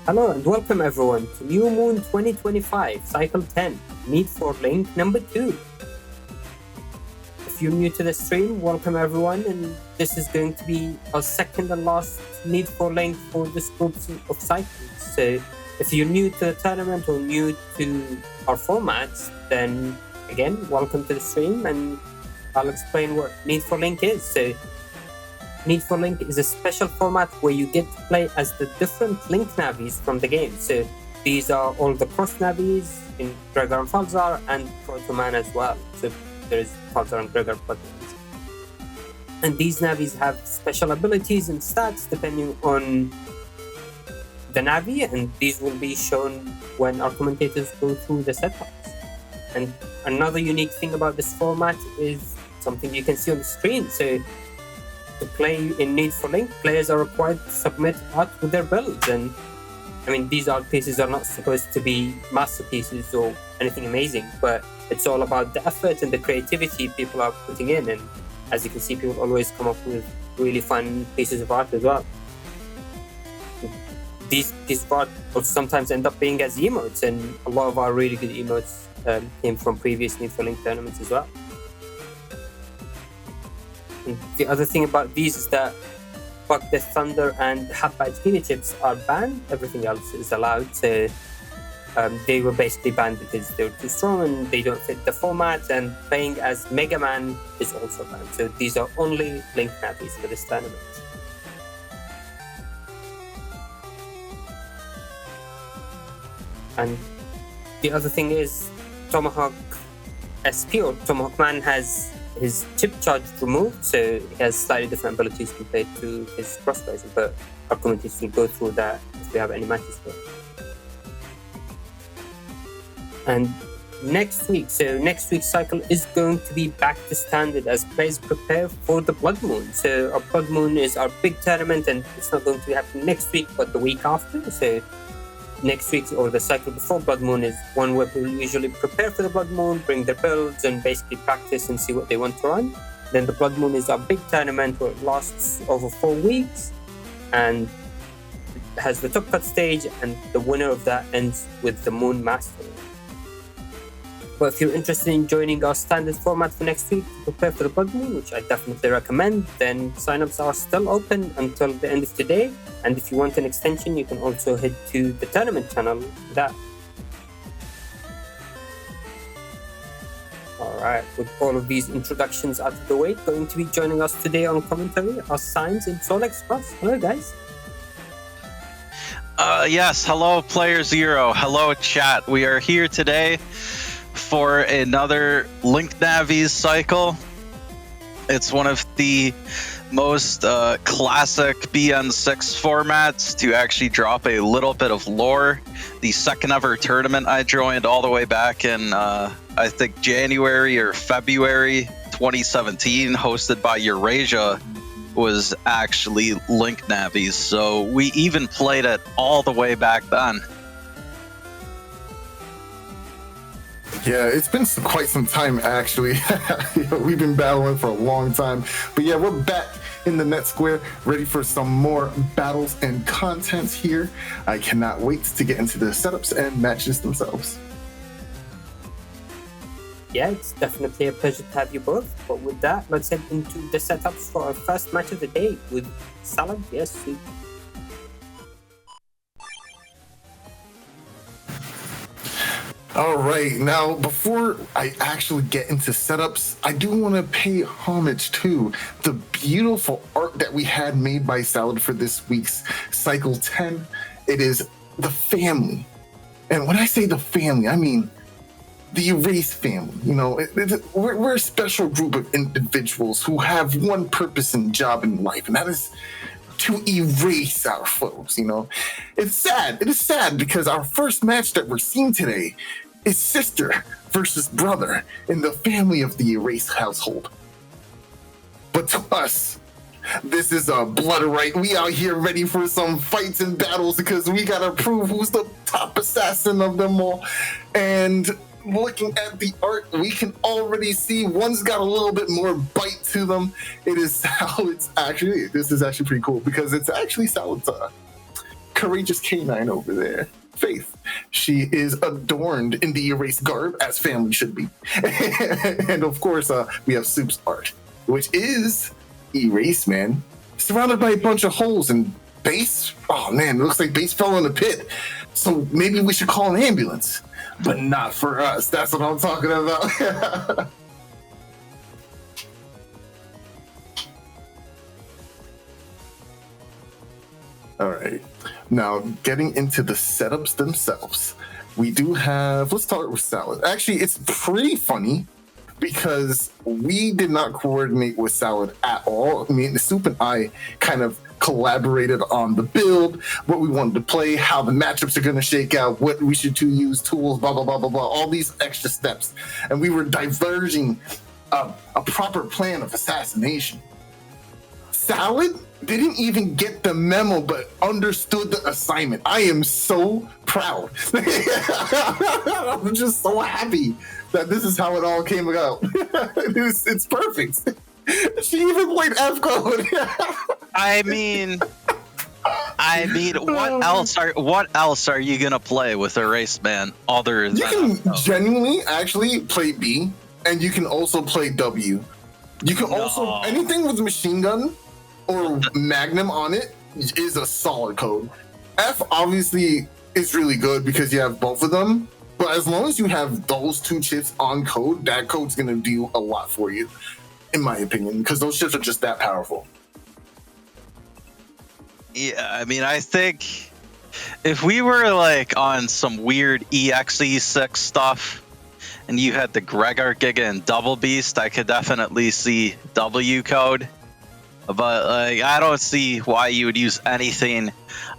Hello and welcome everyone to New Moon 2025, Cycle 10, Need for Link number 2. If you're new to the stream, welcome everyone, and this is going to be our second and last Need for Link for this group of cycles. So if you're new to the tournament or new to our formats, then again, welcome to the stream, and I'll explain what Need for Link is. So Need for Link is a special format where you get to play as the different Link navies from the game. So these are all the cross navies in Gregor and Falzar and Protoman as well. So there's Falzar and Gregor plugins. And these navies have special abilities and stats depending on the navi, and these will be shown when our commentators go through the setups. And another unique thing about this format is something you can see on the screen. So to play in Need for Link, players are required to submit art with their builds. And I mean, these art pieces are not supposed to be masterpieces or anything amazing, but it's all about the effort and the creativity people are putting in. And as you can see, people always come up with really fun pieces of art as well. These pieces of art will sometimes end up being as emotes, and a lot of our really good emotes came from previous Need for Link tournaments as well. And the other thing about these is that Buck the Thunder and Hapite Healy chips are banned. Everything else is allowed. So they were basically banned because they were too strong and they don't fit the format. And playing as Mega Man is also banned. So these are only Link navies for this tournament. And the other thing is Tomahawk SP or Tomahawk Man has his chip charge removed, so he has slightly different abilities compared to his crossbows, but our commentators will go through that if we have any matches for it. And next week's cycle is going to be back to standard as players prepare for the Blood Moon. So our Blood Moon is our big tournament, and it's not going to be happening next week, but the week after. So next week, or the cycle before Blood Moon, is one where people usually prepare for the Blood Moon, bring their builds, and basically practice and see what they want to run. Then the Blood Moon is our big tournament where it lasts over 4 weeks, and it has the top cut stage, and the winner of that ends with the Moon Master. But if you're interested in joining our standard format for next week to prepare for the Blood Moon, which I definitely recommend, then signups are still open until the end of today. And if you want an extension, you can also head to the tournament channel for that. Alright, with all of these introductions out of the way, going to be joining us today on commentary are Symes and SoulXCross. Hello guys. Yes, hello Player Zero, hello chat. We are here today for another Link Navies cycle. It's one of the most classic BN6 formats to actually drop a little bit of lore. The second ever tournament I joined all the way back in I think January or February 2017, hosted by Eurasia, was actually Link Navies, so we even played it all the way back then. Yeah, it's been quite some time, actually. We've been battling for a long time. But yeah, we're back in the net square, ready for some more battles and content here. I cannot wait to get into the setups and matches themselves. Yeah, it's definitely a pleasure to have you both. But with that, let's head into the setups for our first match of the day with Salad vs Soup. All right, now before I actually get into setups, I do want to pay homage to the beautiful art that we had made by Salad for this week's Cycle 10. It is the family. And when I say the family, I mean the Erase family. You know, we're a special group of individuals who have one purpose and job in life, and that is to erase our foes. You know, it's sad. It is sad because our first match that we're seeing today is sister versus brother in the family of the Erase household. But to us, this is a blood right. We out here ready for some fights and battles because we gotta prove who's the top assassin of them all. And looking at the art, we can already see one's got a little bit more bite to them. It is Salad's actually, this is actually pretty cool because it's actually Salad's courageous canine over there, Faith. She is adorned in the erased garb, as family should be. And of course, we have Soup's art, which is Erase Man, surrounded by a bunch of holes, and Base, oh man, it looks like Base fell in a pit. So maybe we should call an ambulance. But not for us. That's what I'm talking about. All right. Now, getting into the setups themselves, we do have, let's start with Salad. Actually, it's pretty funny because we did not coordinate with Salad at all. I mean, the Soup and I kind of collaborated on the build, what we wanted to play, how the matchups are going to shake out, what we should use, tools, blah, blah, blah, blah, blah, all these extra steps. And we were diverging a proper plan of assassination. Salad didn't even get the memo, but understood the assignment. I am so proud. I'm just so happy that this is how it all came about. It's perfect. She even played F code. I mean, what else are you gonna play with Erase Man other than you can genuinely actually play B, and you can also play W. You can also anything with machine gun or Magnum on it is a solid code. F obviously is really good because you have both of them, but as long as you have those two chips on code, that code's gonna do a lot for you, in my opinion, because those chips are just that powerful. Yeah, I mean, I think if we were like on some weird EXE6 stuff and you had the Gregor Giga and Double Beast, I could definitely see W code. But like, I don't see why you would use anything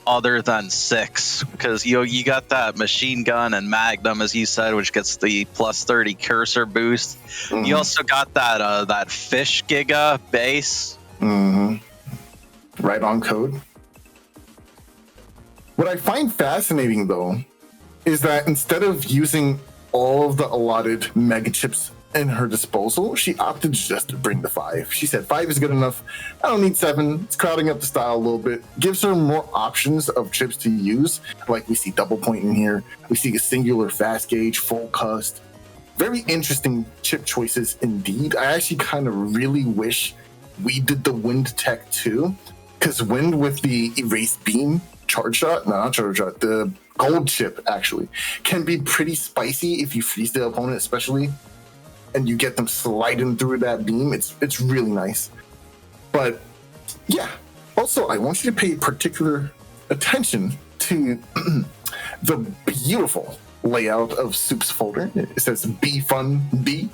other than 6, because you got that machine gun and Magnum, as you said, which gets the plus 30 cursor boost. Mm-hmm. You also got that Fish Giga base. Mm-hmm. Right on code. What I find fascinating, though, is that instead of using all of the allotted mega chips in her disposal, she opted just to bring the 5. She said 5 is good enough. I don't need 7. It's crowding up the style a little bit. Gives her more options of chips to use. Like we see double point in here. We see a singular fast gauge, full cust. Very interesting chip choices indeed. I actually kind of really wish we did the wind tech too, because wind with the erase beam charge shot, no, not charge shot, the gold chip actually can be pretty spicy if you freeze the opponent, especially, and you get them sliding through that beam. It's really nice. But yeah, also I want you to pay particular attention to the beautiful layout of Soup's folder. It says B Fun B.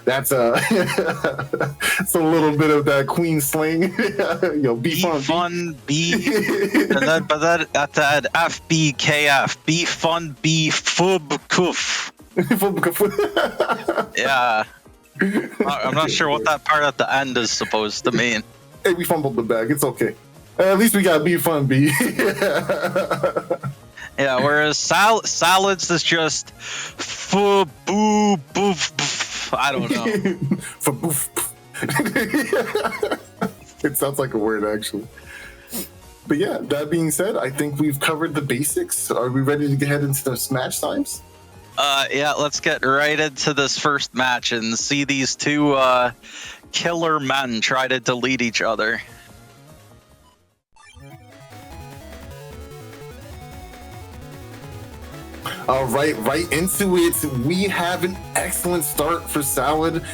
That's it's a little bit of that Queen slang. Yo, B Fun B. But that FBKF. B Fun B Fub Kuf. Yeah. I'm not sure what that part at the end is supposed to mean. Hey, we fumbled the bag. It's okay. At least we got B Fun B. Yeah, whereas salads is just boo boof. I don't know. It sounds like a word, actually. But yeah, that being said, I think we've covered the basics. Are we ready to get head into the match times? Yeah, let's get right into this first match and see these two killer men try to delete each other. All right into it. We have an excellent start for Salad.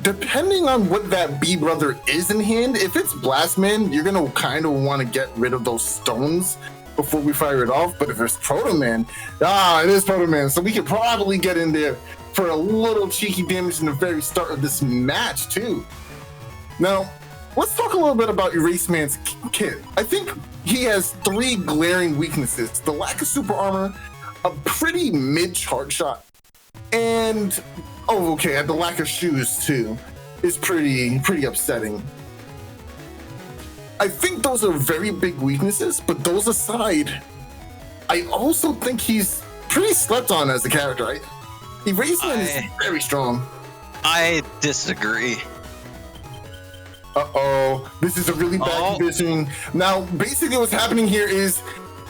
Depending on what that B brother is in hand, if it's Blastman, you're gonna kind of want to get rid of those stones before we fire it off. But if it's Proto Man, it is Proto Man, so we could probably get in there for a little cheeky damage in the very start of this match too. Now, let's talk a little bit about Erase Man's kit. I think he has 3 glaring weaknesses: the lack of super armor, a pretty mid charge shot, and the lack of shoes too is pretty upsetting. I think those are very big weaknesses, but those aside, I also think he's pretty slept on as a character. Erase Man is very strong. I disagree. This is a really bad condition. Now, basically what's happening here is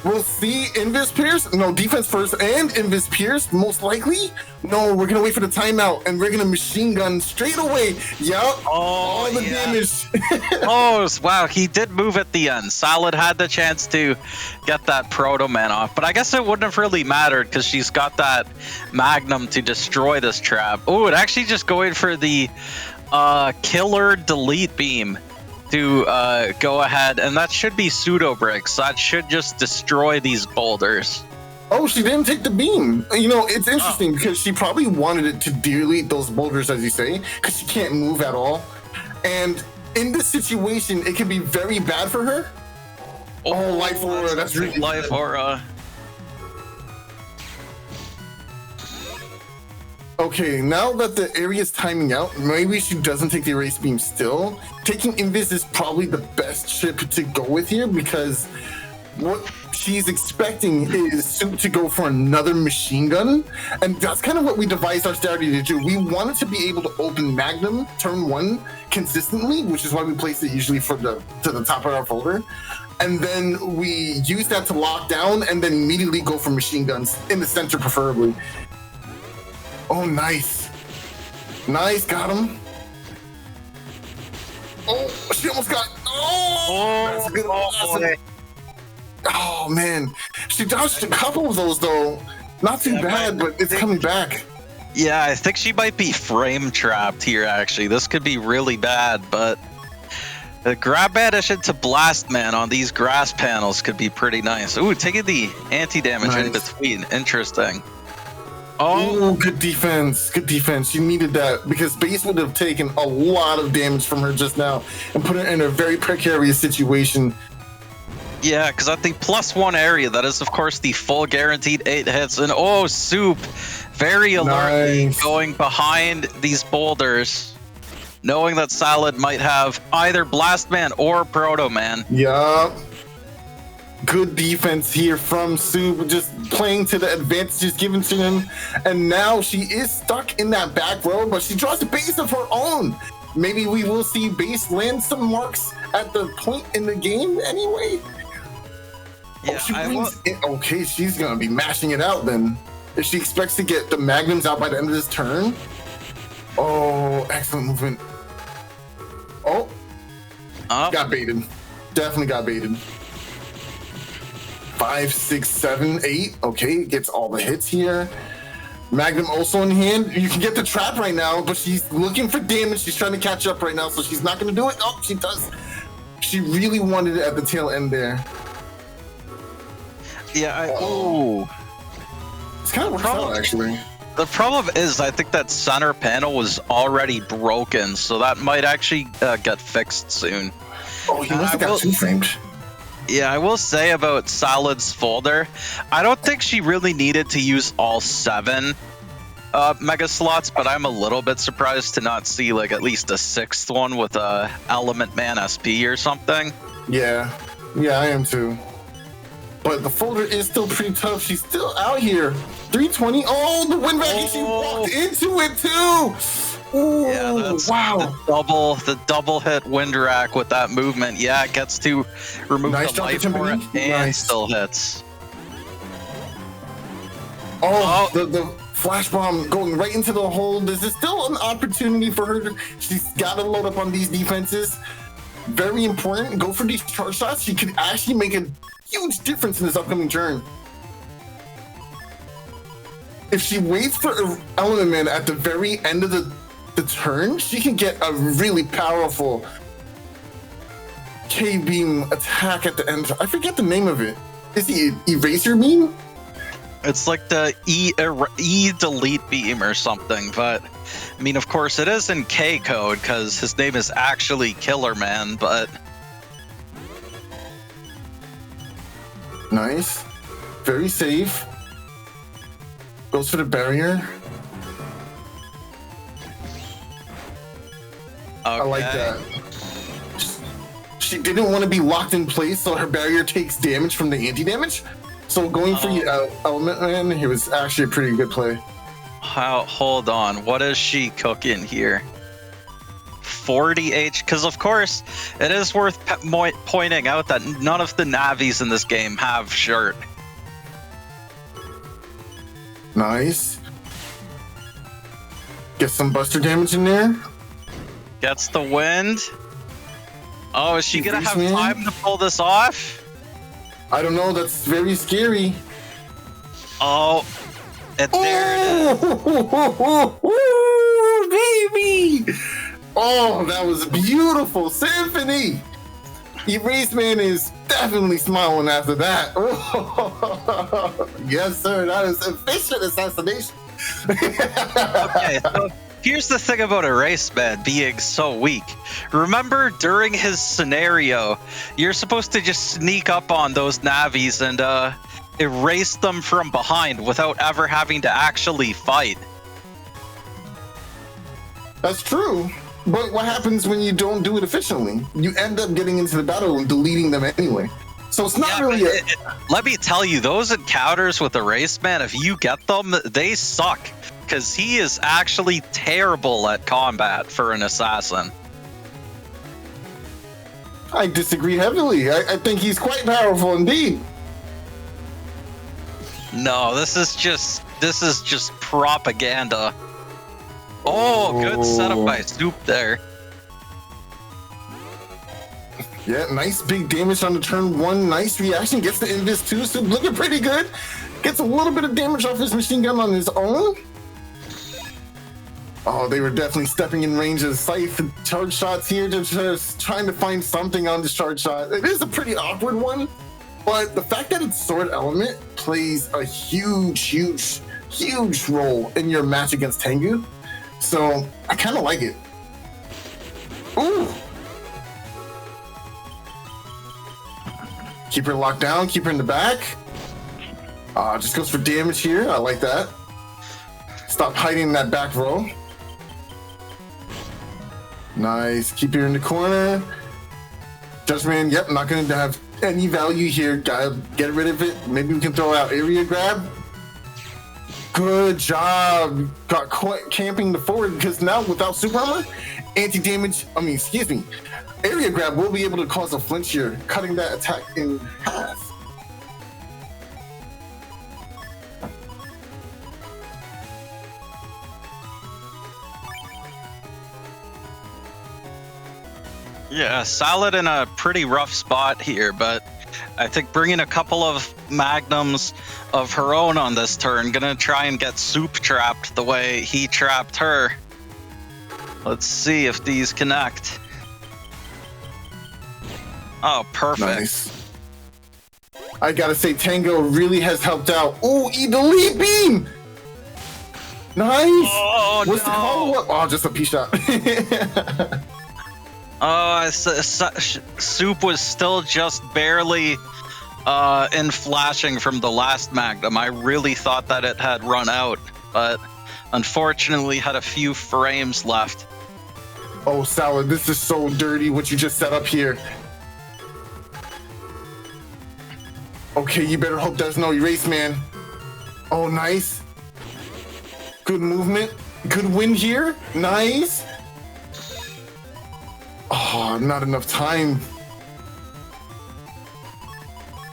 We'll see Invis Pierce. No, defense first and Invis Pierce, most likely. No, we're gonna wait for the timeout and we're gonna machine gun straight away. Yup. Oh, all the damage. Oh, wow. He did move at the end. Solid had the chance to get that Proto Man off, but I guess it wouldn't have really mattered because she's got that Magnum to destroy this trap. Oh, it actually just going for the killer delete beam to go ahead, and that should be pseudo bricks. That should just destroy these boulders. Oh, she didn't take the beam. You know, it's interesting because she probably wanted it to delete those boulders, as you say, because she can't move at all. And in this situation, it can be very bad for her. Oh, life aura. That's really life aura. Okay, now that the area is timing out, maybe she doesn't take the erase beam still. Taking Invis is probably the best chip to go with here because what she's expecting is Soup to go for another machine gun. And that's kind of what we devised our strategy to do. We wanted to be able to open Magnum turn 1 consistently, which is why we placed it usually to the top of our folder. And then we use that to lock down and then immediately go for machine guns in the center preferably. Oh, nice. Nice, got him. Oh, she almost got... Oh, that's a good one. Oh, man. She dodged a couple of those, though. Not too bad, but it's coming back. Yeah, I think she might be frame trapped here, actually. This could be really bad, but the grab addition to Blast Man on these grass panels could be pretty nice. Ooh, taking the anti-damage in between. Interesting. Oh, good defense. Good defense. She needed that because base would have taken a lot of damage from her just now and put her in a very precarious situation. Yeah, because at the +1 area, that is, of course, the full guaranteed 8 hits. And oh, Soup, very alertly going behind these boulders, knowing that Salad might have either Blast Man or Proto Man. Yup. Good defense here from Soup, just playing to the advantages given to him. And now she is stuck in that back row, but she draws a base of her own. Maybe we will see base land some marks at the point in the game anyway. Yeah, okay, she's going to be mashing it out then. If she expects to get the Magnums out by the end of this turn. Oh, excellent movement. Oh, got baited. Definitely got baited. 5, 6, 7, 8. Okay, gets all the hits here. Magnum also in hand. You can get the trap right now, but she's looking for damage. She's trying to catch up right now, so she's not going to do it. Oh, she does. She really wanted it at the tail end there. Yeah, it's kind of worked out, actually. The problem is, I think that center panel was already broken, so that might actually get fixed soon. Oh, he must have got 2-framed. Yeah, I will say about Salad's folder, I don't think she really needed to use all 7 mega slots, but I'm a little bit surprised to not see like at least a 6th one with a Element Man SP or something. Yeah, I am too. But the folder is still pretty tough. She's still out here. 320. Oh, the wind wagon. She walked into it too. Ooh, yeah, that's wow. The double hit wind rack with that movement. Yeah, it gets to remove the life for it and still hits. Oh, the flash bomb going right into the hole. This is still an opportunity for her. She's got to load up on these defenses. Very important. Go for these charge shots. She could actually make a huge difference in this upcoming turn. If she waits for Element Man at the very end of the turn, she can get a really powerful K-beam attack at the end. I forget the name of it. Is the Eraser Beam? It's like the E delete beam or something, but I mean, of course, it is in K code because his name is actually Killer Man, but... Nice. Very safe. Goes for the barrier. Okay. I like that. She didn't want to be locked in place, so her barrier takes damage from the anti-damage. So going for the Element Man, it was actually a pretty good play. Hold on. What is she cooking here? 40 H, because of course it is worth pointing out that none of the Navis in this game have shirt. Nice. Get some buster damage in there. Gets the wind. Oh, is she gonna have man. time to pull this off? I don't know. That's very scary. Oh, there it is. Oh, baby! Oh, that was beautiful symphony. Erase Man is definitely smiling after that. Oh, yes, sir. That is efficient assassination. Okay, so here's the thing about Erase Man being so weak. Remember, during his scenario, you're supposed to just sneak up on those Navis and erase them from behind without ever having to actually fight. That's true. But what happens when you don't do it efficiently? You end up getting into the battle and deleting them anyway. So it's not really let me tell you, those encounters with Erase Man, if you get them, they suck. Because he is actually terrible at combat for an assassin. I disagree heavily. I think he's quite powerful indeed. No, this is just propaganda. Oh, good setup by Soup there. Yeah, nice big damage on the turn one. Nice reaction. Gets the Invis too. Soup looking pretty good. Gets a little bit of damage off his machine gun on his own. Oh, they were definitely stepping in range of Scythe charge shots here. Just trying to find something on this charge shot. It is a pretty awkward one, but the fact that it's sword element plays a huge role in your match against Tengu. So I kind of like it. Ooh. Keep her locked down, keep her in the back. Just goes for damage here. I like that. Stop hiding in that back row. Nice. Keep her in the corner. Judgment, yep, not going to have any value here. Gotta get rid of it. Maybe we can throw out area grab. Good job. Got camping the forward because now without super armor, area grab will be able to cause a flinch here, cutting that attack in half. Yeah, Salad in a pretty rough spot here, but I think bringing a couple of magnums of her own on this turn, gonna try and get Soup trapped the way he trapped her. Let's see if these connect. Oh, perfect. Nice. I gotta say, Tango really has helped out. Ooh, the lead beam! Nice! Oh, What's no. the follow-up? Oh, just a P shot. Oh, Soup was still just barely in flashing from the last Magnum. I really thought that it had run out, but unfortunately had a few frames left. Oh, Salad, this is so dirty what you just set up here. Okay, you better hope there's no erase, man. Oh, nice. Good movement. Good win here. Nice. Oh, not enough time.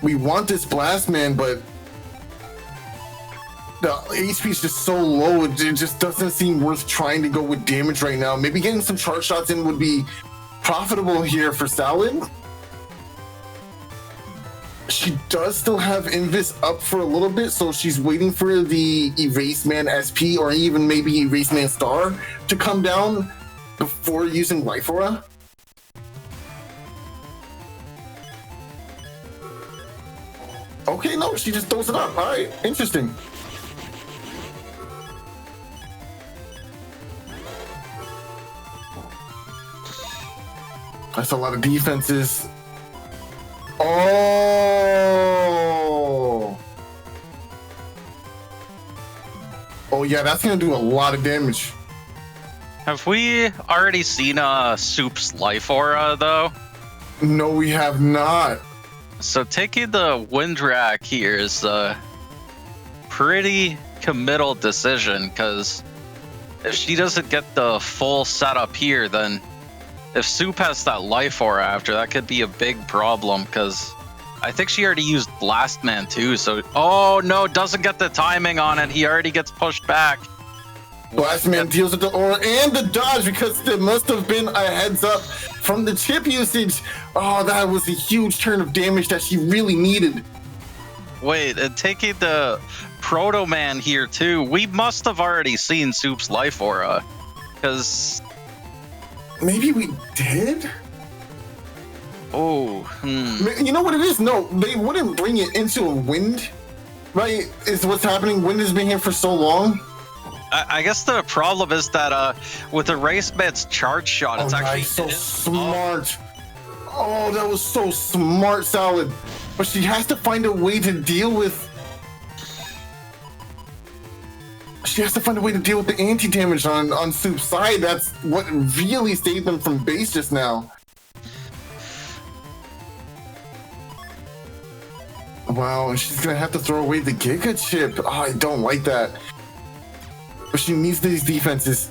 We want this blast, man, but the HP is just so low. It just doesn't seem worth trying to go with damage right now. Maybe getting some charge shots in would be profitable here for Salad. She does still have Invis up for a little bit, so she's waiting for the Erase Man SP or even maybe Erase Man Star to come down before using Life Aura. Okay, no, she just throws it up. All right, interesting. That's a lot of defenses. Oh. Oh, yeah, that's going to do a lot of damage. Have we already seen Soup's Life Aura, though? No, we have not. So taking the Wind Rack here is a pretty committal decision, because if she doesn't get the full setup here, then if Soup has that life aura after, that could be a big problem, because I think she already used Blast Man too, so... Oh, no, doesn't get the timing on it. He already gets pushed back. Blast Man deals with the aura and the dodge, because there must have been a heads up from the chip usage. Oh, that was a huge turn of damage that she really needed. Wait, and taking the Proto Man here too, we must have already seen Soup's life aura, because... Maybe we did? Oh, You know what it is? No, they wouldn't bring it into a wind, right? Is what's happening. Wind has been here for so long. I guess the problem is that with the Race Man's charge shot, it's actually so smart. Oh, that was so smart, Salad. But she has to find a way to deal with... She has to find a way to deal with the anti-damage on Soup's side. That's what really saved them from base just now. Wow, and she's gonna have to throw away the Giga Chip. Oh, I don't like that. But she needs these defenses.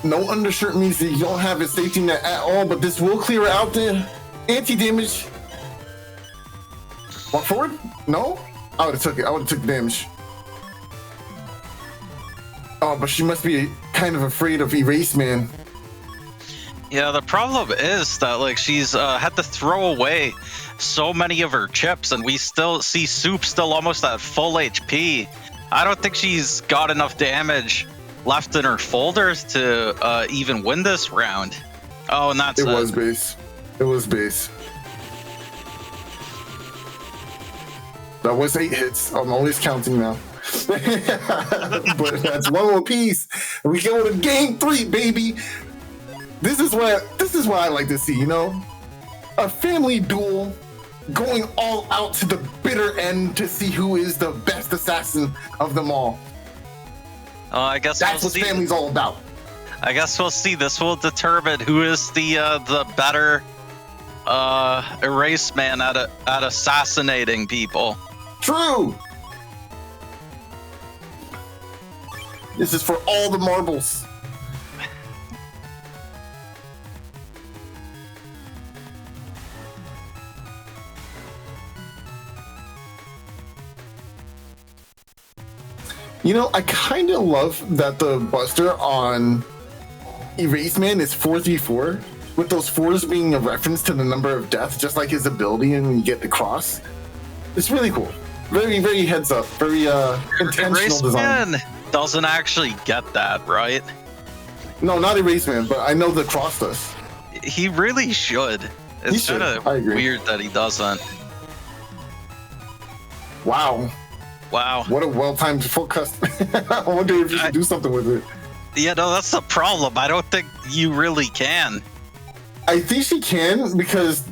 No undershirt means that you don't have a safety net at all, but this will clear out the anti-damage. Walk forward? No? I would have took it. I would have took the damage. Oh, but she must be kind of afraid of Erase Man. Yeah, the problem is that like she's had to throw away so many of her chips, and we still see Soup still almost at full HP. I don't think she's got enough damage left in her folders to even win this round. Oh, and that's it. Was base. It was base. That was 8 hits. I'm always counting now. But that's one more piece. We go to game 3, baby. This is what I like to see, you know? A family duel going all out to the bitter end to see who is the best assassin of them all. I guess that's what family's all about. I guess we'll see. This will determine who is the better Erase Man at assassinating people. True. This is for all the marbles. You know, I kind of love that the Buster on Erase Man is 434, with those 4s being a reference to the number of deaths, just like his ability, and when you get the cross. It's really cool. Very, very heads up. Very intentional Erase design. Man doesn't actually get that, right? No, not Erase Man, but I know the cross does. He really should. It's kind of weird that he doesn't. Wow. Wow. What a well-timed full custom. I wonder if you should do something with it. Yeah, no, that's the problem. I don't think you really can. I think she can, because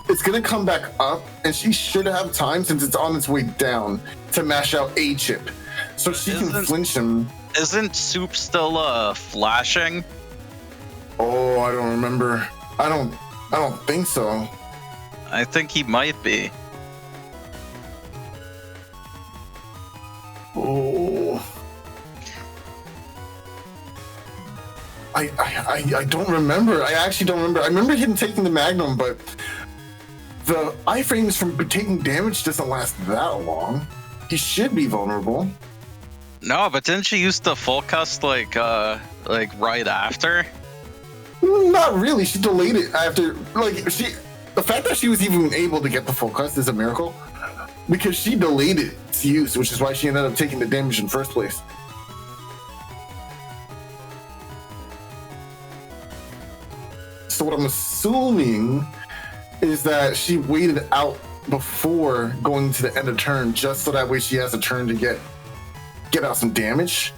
it's going to come back up, and she should have time, since it's on its way down, to mash out a chip. So she can flinch him. Isn't Soup still flashing? Oh, I don't remember. I don't think so. I think he might be. Oh. I don't remember. I actually don't remember. I remember him taking the Magnum, but the iframes from taking damage doesn't last that long. He should be vulnerable. No, but didn't she use the full cust like right after? Not really. She delayed it after. The fact that she was even able to get the full cust is a miracle, because she delayed its use, which is why she ended up taking the damage in the first place. So what I'm assuming is that she waited out before going to the end of turn, just so that way she has a turn to get out some damage.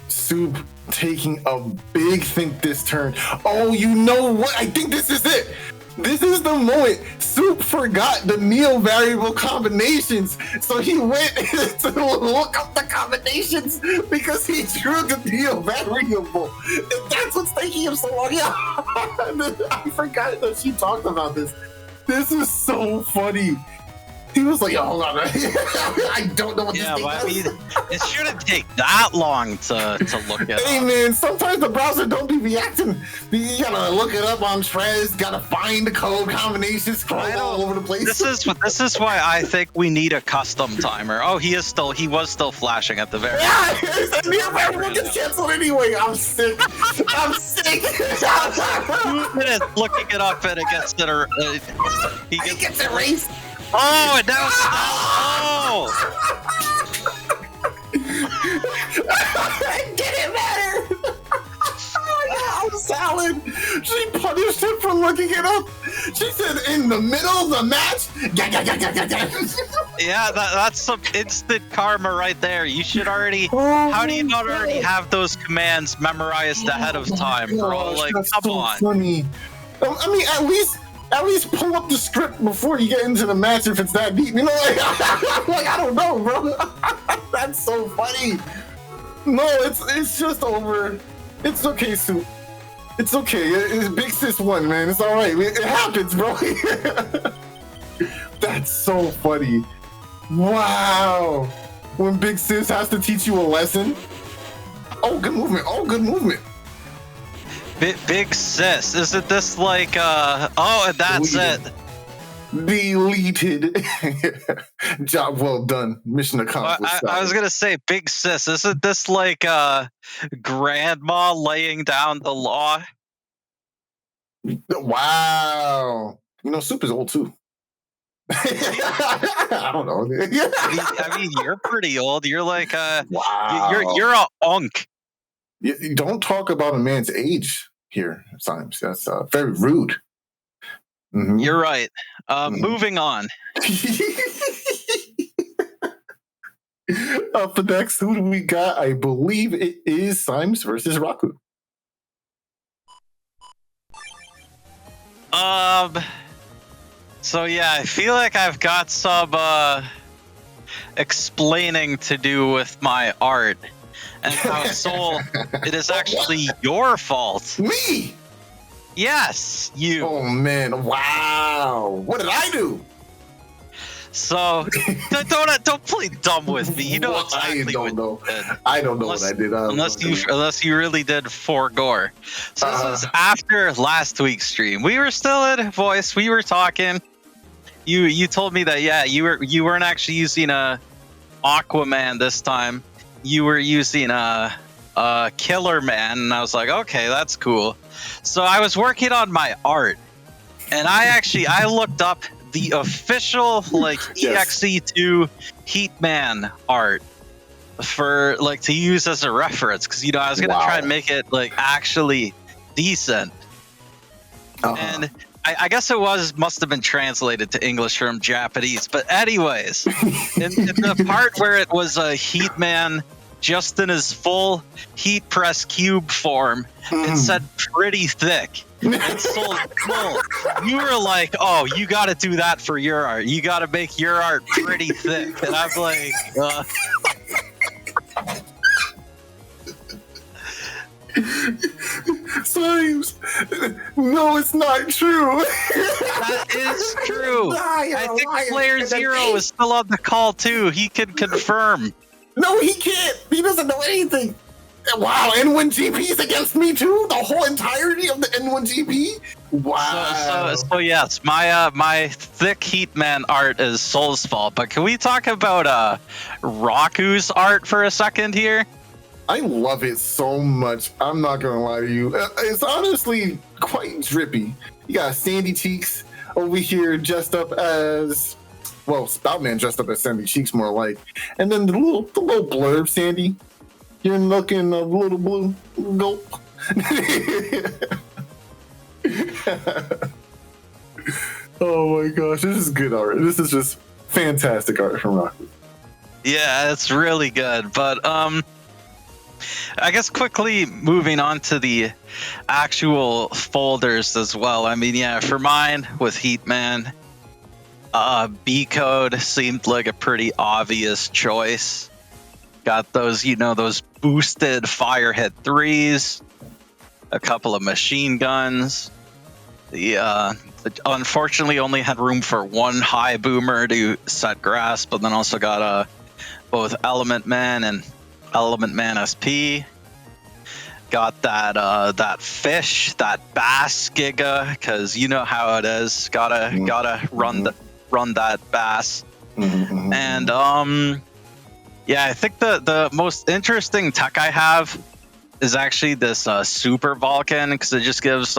Soup taking a big think this turn. Oh, you know what? I think this is it. This is the moment. Soup forgot the Neo variable combinations, so he went to look up the combinations because he drew the Neo variable. And that's what's taking him so long. Yeah, I forgot that she talked about this. This is so funny. He was like, "Oh, hold on, I don't know what this thing but I does." mean, it shouldn't take that long to look at. Hey man, sometimes the browser don't be reacting. You gotta look it up on Trez, gotta find the code combinations, scroll all over the place. This is why I think we need a custom timer. Oh, he was still flashing at the very. Yeah, everyone gets canceled anyway. I'm sick. I'm sick. 2 minutes looking it up and it gets he gets erased. Oh, and now oh! It didn't matter. Oh, salad. She punished him for looking it up. She said, "In the middle of the match." Yeah, that's some instant karma right there. You should already. How do you not already have those commands memorized ahead of time, bro? Like, come on. Funny. I mean, at least pull up the script before you get into the match if it's that deep. You know, like I don't know, bro. That's so funny. No, it's just over. It's okay, Soup. It's okay. Big Sis won, man. It's all right. It happens, bro. That's so funny. Wow. When Big Sis has to teach you a lesson. Oh, good movement. Big Sis, isn't this like oh, and that's Deleted. Deleted. Job well done. Mission accomplished. I was gonna say, Big Sis, isn't this like grandma laying down the law? Wow. You know, Soup is old too. I don't know. I mean, you're pretty old. You're like wow. You're a unk. You don't talk about a man's age here, Symes. That's very rude. Mm-hmm. You're right. Moving on. Up next, who do we got? I believe it is Symes versus Rocku. So yeah, I feel like I've got some explaining to do with my art. And how Soul, it is actually your fault. Me? Yes, you. Oh man! Wow! What did I do? So don't play dumb with me. You know exactly what you did. I don't know what I did. Unless you really did for gore. So this is after last week's stream. We were still at Voice. We were talking. You told me that you weren't actually using a Aquaman this time. You were using a Killer Man, and I was like, okay, that's cool. So I was working on my art, and I looked up the official EXE2 Heatman art for to use as a reference, because I was gonna try and make it actually decent. And I guess it must have been translated to English from Japanese, but anyways, in the part where it was a Heatman just in his full heat press cube form, it said pretty thick. And so you were like, oh, you got to do that for your art. You got to make your art pretty thick. And I'm like, Symes, no, it's not true. That is true. I think Player Zero is still on the call too. He can confirm. No, he can't. He doesn't know anything. Wow, N1GP's against me too? The whole entirety of the N1GP? Wow. So yes, my thick Heatman art is Soul's fault. But can we talk about Rocku's art for a second here? I love it so much. I'm not gonna lie to you. It's honestly quite drippy. You got Sandy Cheeks over here dressed up as, well, Stoutman dressed up as Sandy Cheeks more like. And then the little blurb, Sandy. You're looking a little blue. Gulp. Oh my gosh, this is good art. This is just fantastic art from Rocku. Yeah, it's really good. But I guess quickly moving on to the actual folders as well. I mean, yeah, for mine with Heatman, B code seemed like a pretty obvious choice. Got those, those boosted fire hit 3s, a couple of machine guns. The unfortunately only had room for one high boomer to set grass, but then also got both Element Man and Element Man SP. Got that fish, that bass giga, because you know how it is. Gotta run that bass. And yeah, I think the most interesting tech I have is actually this Super Vulcan, because it just gives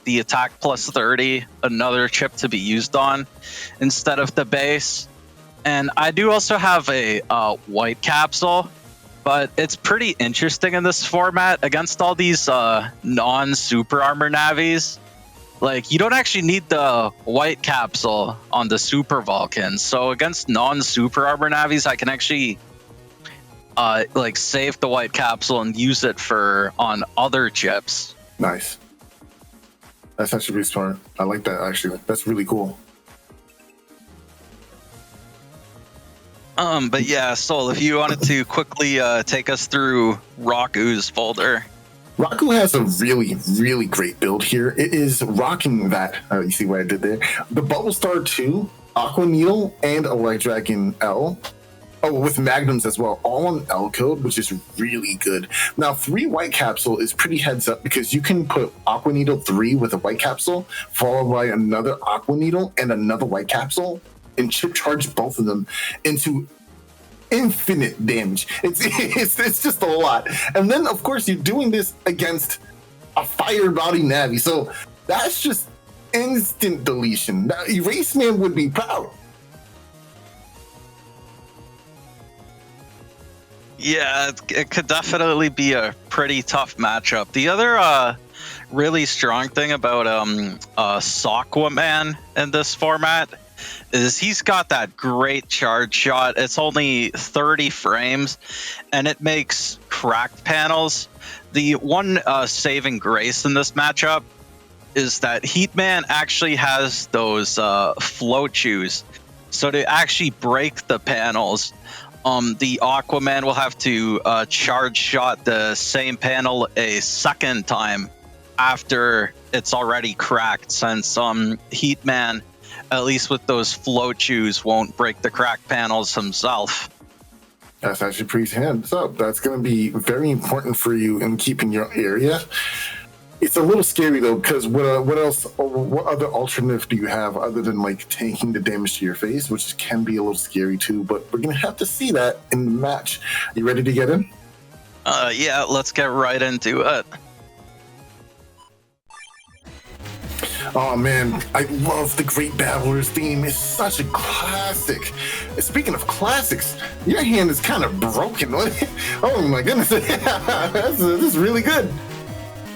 the attack plus 30 another chip to be used on instead of the base. And I do also have a white capsule, but it's pretty interesting in this format against all these non-super armor navies. Like, you don't actually need the white capsule on the Super Vulcan. So against non-super armor navies, I can actually like save the white capsule and use it on other chips. Nice. That's actually pretty smart. I like that, actually. That's really cool. But yeah, Soul, if you wanted to quickly take us through Rocku's folder. Rocku has a really, really great build here. It is rocking that. You see what I did there? The Bubble Star 2, Aqua Needle, and a White Dragon L. Oh, with Magnums as well, all on L code, which is really good. Now, 3 white capsule is pretty heads up because you can put Aqua Needle 3 with a white capsule, followed by another Aqua Needle and another white capsule, and chip charge both of them into infinite damage. It's just a lot. And then, of course, you're doing this against a fire body Navi, so that's just instant deletion. Now, Erase Man would be proud. Yeah, it could definitely be a pretty tough matchup. The other really strong thing about Aquaman in this format is he's got that great charge shot. It's only 30 frames, and it makes cracked panels. The one saving grace in this matchup is that Heatman actually has those float shoes. So to actually break the panels, the Aquaman will have to charge shot the same panel a second time after it's already cracked, since Heatman, at least with those float shoes, won't break the cracked panels himself. That's actually Pri's hands up. That's going to be very important for you in keeping your area. It's a little scary though, because what other alternative do you have other than like taking the damage to your face, which can be a little scary too, but we're going to have to see that in the match. You ready to get in? Yeah, let's get right into it. Oh man, I love the Great Battlers theme. It's such a classic. Speaking of classics, your hand is kind of broken. Oh my goodness, this is really good.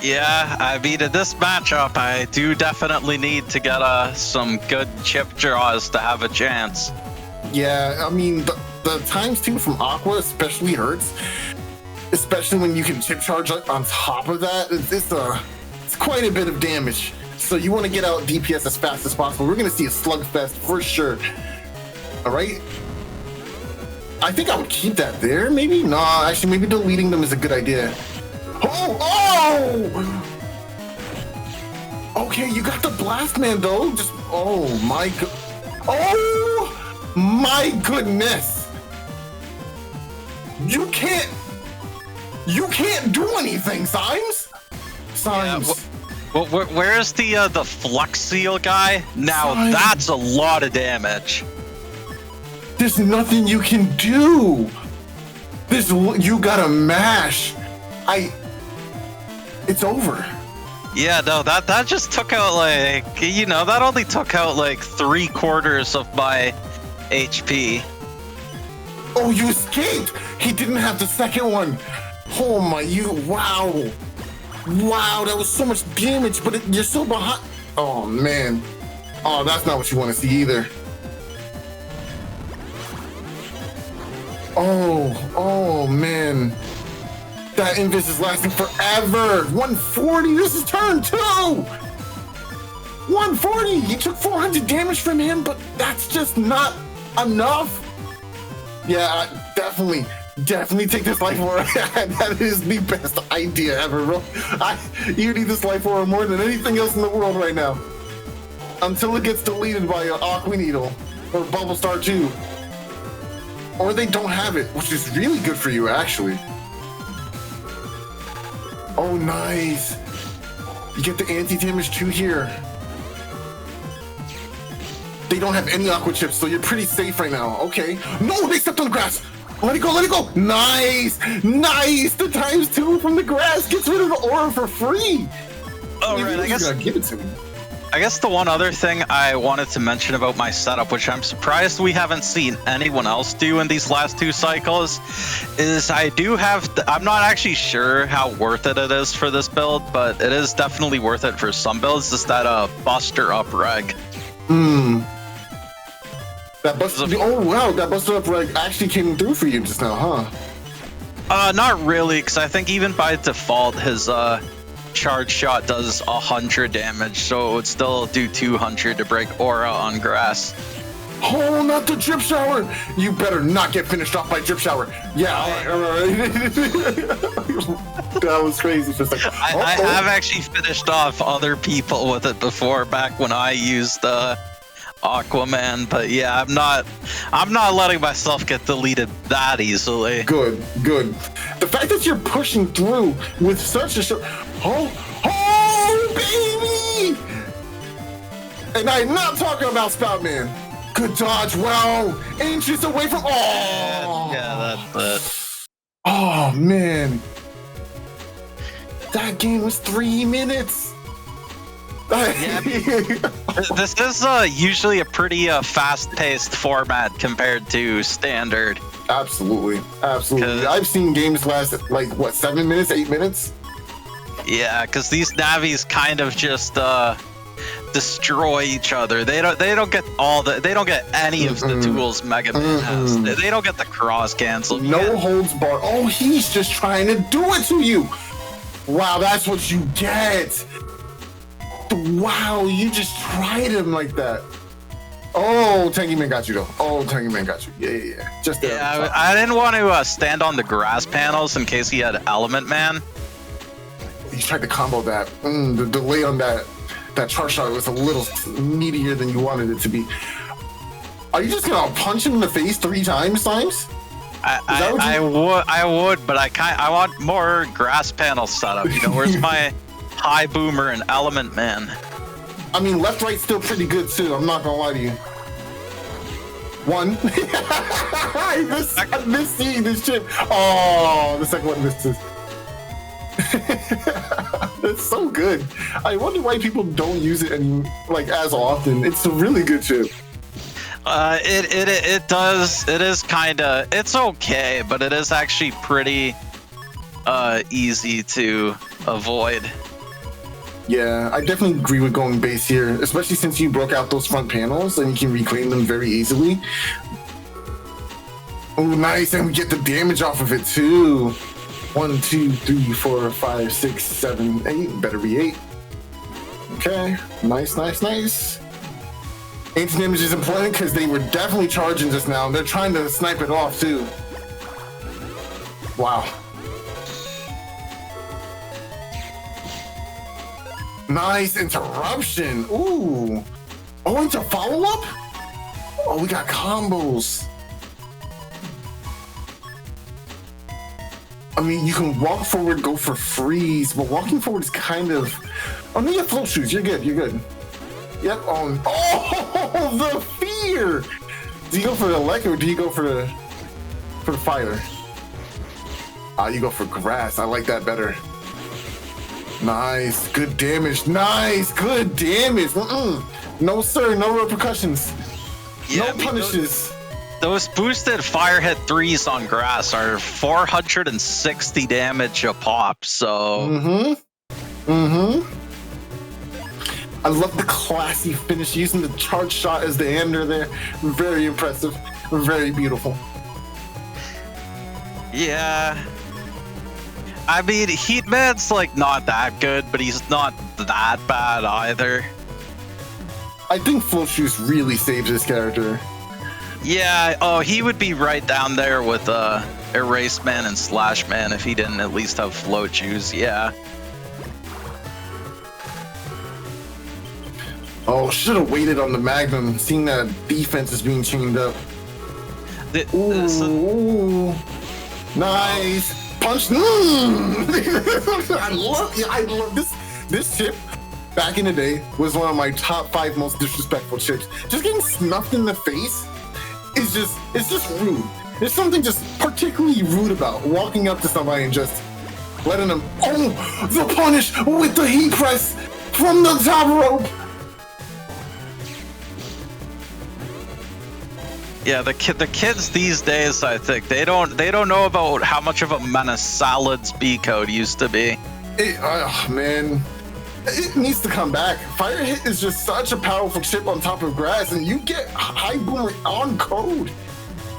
Yeah, I mean, in this matchup, I do definitely need to get some good chip draws to have a chance. Yeah, I mean, the times 2 from Aqua especially hurts, especially when you can chip charge on top of that. It's quite a bit of damage. So you want to get out DPS as fast as possible. We're going to see a slugfest for sure. All right. I think I would keep that there. Maybe nah. Actually, maybe deleting them is a good idea. Oh! Okay, you got the Blast Man though. Just oh my goodness! You can't do anything, Symes. Symes. Yeah, well, where's the Flux Seal guy? Now Symes. That's a lot of damage. There's nothing you can do. You gotta mash. It's over. Yeah, no, that just took out that only took out like 3/4 of my HP. Oh, you escaped. He didn't have the second one. Oh my, wow. Wow, that was so much damage, but you're so behind. Oh man. Oh, that's not what you want to see either. Oh man. That invis is lasting forever. 140. This is turn 2. 140. You took 400 damage from him, but that's just not enough. Yeah, definitely. Definitely take this life aura. That is the best idea ever, bro. You need this life aura more than anything else in the world right now. Until it gets deleted by an Aqua Needle or Bubble Star 2. Or they don't have it, which is really good for you, actually. Oh, nice. You get the anti-damage 2 here. They don't have any Aqua Chips, so you're pretty safe right now. Okay. No, they stepped on the grass. Let it go, let it go. Nice. Nice. The ×2 from the grass gets rid of the aura for free. All right, I guess. Give it to me. I guess the one other thing I wanted to mention about my setup, which I'm surprised we haven't seen anyone else do in these last 2 cycles, is I do have, I'm not actually sure how worth it is for this build, but it is definitely worth it for some builds, is that Buster Up Reg. That Buster, oh wow, that Buster Up Reg actually came through for you just now, huh? Not really, because I think even by default, his charge shot does 100 damage, so it would still do 200 to break aura on grass. Oh, not the drip shower! You better not get finished off by drip shower. Yeah, all right. That was crazy. Just like, I have actually finished off other people with it before, back when I used Aquaman, but yeah, I'm not letting myself get deleted that easily. Good. The fact that you're pushing through with such a short, oh baby! And I'm not talking about Spoutman. Good dodge, wow, inches away from, Yeah, that's it. Oh man, that game was 3 minutes. Yeah, this is usually a pretty fast-paced format compared to standard. Absolutely. I've seen games last like what, 7 minutes, 8 minutes. Yeah, because these Navis kind of just destroy each other. They don't get any of the tools Mega Man has. They don't get the cross cancel. No holds bar. Oh, he's just trying to do it to you. Wow, that's what you get. Wow, you just tried him like that. Oh, Tangy Man got you though. Oh, Tangy Man got you. Yeah. Just there. Yeah, I didn't want to stand on the grass panels in case he had Element Man. You tried to combo that. The delay on that charge shot was a little meatier than you wanted it to be. Are you just gonna punch him in the face 3 times, Symes? I would, but I want more grass panel setup. You know, where's my High Boomer and Element Man? I mean, left, right's still pretty good too. I'm not gonna lie to you. 1. I missed seeing this chip. Oh, the second one misses. It's so good. I wonder why people don't use it as often. It's a really good chip. It does. It is it's okay, but it is actually pretty easy to avoid. Yeah, I definitely agree with going base here, especially since you broke out those front panels and you can reclaim them very easily. Oh, nice, and we get the damage off of it too. 1, 2, 3, 4, 5, 6, 7, 8. Better be 8. Okay, nice. Anti-damage is important because they were definitely charging just now. They're trying to snipe it off too. Wow. Nice interruption. Ooh. Oh, into follow-up? Oh, we got combos. I mean, you can walk forward, go for freeze, but walking forward is kind of... Oh, no, you have float shoes. You're good. Yep. Oh, the fear! Do you go for the elect or do you go for the fire? You go for grass. I like that better. Nice. Good damage. Nice. Good damage. No, sir. No repercussions. Yeah, no punishes. Those boosted fire hit 3s on grass are 460 damage a pop, so... I love the classy finish, using the charge shot as the ender there. Very impressive. Very beautiful. Yeah. I mean, Heatman's not that good, but he's not that bad either. I think Float Shoes really saves this character. Yeah, he would be right down there with Erase Man and Slash Man if he didn't at least have float juice. Yeah. Oh, should have waited on the Magnum, seeing that defense is being chained up. Ooh, nice punch. I love this. This chip back in the day was one of my top 5 most disrespectful chips. Just getting snuffed in the face is it's just rude. There's something just particularly rude about walking up to somebody and just letting them, the punish with the heat press from the top rope. Yeah, the kids these days, I think they don't know about how much of a menace Salad's B code used to be. Man, it needs to come back. Fire Hit is just such a powerful chip on top of grass, and you get high boomer on code.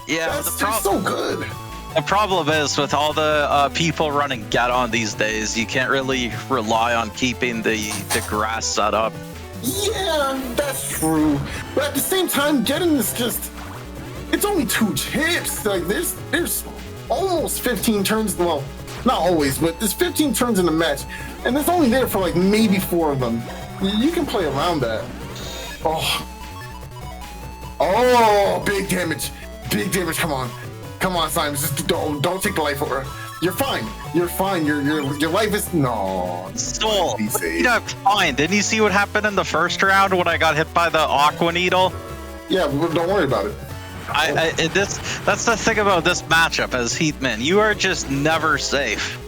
Yeah, that's just so good. The problem is with all the people running Get On these days, you can't really rely on keeping the grass set up. Yeah, that's true. But at the same time, Getting is just. It's only 2 chips. Like there's almost 15 turns. Well, not always, but there's 15 turns in the match, and it's only there for like maybe 4 of them. You can play around that. Oh, big damage. Come on, Symes. Just don't take the life over. You're fine. Your life is no. Soul. You're fine. Didn't you see what happened in the first round when I got hit by the Aqua Needle? Yeah, don't worry about it. That's the thing about this matchup as Heatman. You are just never safe.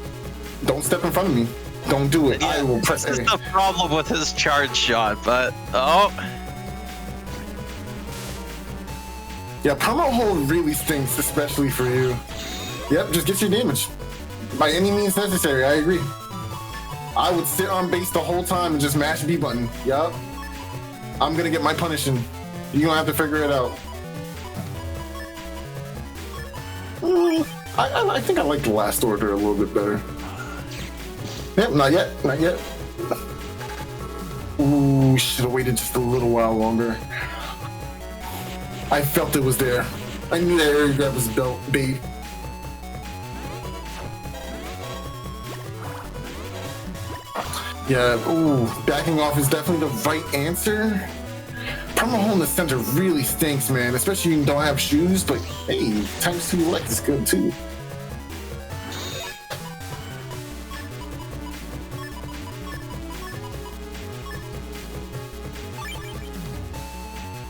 Don't step in front of me. Don't do it. Yeah, I will press A. This is the problem with his charge shot, but yeah, perma hold really stinks, especially for you. Yep, just get your damage by any means necessary. I agree. I would sit on base the whole time and just mash B button. Yep. I'm gonna get my punishing. You're gonna have to figure it out. I think I like the last order a little bit better. Yep, not yet. Ooh, should have waited just a little while longer. I felt it was there. I knew that area grab was bait. Yeah, ooh, backing off is definitely the right answer. Perma hole in the center really stinks, man. Especially when you don't have shoes, but hey, ×2 elect is good too.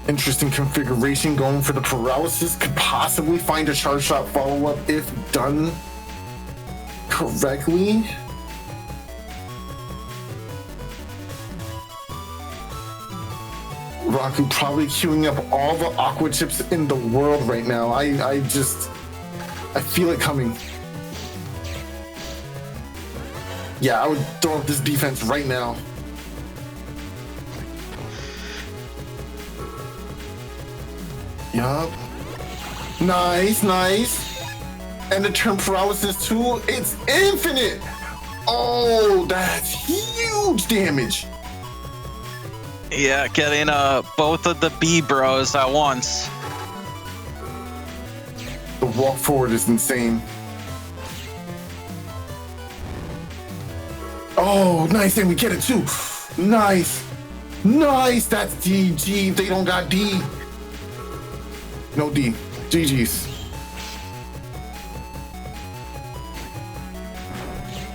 Interesting configuration going for the paralysis. Could possibly find a charge shot follow-up if done correctly. Rocku probably queuing up all the aqua chips in the world right now. I feel it coming. Yeah, I would throw up this defense right now. Yup. Nice. And the turn paralysis too, it's infinite. Oh, that's huge damage. Yeah, getting both of the B bros at once. The walk forward is insane. Oh, nice, and we get it too. Nice, that's GG. They don't got D. No D. GG's.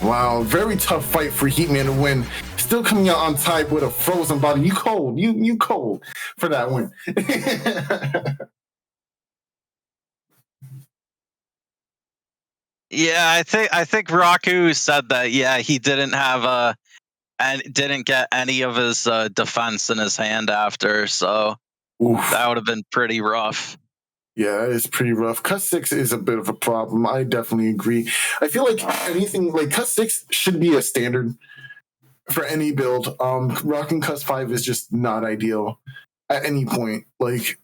Wow, very tough fight for Heatman to win. Still coming out on top with a frozen body. You cold. You cold for that win. Yeah, I think Rocku said that. Yeah, he didn't have and didn't get any of his defense in his hand after, so oof. That would have been pretty rough. Yeah, it's pretty rough. ×6 is a bit of a problem. I definitely agree. I feel like anything like ×6 should be a standard for any build. Rocking ×5 is just not ideal at any point. Like,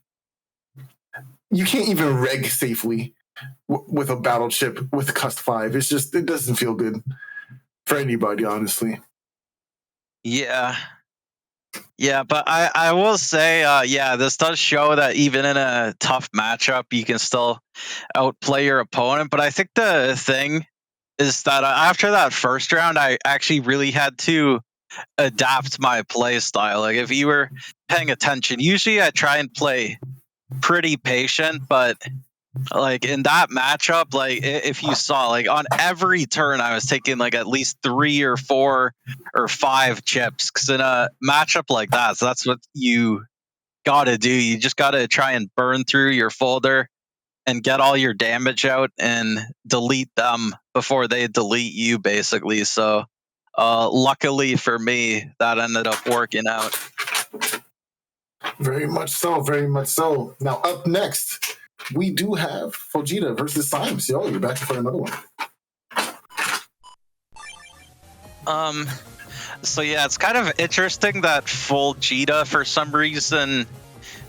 you can't even reg safely with a battle chip with ×5. It's just, it doesn't feel good for anybody, honestly. Yeah, Yeah, but I will say, yeah, this does show that even in a tough matchup, you can still outplay your opponent. But I think the thing is that after that first round, I actually really had to adapt my play style. Like if you were paying attention, usually I try and play pretty patient, but like in that matchup, like if you saw, like on every turn I was taking like at least 3 or 4 or 5 chips, because in a matchup like that, so that's what you gotta do. You just gotta try and burn through your folder and get all your damage out and delete them before they delete you, basically. So luckily for me, that ended up working out. Very much so, very much so. Now, up next, we do have Foldgeta versus Symes. Yo, you're back for another one. So yeah, it's kind of interesting that Foldgeta for some reason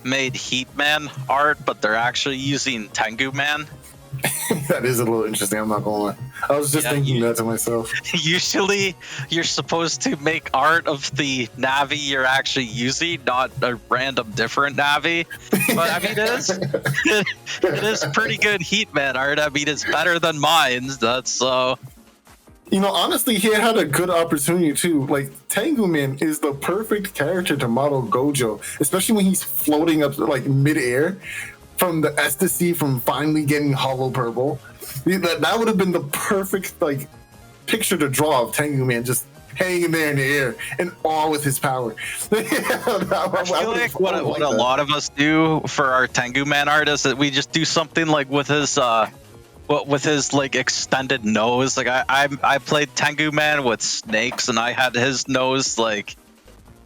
made Heatman art, but they're actually using Tengu Man. That is a little interesting, I'm not gonna lie. I was just thinking that to myself. Usually, you're supposed to make art of the Navi you're actually using, not a random different Navi. But I mean, it is pretty good Heatman art. I mean, it's better than mine. That's so. You know, honestly, he had a good opportunity too. Like, Tengu Man is the perfect character to model Gojo, especially when he's floating up like midair from the ecstasy from finally getting hollow purple. That would have been the perfect like picture to draw of Tengu Man just hanging there in the air and all with his power. I feel like what a lot of us do for our Tengu Man art is that we just do something like with his like extended nose. Like I played Tengu Man with snakes, and I had his nose like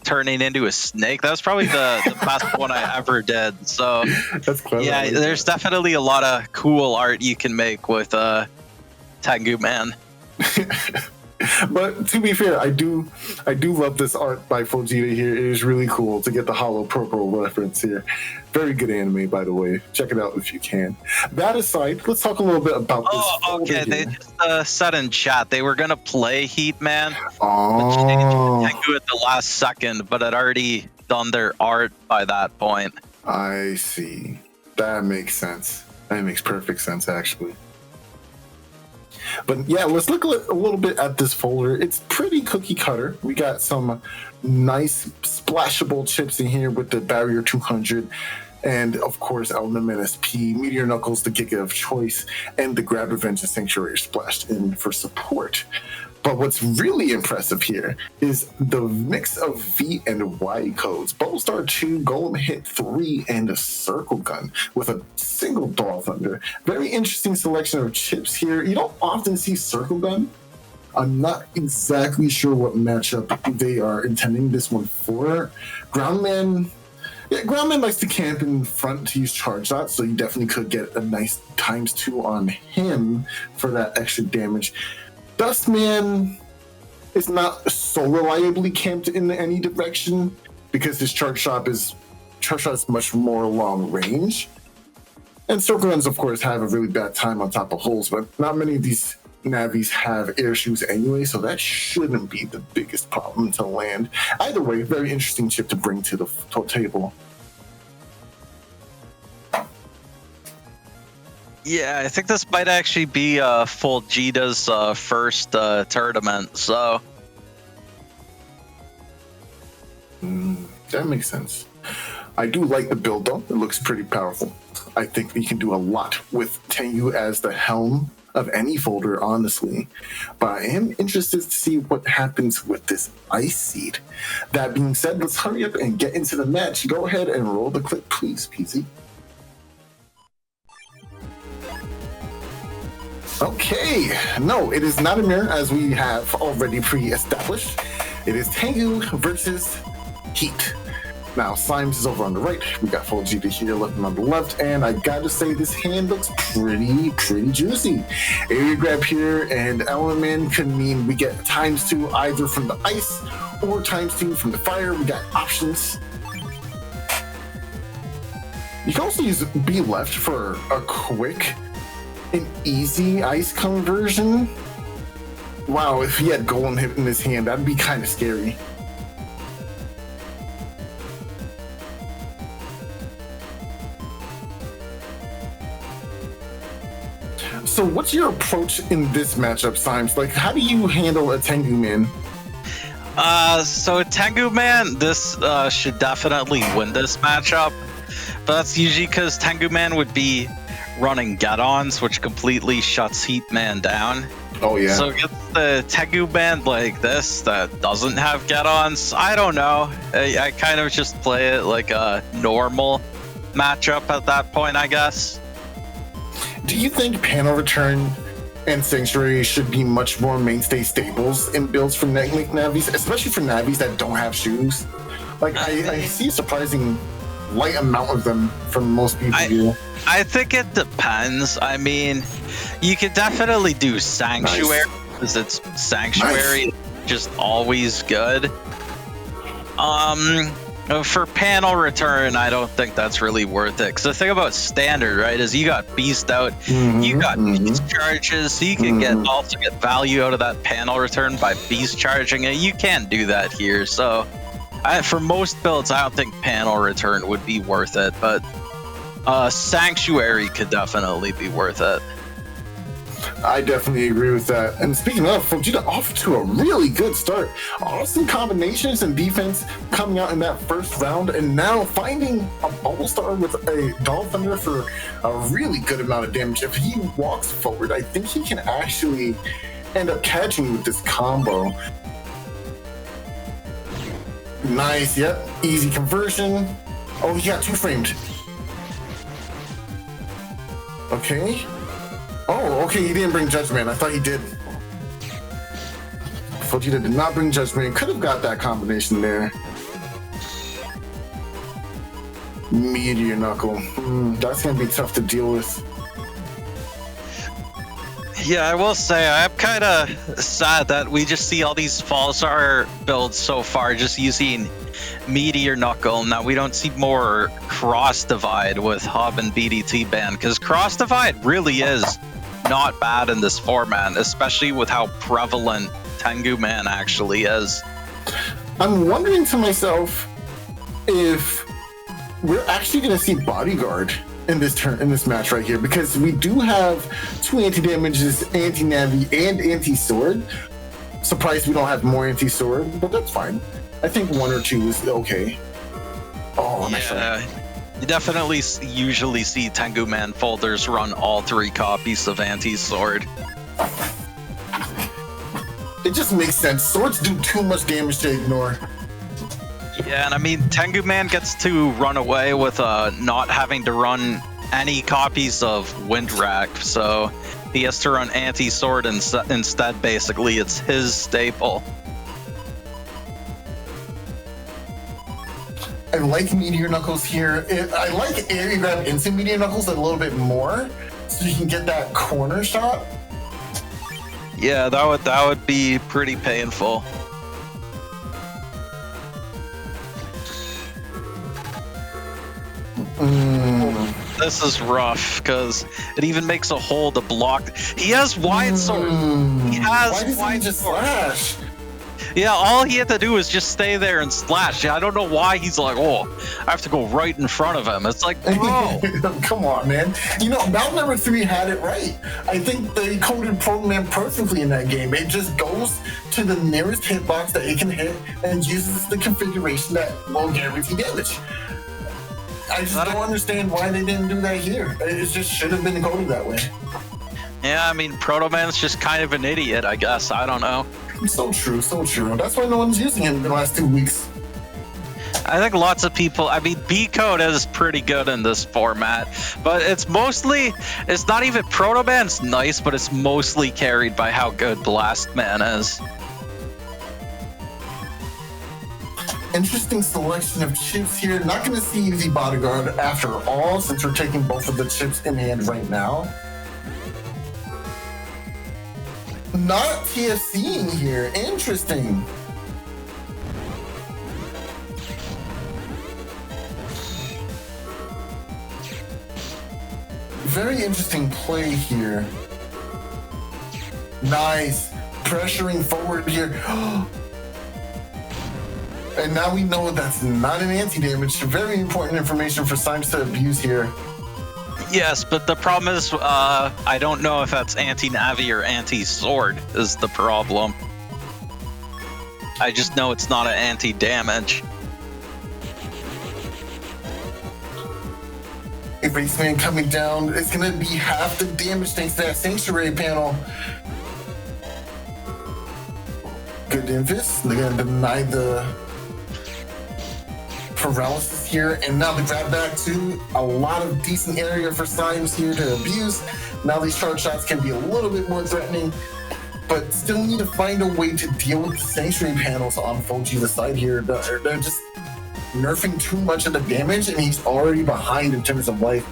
turning into a snake. That was probably the best one I ever did. So that's clever. Yeah, there's definitely a lot of cool art you can make with Tengu Man. But to be fair, I do love this art by Foldgeta here. It is really cool to get the hollow purple reference here. Very good anime, by the way. Check it out if you can. That aside, let's talk a little bit about this. Oh, okay. They just said in chat they were gonna play Heatman, but changed Tengu at the last second, but had already done their art by that point. I see. That makes sense. That makes perfect sense, actually. But yeah, let's look a little bit at this folder. It's pretty cookie cutter. We got some nice splashable chips in here with the Barrier 200, and of course Element SP, Meteor Knuckles, the Giga of choice, and the Grab Revenge and Sanctuary splashed in for support. But what's really impressive here is the mix of V and Y codes. Bubble Star 2, Golem Hit 3, and a Circle Gun with a single Dawn Thunder. Very interesting selection of chips here. You don't often see Circle Gun. I'm not exactly sure what matchup they are intending this one for. Groundman likes to camp in front to use charge shots, so you definitely could get a nice ×2 on him for that extra damage. Dustman is not so reliably camped in any direction because his charge shot is much more long range. And Circle Guns, of course, have a really bad time on top of holes, but not many of these Navis have air shoes anyway, so that shouldn't be the biggest problem to land. Either way, very interesting chip to bring to the table. Yeah, I think this might actually be Foldgeta's first tournament, so... That makes sense. I do like the build, though. It looks pretty powerful. I think we can do a lot with Tengu as the helm of any folder, honestly. But I am interested to see what happens with this Ice Seed. That being said, let's hurry up and get into the match. Go ahead and roll the clip, please, PZ. Okay, no, it is not a mirror as we have already pre-established. It is Tengu versus Heat. Now, Symes is over on the right. We got Foldgeta here looking on the left, and I gotta say this hand looks pretty juicy. Area grab here and Element could mean we get ×2 either from the ice or ×2 from the fire. We got options. You can also use B left for a quick and easy ice conversion. Wow, if he had Golem Hit in his hand, that'd be kind of scary. So what's your approach in this matchup, Symes? Like, how do you handle a Tengu Man? So Tengu Man, this should definitely win this matchup. But that's usually because Tengu Man would be running get-ons, which completely shuts Heat Man down. Oh, yeah. So against the Tengu Man like this that doesn't have get-ons, I don't know. I kind of just play it like a normal matchup at that point, I guess. Do you think Panel Return and Sanctuary should be much more mainstay staples in builds for Link Navis, especially for Navis that don't have shoes? Like, I see a surprising light amount of them from most people here. I think it depends. I mean, you could definitely do Sanctuary because it's Sanctuary, just always good. For Panel Return, I don't think that's really worth it. Because the thing about Standard, right, is you got Beast out, you got Beast charges, so you can also get value out of that Panel Return by Beast charging it. You can't do that here. So for most builds, I don't think Panel Return would be worth it. But Sanctuary could definitely be worth it. I definitely agree with that. And speaking of, Foldgeta off to a really good start. Awesome combinations and defense coming out in that first round, and now finding a Bubble Star with a Doll Thunder for a really good amount of damage. If he walks forward, I think he can actually end up catching with this combo. Nice, yep. Easy conversion. Oh, he got 2-framed. Okay. Oh, okay, he didn't bring Judgment. I thought he did. Foldgeta did not bring Judgment. Could have got that combination there. Meteor Knuckle. That's going to be tough to deal with. Yeah, I will say, I'm kind of sad that we just see all these Falzar builds so far just using Meteor Knuckle. Now, we don't see more Cross Divide with Hub and BDT ban, because Cross Divide really is not bad in this format, especially with how prevalent Tengu Man actually is. I'm wondering to myself if we're actually going to see Bodyguard in this match right here, because we do have 2 anti-damages, anti-navi, and anti-sword. Surprised we don't have more anti-sword, but that's fine. I think 1 or 2 is okay. Oh, nice. Yeah. You definitely usually see Tengu Man folders run all 3 copies of Anti-Sword. It just makes sense. Swords do too much damage to ignore. Yeah, and I mean, Tengu Man gets to run away with not having to run any copies of Wind Rack, so he has to run Anti-Sword instead. Basically, it's his staple. I like Meteor Knuckles here. I like Air Grab Instant Meteor Knuckles a little bit more, so you can get that corner shot. Yeah, that would be pretty painful. This is rough because it even makes a hole to block. He has wide sword. He has wide sword. Slash? Yeah, all he had to do was just stay there and slash. I don't know why he's like, oh, I have to go right in front of him. It's like, bro. Come on, man. You know, Mount number 3 had it right. I think they coded Program perfectly in that game. It just goes to the nearest hitbox that it can hit and uses the configuration that will guarantee damage. I just don't understand why they didn't do that here. It just should have been coded that way. Yeah, I mean, Proto Man's just kind of an idiot, I guess. I don't know. So true, so true. That's why no one's using him in the last 2 weeks. I think lots of people, I mean, B-Code is pretty good in this format, but it's not even Proto Man's nice, but it's mostly carried by how good Blast Man is. Interesting selection of chips here. Not going to see the Bodyguard after all, since we're taking both of the chips in hand right now. Not TFCing here. Interesting. Very interesting play here. Nice. Pressuring forward here. And now we know that's not an anti-damage. Very important information for Symes to abuse here. Yes, but the problem is, I don't know if that's anti-navi or anti-sword is the problem. I just know it's not an anti-damage. Eraseman coming down. It's gonna be half the damage thanks to that sanctuary panel. Good Infus. They're gonna deny the paralysis here, and now the grab back to a lot of decent area for Symes here to abuse. Now these charge shots can be a little bit more threatening, but still need to find a way to deal with the sanctuary panels on Foldgeta's side here. They're just nerfing too much of the damage, and he's already behind in terms of life.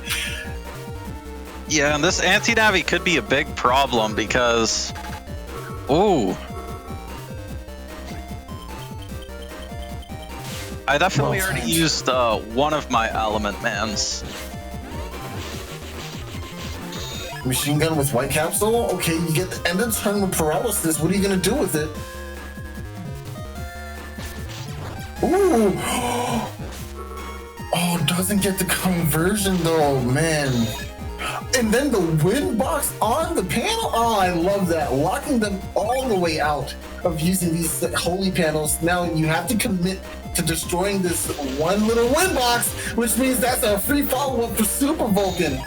Yeah, and this anti-navi could be a big problem because... Ooh. I definitely already used one of my element mans. Machine gun with white capsule? Okay, you get the end of turn with paralysis. What are you gonna do with it? Ooh! Oh, doesn't get the conversion though, man. And then the wind box on the panel? Oh, I love that. Locking them all the way out of using these holy panels. Now you have to commit to destroying this one little wind box, which means that's a free follow-up for Super Vulcan.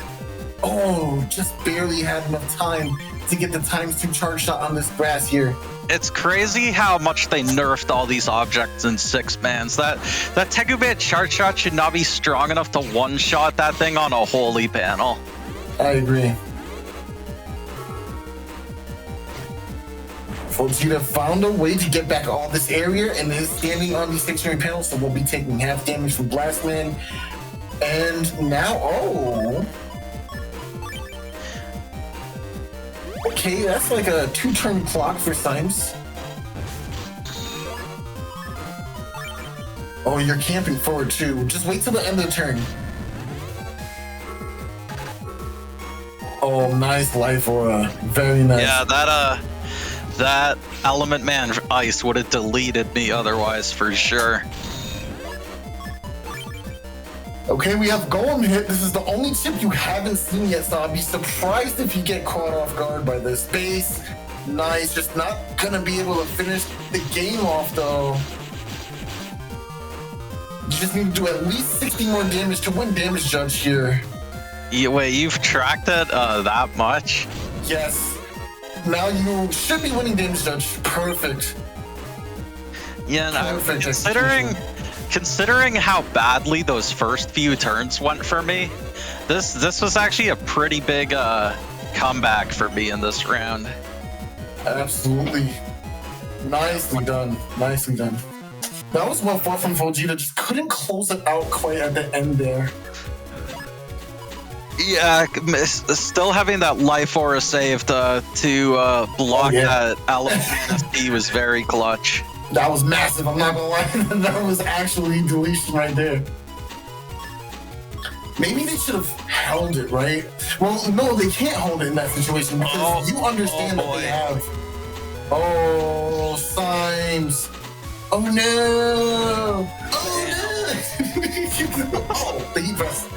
Oh, just barely had enough time to get the ×2 charge shot on this grass here. It's crazy how much they nerfed all these objects in 6-mans. That Tegubate charge shot should not be strong enough to one-shot that thing on a holy panel. I agree. Foldgeta found a way to get back all this area and is standing on these sanctuary panels, so we'll be taking half damage from Blastman. And now, oh. Okay, that's like a 2-turn clock for Symes. Oh, you're camping forward too. Just wait till the end of the turn. Oh, nice life aura. Very nice. Yeah, that element man ice would have deleted me otherwise for sure. Okay, we have Golem hit. This is the only chip you haven't seen yet, so I'd be surprised if you get caught off guard by this. Base, nice. Just not gonna be able to finish the game off though. You just need to do at least 60 more damage to win damage judge here. Yeah, wait, you've tracked it that much? Yes. Now you should be winning damage judge. Perfect. Yeah, no, Perfect considering how badly those first few turns went for me, this was actually a pretty big comeback for me in this round. Absolutely. Nicely done. Nicely done. That was 1-4 from Foldgeta. Just couldn't close it out quite at the end there. Yeah, still having that life aura saved to block that element NSP was very clutch. That was massive, I'm not gonna lie. That was actually deletion right there. Maybe they should have held it, right? Well, no, they can't hold it in that situation because you understand that they have. Oh, Symes. Oh no! Oh no! Oh, the heat press.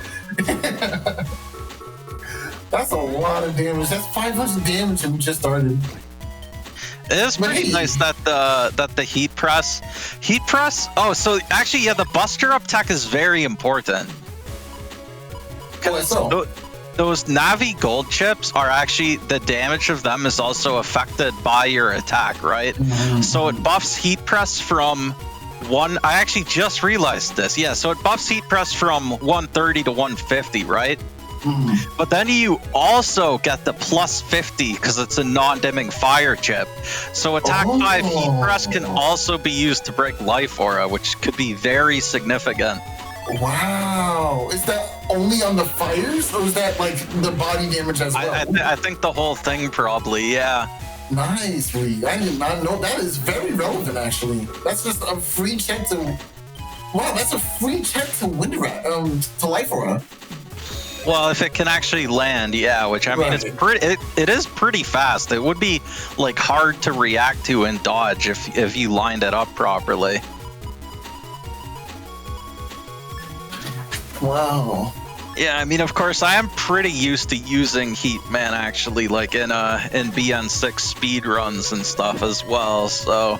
That's a lot of damage. That's 500 damage and we just started. It is pretty nice that the heat press. Oh, so actually, yeah, the Buster Up tech is very important. Because those Navi gold chips are actually, the damage of them is also affected by your attack, right? Mm-hmm. So it buffs heat press from I actually just realized this. Yeah, so it buffs heat press from 130 to 150, right? Mm-hmm. But then you also get the plus 50 because it's a non-dimming fire chip. So attack 5 heat press can also be used to break life aura, which could be very significant. Wow. Is that only on the fires or is that like the body damage as well? I think the whole thing probably, yeah. Nicely. I did not know. That is very relevant actually. That's just a free check to... Wow, that's a free check to to life aura. Well, if it can actually land, yeah, which I mean, it is pretty fast. It would be like hard to react to and dodge if you lined it up properly. Wow. Yeah, I mean, of course, I am pretty used to using Heat Man actually, like in BN6 speed runs and stuff as well. So,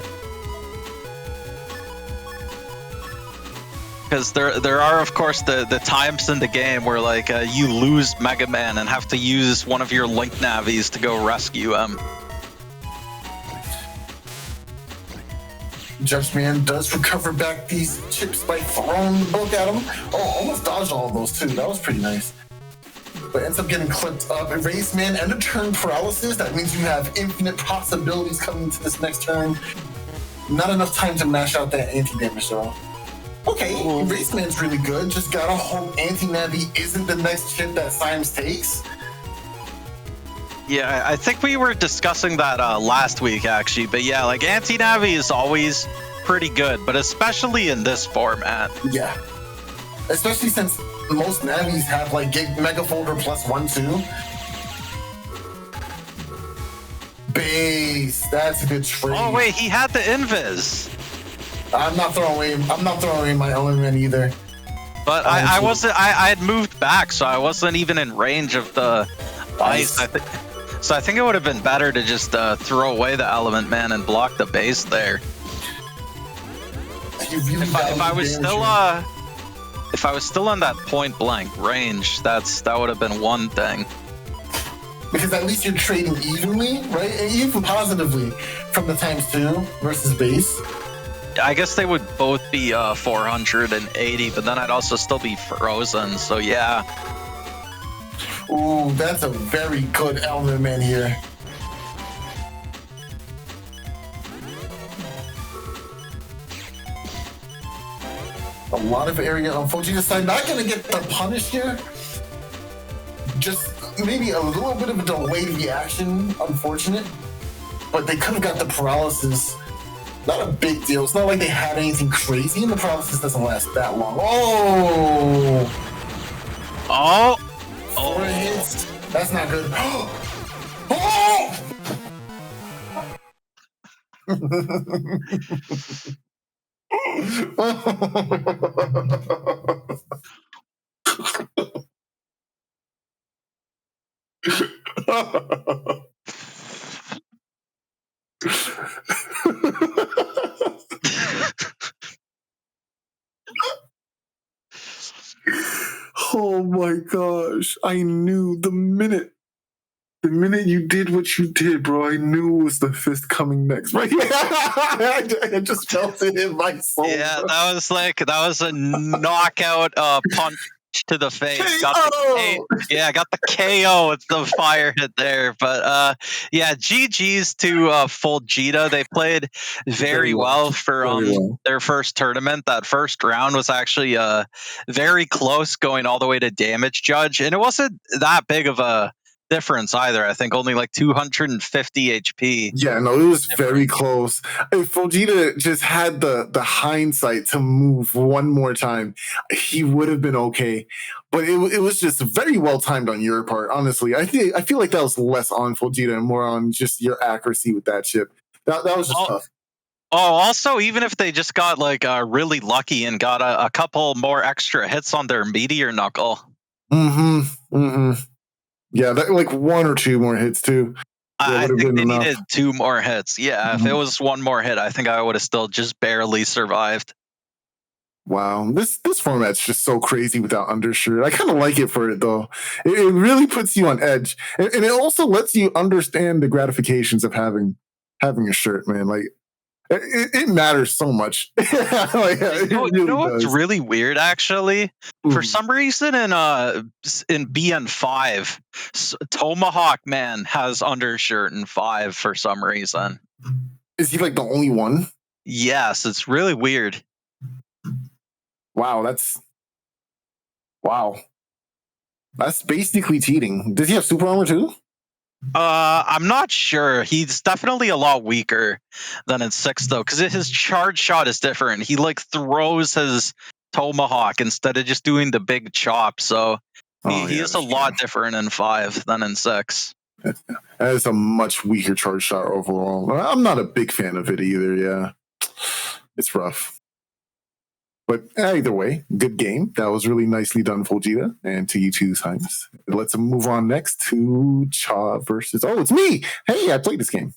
because there are of course the times in the game where like you lose Mega Man and have to use one of your Link Navis to go rescue him. Judge Man does recover back these chips by throwing the book at him. Oh, almost dodged all of those too. That was pretty nice. But ends up getting clipped up. Erase Man and a turn paralysis. That means you have infinite possibilities coming into this next turn. Not enough time to mash out that anti-damage though. Okay, Erase Man's really good. Just gotta hope Anti-Navi isn't the next chip that Symes takes. Yeah, I think we were discussing that last week, actually. But yeah, like Anti-Navi is always pretty good, but especially in this format. Yeah. Especially since most Navis have like Mega Folder plus 1/2. Base. That's a good trade. Oh wait, he had the invis. I'm not throwing away my element either. But I wasn't. I had moved back, so I wasn't even in range of the ice. So I think it would have been better to just throw away the element man and block the base there. Really if I was still in that point blank range, that would have been one thing. Because at least you're trading evenly, right? And even positively from the ×2 versus base. I guess they would both be 480, but then I'd also still be frozen. So yeah. Ooh, that's a very good element man here. A lot of area on Foldgeta's side. Not going to get the punish here. Just maybe a little bit of a delayed reaction. Unfortunate. But they could have got the paralysis. Not a big deal. It's not like they had anything crazy, and the paralysis doesn't last that long. Oh! Oh! 4 hits. That's not good. Oh! Oh my gosh. I knew the minute you did what you did, bro, I knew it was the fist coming next. Right? I just felt it in my soul. Yeah, bro. that was a knockout punch to the face. Got the KO with the fire hit there. But yeah, GG's to Foldgeta. They played very well for their first tournament. That first round was actually very close, going all the way to damage judge, and it wasn't that big of a difference either. I think only like 250 HP. Yeah, no, it was very close. If Foldgeta just had the hindsight to move one more time, he would have been okay. But it was just very well timed on your part, honestly. I feel like that was less on Foldgeta and more on just your accuracy with that chip. That was just tough. Oh, also, even if they just got like really lucky and got a couple more extra hits on their meteor knuckle. Yeah, like 1 or 2 more hits too. I think they needed 2 more hits. Yeah, if it was 1 more hit, I think I would have still just barely survived. Wow, this format's just so crazy without undershirt. I kind of like it for it though. It really puts you on edge, and it also lets you understand the gratifications of having a shirt, man. Like it matters so much. You know what's really weird, actually? For some reason, in BN5, Tomahawk Man has undershirt in 5 for some reason. Is he like the only one? Yes, it's really weird. Wow, that's basically cheating. Does he have super armor too? I'm not sure. He's definitely a lot weaker than in 6 though, because his charge shot is different. He like throws his tomahawk instead of just doing the big chop. So he is a lot different in 5 than in 6. That is a much weaker charge shot overall. I'm not a big fan of it either. Yeah, it's rough. But either way, good game. That was really nicely done, Foldgeta, and to you too, Symes. Let's move on next to Cha versus. Oh, it's me. Hey, I played this game.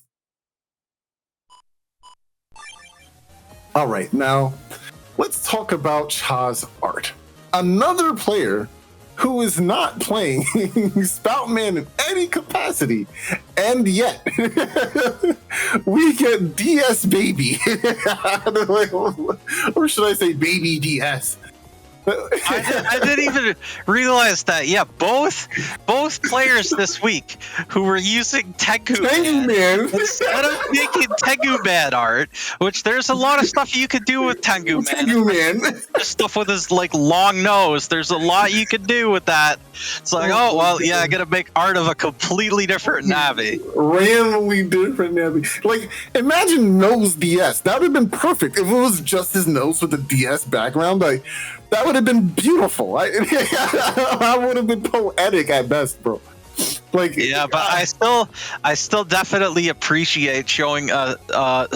All right, now let's talk about Cha's art. Another player who is not playing Spoutman in any capacity, and yet we get DS Baby, or should I say Baby DS? I didn't even realize that. Yeah, both players this week who were using Tengu Man instead of making Tengu Man art, which there's a lot of stuff you could do with Tengu Man. Stuff with his like long nose. There's a lot you could do with that. It's like, oh well, yeah, I gotta make art of a completely different Navi. Randomly different Navi. Like, imagine nose DS. That would have been perfect if it was just his nose with the DS background. Like, that would have been beautiful. I would have been poetic at best, bro. Like, yeah, but I still definitely appreciate showing Aquaman's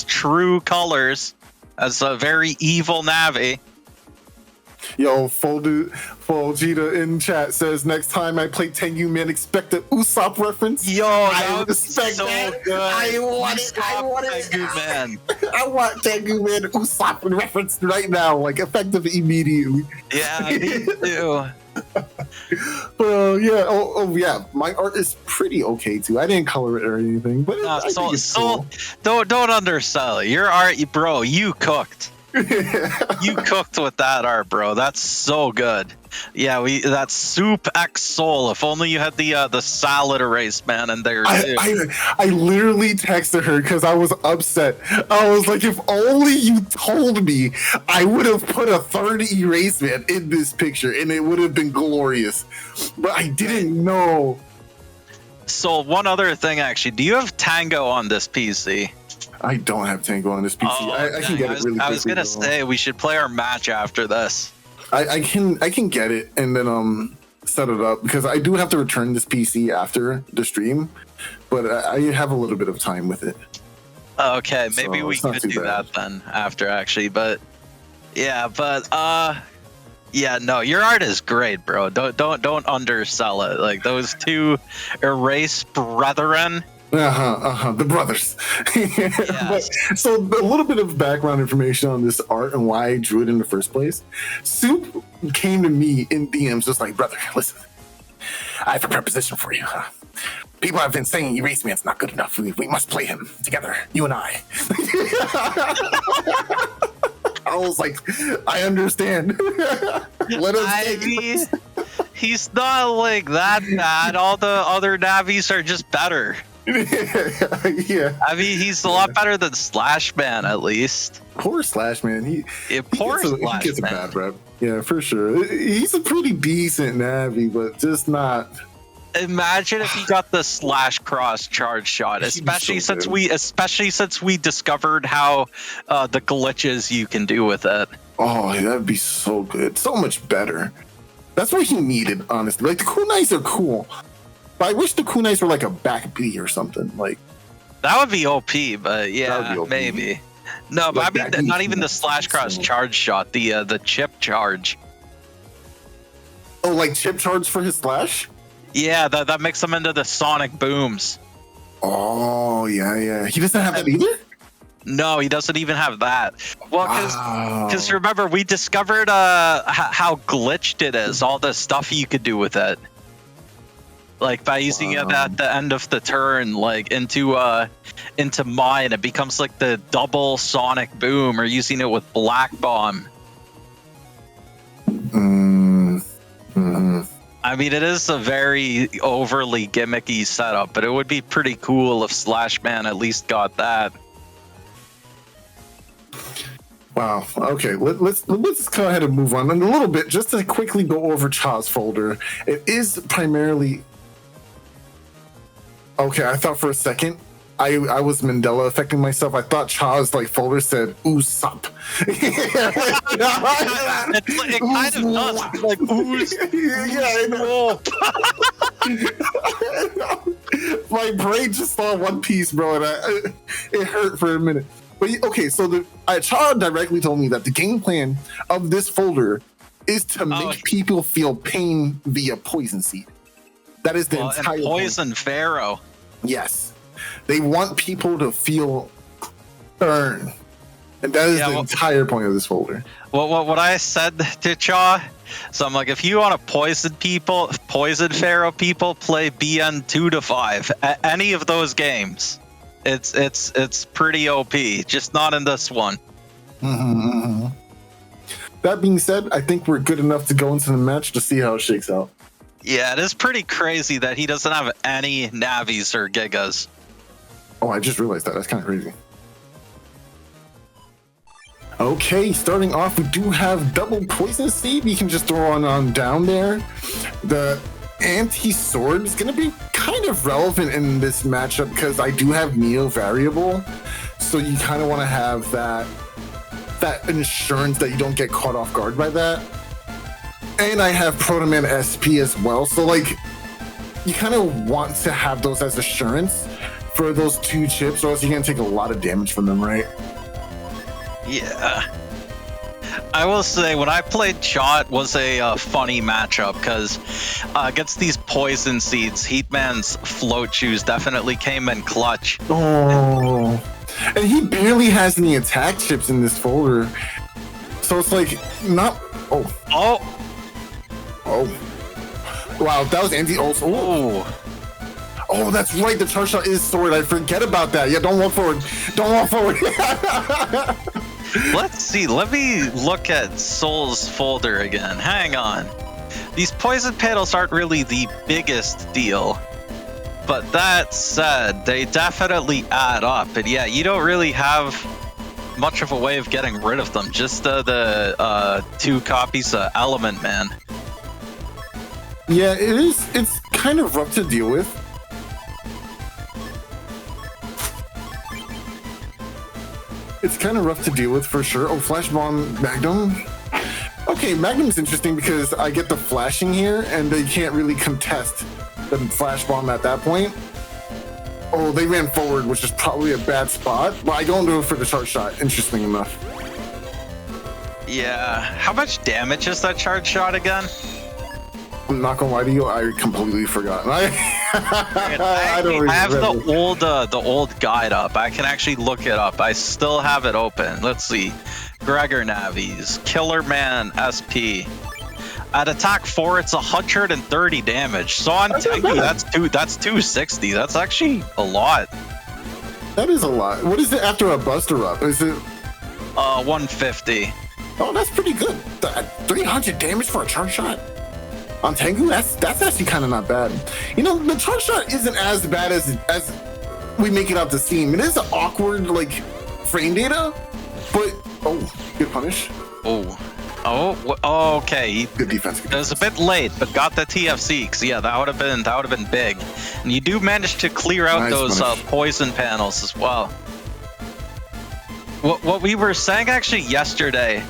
true colors as a very evil Navi. Yo, Foldgeta in chat says, next time I play Tengu Man, expect an Usopp reference. Yo, I respect so that. good. I want it. Tengu Man. I want Tengu Man Usopp reference right now, like effective immediately. Yeah, me too. Yeah. Oh, yeah. My art is pretty okay too. I didn't color it or anything, but cool. Don't undersell it. Your art, bro. You cooked. You cooked with that art, bro. That's so good. Yeah, that's Soup X Soul. If only you had the salad erase man in there too. I literally texted her because I was upset. I was like, if only you told me, I would have put a third erase man in this picture and it would have been glorious. But I didn't know. So one other thing, actually, do you have Tango on this PC? I don't have Tango on this PC. Oh, I can get it really quickly. I was gonna say we should play our match after this. I can get it and then set it up because I do have to return this PC after the stream, but I have a little bit of time with it. Okay, maybe we could do that then after, actually. But yeah, yeah, no, your art is great, bro. Don't undersell it. Like those two erase brethren. The brothers. Yes. So a little bit of background information on this art and why I drew it in the first place. Soup came to me in DMs just like, brother, listen, I have a proposition for you. People have been saying Erase Man's not good enough. We must play him together, you and I. I was like, I understand. Let us he's not like that bad. All the other Navis are just better. Yeah. I mean, he's a lot better than Slash Man, at least. Poor Slash Man. He gets a bad rep. Yeah, for sure. He's a pretty decent Navi, but just not. Imagine if he got the SoulXCross charge shot, especially since we discovered how the glitches you can do with it. Oh, that'd be so good. So much better. That's what he needed, honestly. Like, the kunais are cool. But I wish the kunais were like a back B or something. Like, that would be OP, but yeah, OP. Maybe. No, but like, I mean, not even the SoulXCross charge shot, the chip charge. Oh, like chip charge for his slash? Yeah, that makes him into the sonic booms. Oh, yeah. He doesn't have that either? No, he doesn't even have that. Well, because remember, we discovered how glitched it is, all the stuff you could do with it. Like by using it at the end of the turn, like into mine, it becomes like the double sonic boom, or using it with Black Bomb. I mean, it is a very overly gimmicky setup, but it would be pretty cool if Slash Man at least got that. Wow. Okay, let's go ahead and move on and a little bit just to quickly go over Cha's folder. It is primarily. Okay, I thought for a second I was Mandela affecting myself. I thought Cha's like folder said Usopp. It kind of does, like ooze. Yeah, I know. My brain just saw One Piece, bro, and it hurt for a minute. But okay, so Cha directly told me that the game plan of this folder is to make people feel pain via poison seed. That is the entire and poison pharaoh. Yes, they want people to feel burn, and that is the entire point of this folder. Well, what I said to Cha, so I'm like, if you want to poison pharaoh people, play BN 2 to 5. Any of those games, it's pretty OP. Just not in this one. Mm-hmm. That being said, I think we're good enough to go into the match to see how it shakes out. Yeah, it is pretty crazy that he doesn't have any Navis or Gigas. Oh, I just realized that. That's kind of crazy. Okay, starting off, we do have double poison seed. You can just throw on down there. The anti-sword is going to be kind of relevant in this matchup because I do have Neo variable. So you kind of want to have that insurance that you don't get caught off guard by that. And I have Protoman SP as well. So like, you kind of want to have those as assurance for those 2 chips, or else you're going to take a lot of damage from them, right? Yeah. I will say, when I played Cha, it was a funny matchup because against these poison seeds, Heatman's float shoes definitely came in clutch. Oh, and he barely has any attack chips in this folder, so it's like not. Oh, wow, that was anti. Oh, that's right. The charge shot is sword. I forget about that. Yeah, don't walk forward. Don't walk forward. Let's see. Let me look at Soul's folder again. Hang on. These poison panels aren't really the biggest deal. But that said, they definitely add up. And yeah, you don't really have much of a way of getting rid of them. Just the 2 copies of Element Man. Yeah, it is. It's kind of rough to deal with. It's kind of rough to deal with for sure. Oh, Flash Bomb Magnum. Okay, Magnum's interesting because I get the flashing here and they can't really contest the Flash Bomb at that point. Oh, they ran forward, which is probably a bad spot, but I don't do it for the charge shot, interesting enough. Yeah, how much damage is that charge shot again? I'm not gonna lie to you, I completely forgot. I have the old guide up. I can actually look it up. I still have it open. Let's see. Gregor Navies, Killer Man SP. At attack 4, it's 130 damage. So on Tengu, that's 260. That's actually a lot. That is a lot. What is it after a buster up? Is it 150? Oh, that's pretty good. 300 damage for a charge shot on Tengu. That's actually kind of not bad. You know, the charge shot isn't as bad as we make it out to seem. It is an awkward like frame data, but good punish. Okay. Good defense. It was a bit late, but got the TFC. Cause yeah, that would have been big. And you do manage to clear out those poison panels as well. What we were saying actually yesterday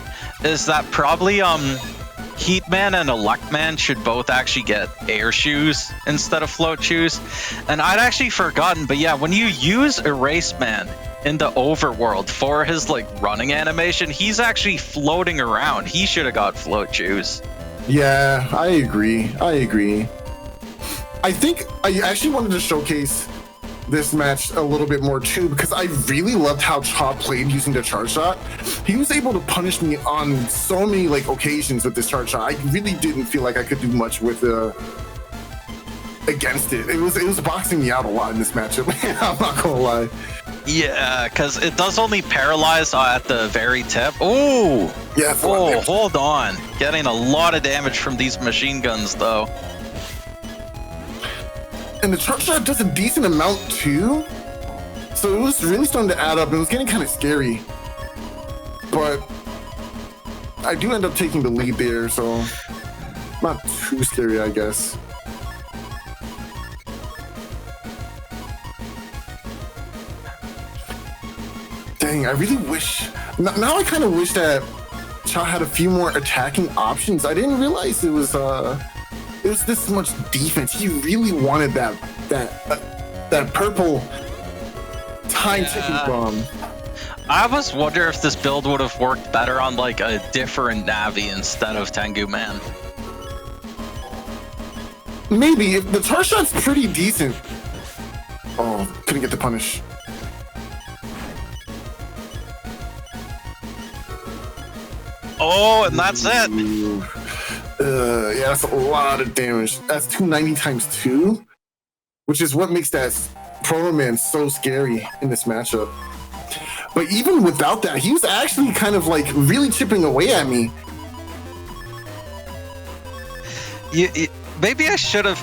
is that probably Heatman and Electman should both actually get air shoes instead of float shoes. And I'd actually forgotten, but yeah, when you use Erase Man in the overworld for his like running animation, he's actually floating around. He should have got float shoes. Yeah, I agree. I think I actually wanted to showcase this match a little bit more too, because I really loved how Cha played using the charge shot. He was able to punish me on so many like occasions with this charge shot. I really didn't feel like I could do much with against it. It was boxing me out a lot in this matchup. I'm not gonna lie. Yeah, because it does only paralyze at the very tip. Oh, yeah. Hold on. Getting a lot of damage from these machine guns though. And the charge shot does a decent amount too. So it was really starting to add up. It was getting kind of scary. But I do end up taking the lead there, so not too scary, I guess. Dang, I really wish... Now I kind of wish that Cha had a few more attacking options. I didn't realize it was this much defense. He really wanted that purple time ticking bomb. I was wondering if this build would have worked better on like a different Navi instead of Tengu Man. Maybe. If the charge shot's pretty decent. Oh, couldn't get the punish. Oh, and that's it. Yeah, that's a lot of damage. That's 290 times 2, which is what makes that Proto Man so scary in this matchup. But even without that, he was actually kind of like really chipping away at me. Maybe I should have.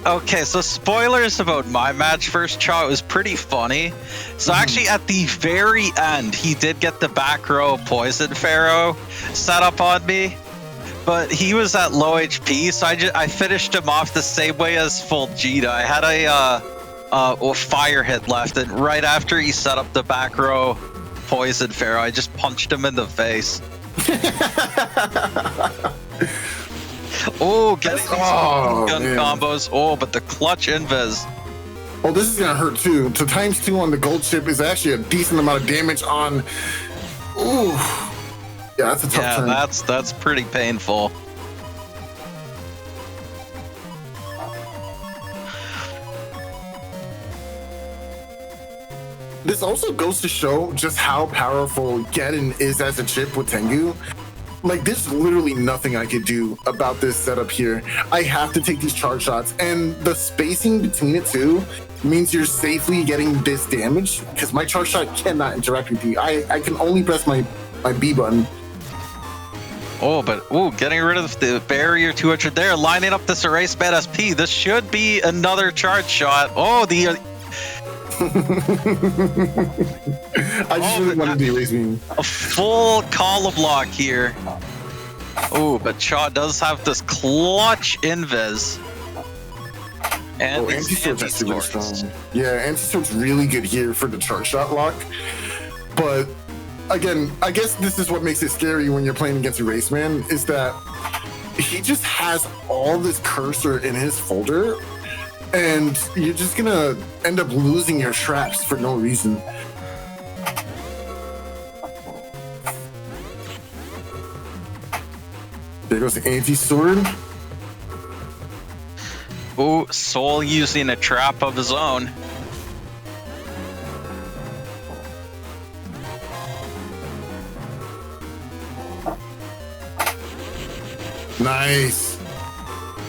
Okay, so spoilers about my match first, Chaw. It was pretty funny. So actually, at the very end, he did get the back row Poison Pharaoh set up on me, but he was at low HP, so I finished him off the same way as Foldgeta. I had a fire hit left, and right after he set up the back row Poison Pharaoh, I just punched him in the face. Oh, getting these gun combos. Oh, but the clutch invis. Oh, this is gonna hurt too. To times 2 on the gold chip is actually a decent amount of damage on. Ooh, yeah, that's a tough turn. That's pretty painful. This also goes to show just how powerful Geddon is as a chip with Tengu. Like, there's literally nothing I could do about this setup here. I have to take these charge shots, and the spacing between it too means you're safely getting this damage, because my charge shot cannot interact with you. I can only press my B button. Oh, but getting rid of the barrier 200 there, lining up this erase bad SP. This should be another charge shot. Oh, the I just really wanted to erase me. A full column block here. Oh, but Chaw does have this clutch invis. And anti-sword's actually really strong. Yeah, anti-sword's really good here for the charge shot lock. But again, I guess this is what makes it scary when you're playing against Erase Man, is that he just has all this cursor in his folder, and you're just gonna end up losing your traps for no reason. There goes the anti-sword. Oh, Soul using a trap of his own. Nice.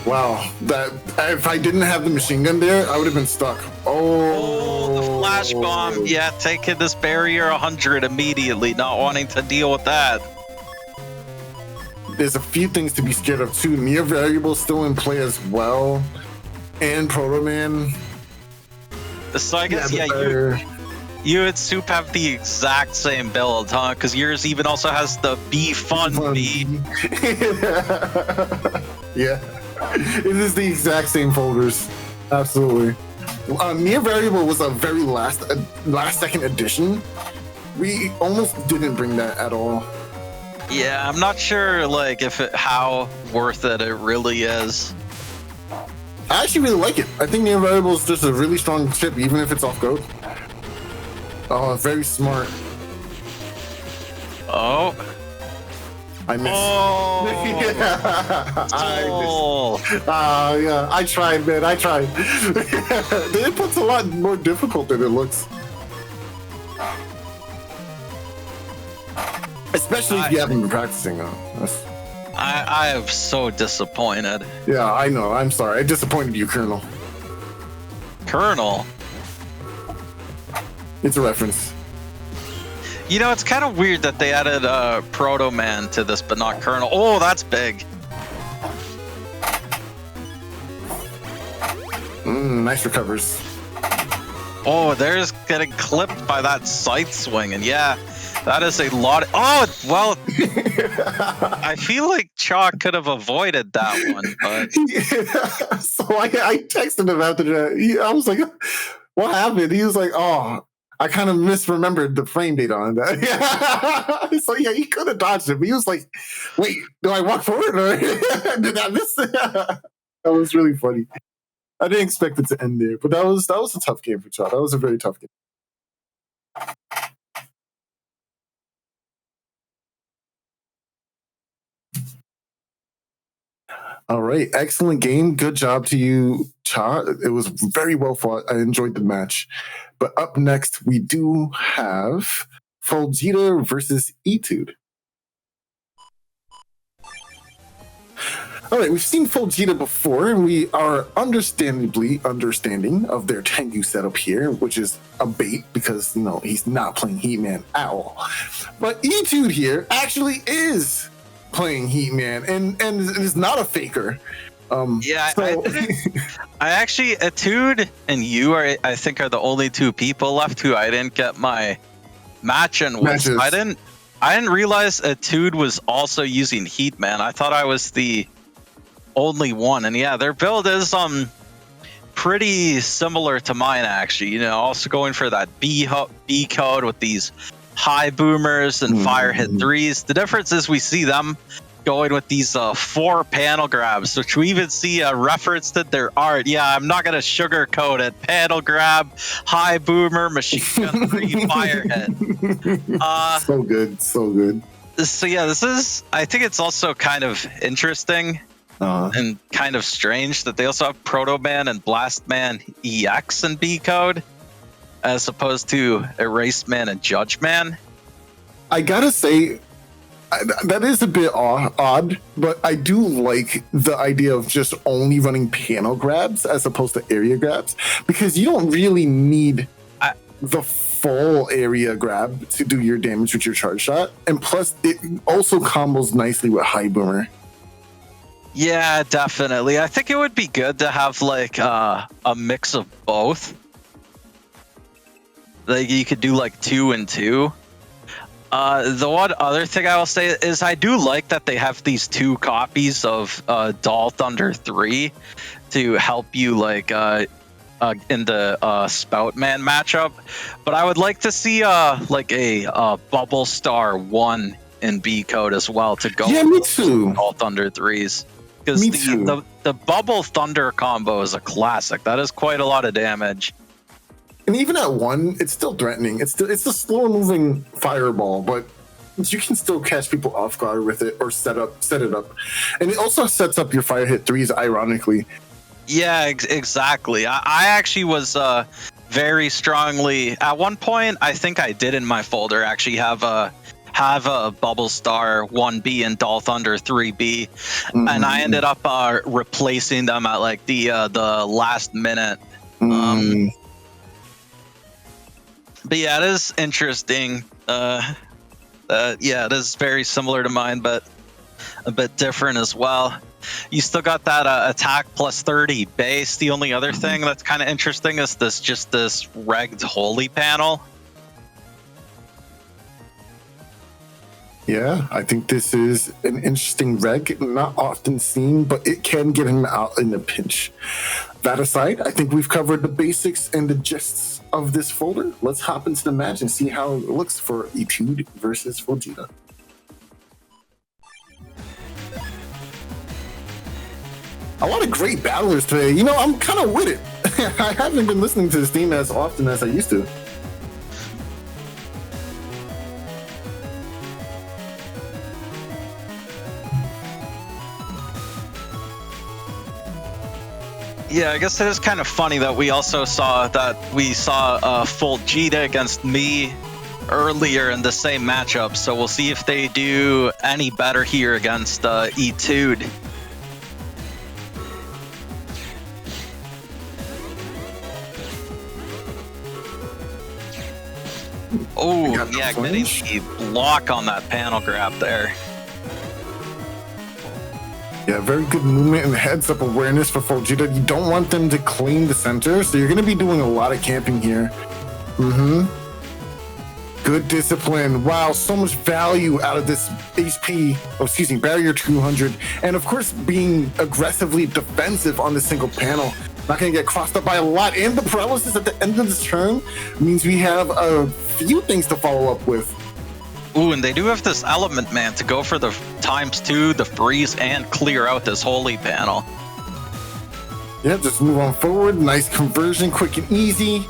Wow, that if I didn't have the machine gun there, I would have been stuck. Oh, the flash bomb. Yeah, taking this barrier 100 immediately, not wanting to deal with that. There's a few things to be scared of too. Near variable still in play as well, and Proto Man. So I guess you and Soup have the exact same build, huh? Because yours even also has the Be Fun B. Yeah. It is the exact same folders. Absolutely. Near variable was a very last second addition. We almost didn't bring that at all. Yeah, I'm not sure like how worth it really is. I actually really like it. I think near variable is just a really strong chip, even if it's off goat. Oh, very smart. Oh. I missed. Oh, yeah. I missed. Yeah, I tried, man. I tried. It puts a lot more difficult than it looks. Especially if you haven't been practicing. I am so disappointed. Yeah, I know. I'm sorry. I disappointed you, Colonel. Colonel? It's a reference. You know, it's kind of weird that they added Proto Man to this, but not Colonel. Oh, that's big. Nice recovers. Oh, there's getting clipped by that scythe swing, and yeah, that is a lot. Oh, well, I feel like Chalk could have avoided that one, but yeah. So I texted him after that. I was like, "What happened?" He was like, "Oh, I kind of misremembered the frame data on that." Yeah. So yeah, he could have dodged it, but he was like, "Wait, do I walk forward or did I miss it?" That was really funny. I didn't expect it to end there, but that was a tough game for Chad. That was a very tough game. All right, excellent game. Good job to you, Cha. It was very well fought. I enjoyed the match. But up next, we do have Foldgeta versus Etude. All right, we've seen Foldgeta before, and we are understandably understanding of their Tengu setup here, which is a bait because, he's not playing Heatman at all. But Etude here actually is playing Heatman and is not a faker. I actually, Etude and you I think are the only two people left who I didn't get my match in with. I didn't realize Etude was also using Heatman. I thought I was the only one, and yeah, their build is pretty similar to mine actually. Also going for that B code with these high boomers and fire hit threes. The difference is we see them going with these 4 panel grabs, which we even see referenced in their art. Yeah, I'm not gonna sugarcoat it. Panel grab, high boomer, machine gun 3, fire hit. So good. So yeah, I think it's also kind of interesting and kind of strange that they also have Proto Man and Blast Man EX in B code, as opposed to Erase Man and Judge Man. I gotta say, that is a bit odd, but I do like the idea of just only running panel grabs as opposed to area grabs, because you don't really need the full area grab to do your damage with your charge shot, and plus it also combos nicely with high boomer. Yeah, definitely. I think it would be good to have like a mix of both. Like you could do like 2 and 2. The one other thing I will say is I do like that they have these 2 copies of Doll Thunder 3 to help you like in the Spout Man matchup. But I would like to see like a Bubble Star 1 in B code as well to go with Doll Thunder 3s. Because the Bubble Thunder combo is a classic. That is quite a lot of damage. And even at 1, it's still threatening. It's a slower moving fireball, but you can still catch people off guard with it or set it up. And it also sets up your fire hit 3s, ironically. Yeah, exactly. I actually was very strongly at one point. I think I did in my folder actually have a Bubble Star 1B and Doll Thunder 3B, and I ended up replacing them at like the last minute. But yeah, it is interesting. Yeah, it is very similar to mine, but a bit different as well. You still got that attack plus 30 base. The only other thing that's kind of interesting is this regged holy panel. Yeah, I think this is an interesting reg, not often seen, but it can get him out in a pinch. That aside, I think we've covered the basics and the gists of this folder. Let's hop into the match and see how it looks for Etude versus Foldgeta. A lot of great battlers today. I'm kind of with it. I haven't been listening to this team as often as I used to. Yeah, I guess it is kind of funny that we saw Foldgeta against me earlier in the same matchup. So we'll see if they do any better here against Etude. Oh, yeah, getting the block on that panel grab there. Yeah, very good movement and heads-up awareness for Foldgeta. You don't want them to claim the center, so you're going to be doing a lot of camping here. Good discipline. Wow, so much value out of this barrier 200. And of course, being aggressively defensive on the single panel. Not going to get crossed up by a lot. And the paralysis at the end of this turn means we have a few things to follow up with. Ooh, and they do have this Element Man to go for the ×2, the freeze, and clear out this holy panel. Yeah, just move on forward. Nice conversion, quick and easy.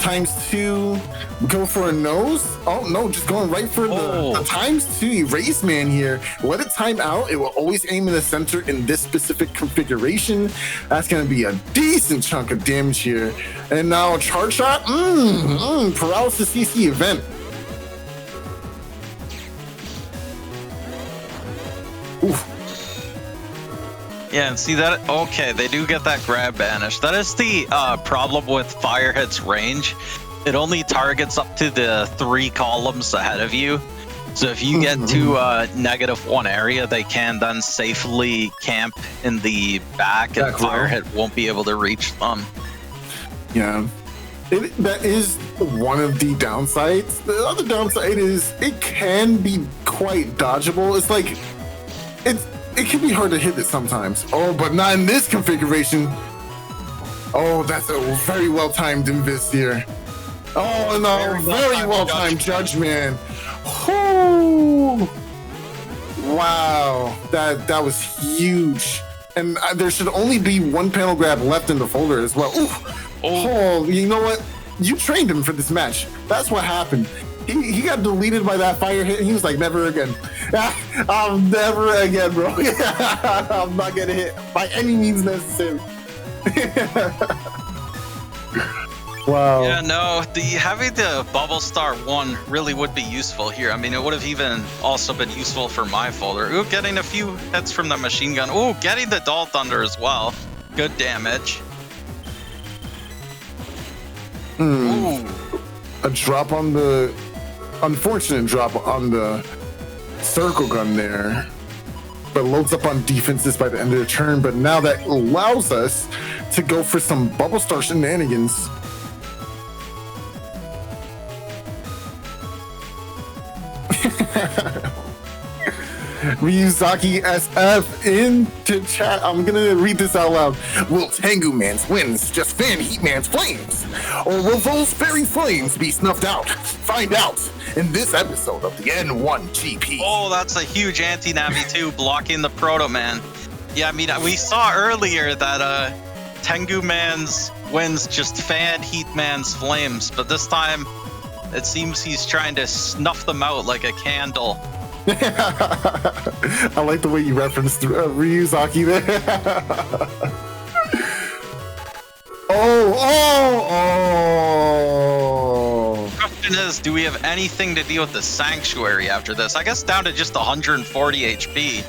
×2, go for a nose. Oh no, just going right for the ×2 erase man here. Let it time out. It will always aim in the center in this specific configuration. That's going to be a decent chunk of damage here. And now charge shot. Paralysis CC event. Oof. Yeah, and see that? Okay, they do get that grab banish. That is the problem with Firehit's range. It only targets up to the 3 columns ahead of you. So if you get to -1 area, they can then safely camp in the back, and Firehit won't be able to reach them. Yeah. That is one of the downsides. The other downside is it can be quite dodgeable. It's like, it can be hard to hit it sometimes. Oh, but not in this configuration. Oh, that's a very well-timed invis here. Oh, no, very well-timed judgment. Oh, wow, that was huge. And there should only be 1 panel grab left in the folder as well. Ooh. Oh, you know what? You trained him for this match. That's what happened. He got deleted by that fire hit, and he was like, never again. Never again, bro. I'm not gonna hit by any means necessary. Wow. Yeah, no, having the Bubble Star 1 really would be useful here. I mean, it would have even also been useful for my folder. Ooh, getting a few hits from the machine gun. Ooh, getting the Dull Thunder as well. Good damage. Ooh. A drop on the... Unfortunate drop on the circle gun there, but loads up on defenses by the end of the turn. But now that allows us to go for some Bubble Star shenanigans. Ryuzaki SF into chat. I'm gonna read this out loud. Will Tengu Man's wins just fan Heat Man's flames? Or will those very flames be snuffed out? Find out in this episode of the N1 GP. Oh, that's a huge anti-Navi too, blocking the Proto Man. Yeah, I mean, we saw earlier that Tengu Man's wins just fan Heat Man's flames, but this time it seems he's trying to snuff them out like a candle. I like the way you referenced Ryuzaki there. Oh. Question is, do we have anything to deal with the Sanctuary after this? I guess down to just 140 HP.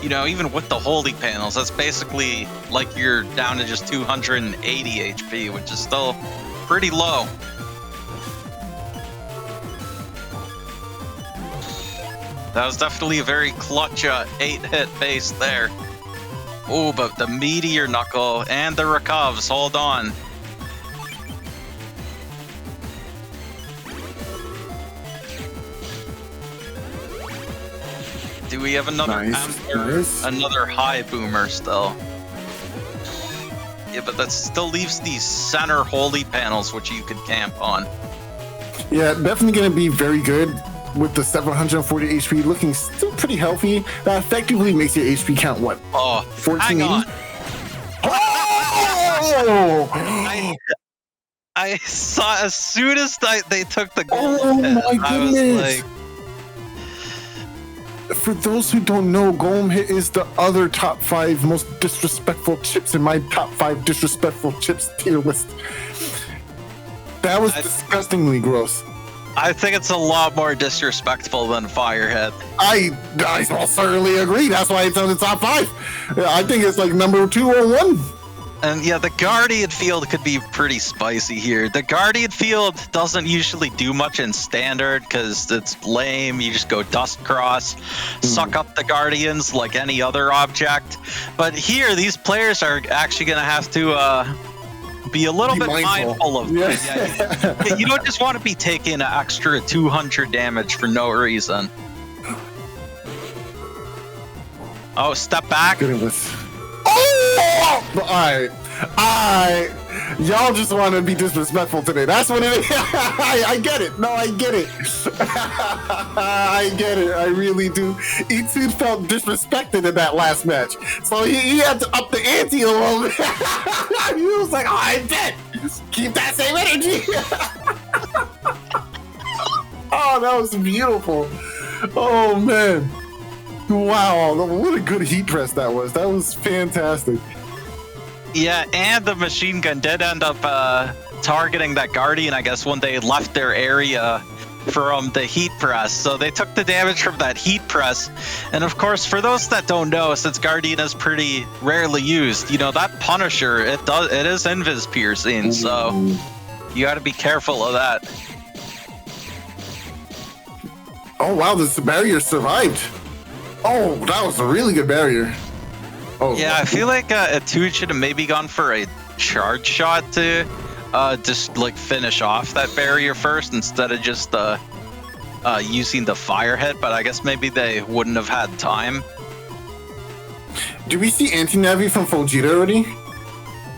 You know, even with the holy panels, that's basically like you're down to just 280 HP, which is still pretty low. That was definitely a very clutch 8-hit base there. Oh, but the Meteor Knuckle and the Recovs, hold on. Do we have another another high boomer still? Yeah, but that still leaves these center holy panels, which you could camp on. Yeah, definitely going to be very good. With the 740 HP looking still pretty healthy, that effectively makes your HP count what? 1480? Oh! I saw as soon as they took the gold. Oh my goodness! For those who don't know, Golem Hit is the other top 5 most disrespectful chips in my top 5 disrespectful chips tier list. That was disgustingly gross. I think it's a lot more disrespectful than Firehit. I certainly agree. That's why it's on the top 5. I think it's like number 2 or 1. And yeah, the Guardian Field could be pretty spicy here. The Guardian Field doesn't usually do much in Standard because it's lame. You just go Dust Cross, suck up the Guardians like any other object. But here, these players are actually going to have to... be a little bit mindful of yeah. You don't just want to be taking an extra 200 damage for no reason. Oh, step back. Oh! All right. Y'all just want to be disrespectful today. That's what it is. I get it. No, I get it. I get it. I really do. Etude felt disrespected in that last match, so he had to up the ante a little bit. He was like, "Oh, I bet. Keep that same energy." Oh, that was beautiful. Oh man. Wow, what a good heat press that was. That was fantastic. Yeah, and the machine gun did end up targeting that Guardian, I guess, when they left their area from the heat press. So they took the damage from that heat press. And of course, for those that don't know, since Guardian is pretty rarely used, you know, that Punisher, it is invis piercing. So you got to be careful of that. Oh wow, this barrier survived. Oh, that was a really good barrier. Oh yeah, I feel like Etude should have maybe gone for a charge shot to just like finish off that barrier first instead of just using the fire hit, but I guess maybe they wouldn't have had time. Do we see anti-navi from Foldgeta already?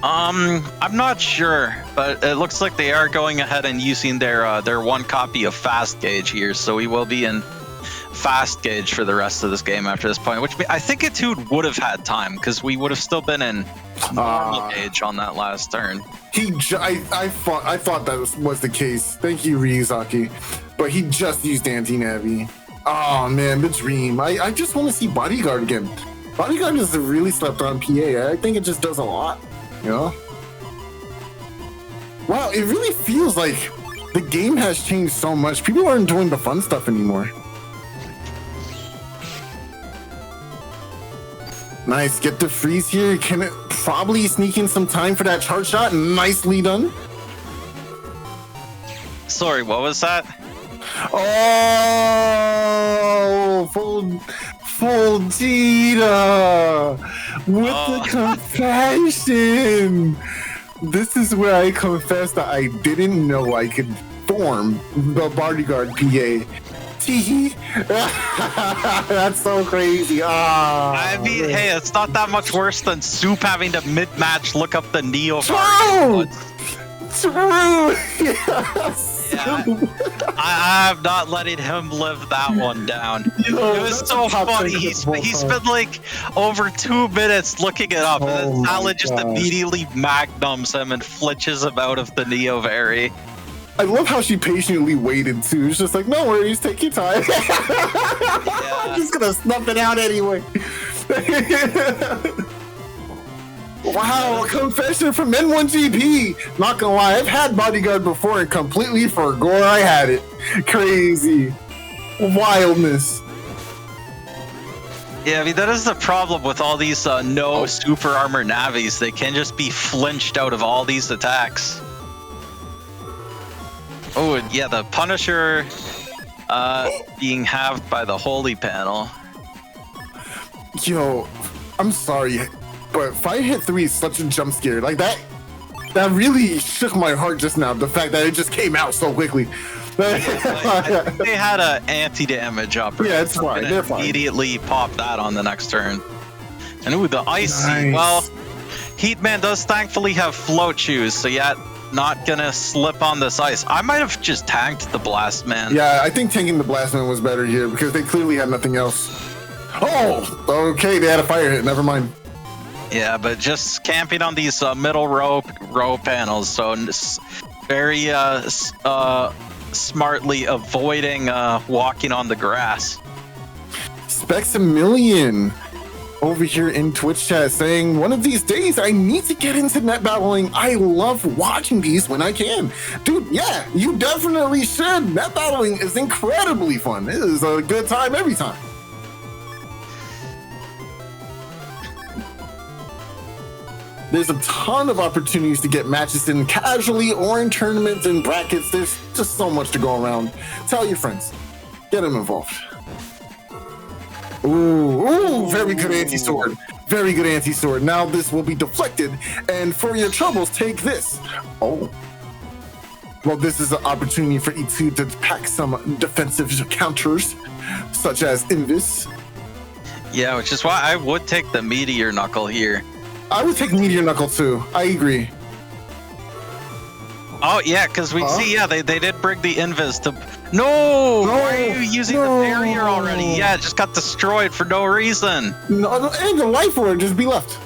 I'm not sure, but it looks like they are going ahead and using their one copy of Fast Gauge here, so we will be in Fast Gauge for the rest of this game after this point, which I think Etude would have had time because we would have still been in normal gauge on that last turn. I thought that was the case. Thank you, Ryuzaki. But he just used anti-navi. Oh man, the dream. I just want to see Bodyguard again. Bodyguard is a really slept on PA. I think it just does a lot. You know? Wow, it really feels like the game has changed so much. People aren't doing the fun stuff anymore. Nice, get the freeze here. Can it probably sneak in some time for that charge shot? Nicely done. Sorry, what was that? Oh, Foldgeta with the confession. This is where I confess that I didn't know I could form the bodyguard PA. That's so crazy. I mean, man. Hey, it's not that much worse than Soup having to mid-match look up the Neo. True. Yes. Yeah, I'm not letting him live that one down. It was so funny. He spent like over 2 minutes looking it up, and then Salad just immediately magnums him and flitches him out of the Neo Very. I love how she patiently waited too. It's just like, no worries, take your time. I'm just gonna snuff it out anyway. Wow, a confession from N1GP. Not gonna lie, I've had Bodyguard before and completely forgot I had it. Crazy. Wildness. Yeah, I mean, that is the problem with all these super armor navis. They can just be flinched out of all these attacks. Oh, and yeah, the Punisher being halved by the Holy Panel. Yo, I'm sorry, but Fire Hit 3 is such a jump scare. Like that really shook my heart just now. The fact that it just came out so quickly. I think they had an anti-damage up. Yeah, it's fine. They're fine. Immediately pop that on the next turn. And ooh, the Icy. Nice. Well, Heatman does thankfully have float shoes, so yeah, not gonna slip on this ice. I might have just tanked the Blast Man. Yeah, I think tanking the Blast Man was better here because they clearly had nothing else. Oh, okay, they had a fire hit. Never mind. Yeah, but just camping on these middle row panels, so very smartly avoiding walking on the grass. Specs a million over here in Twitch chat saying, one of these days I need to get into net battling. I love watching these when I can. Dude, yeah, you definitely should. Net battling is incredibly fun. It is a good time every time. There's a ton of opportunities to get matches in casually or in tournaments and brackets. There's just so much to go around. Tell your friends. Get them involved. Ooh, very good anti-sword. Very good anti-sword. Now this will be deflected, and for your troubles, take this. Oh. Well, this is an opportunity for Etude to pack some defensive counters, such as Invis. Yeah, which is why I would take the Meteor Knuckle here. I would take Meteor Knuckle too. I agree. Oh yeah, because we see, yeah, they did bring the invis to. No! Why are you using the barrier already? Yeah, it just got destroyed for no reason. No, and the life orb just be left.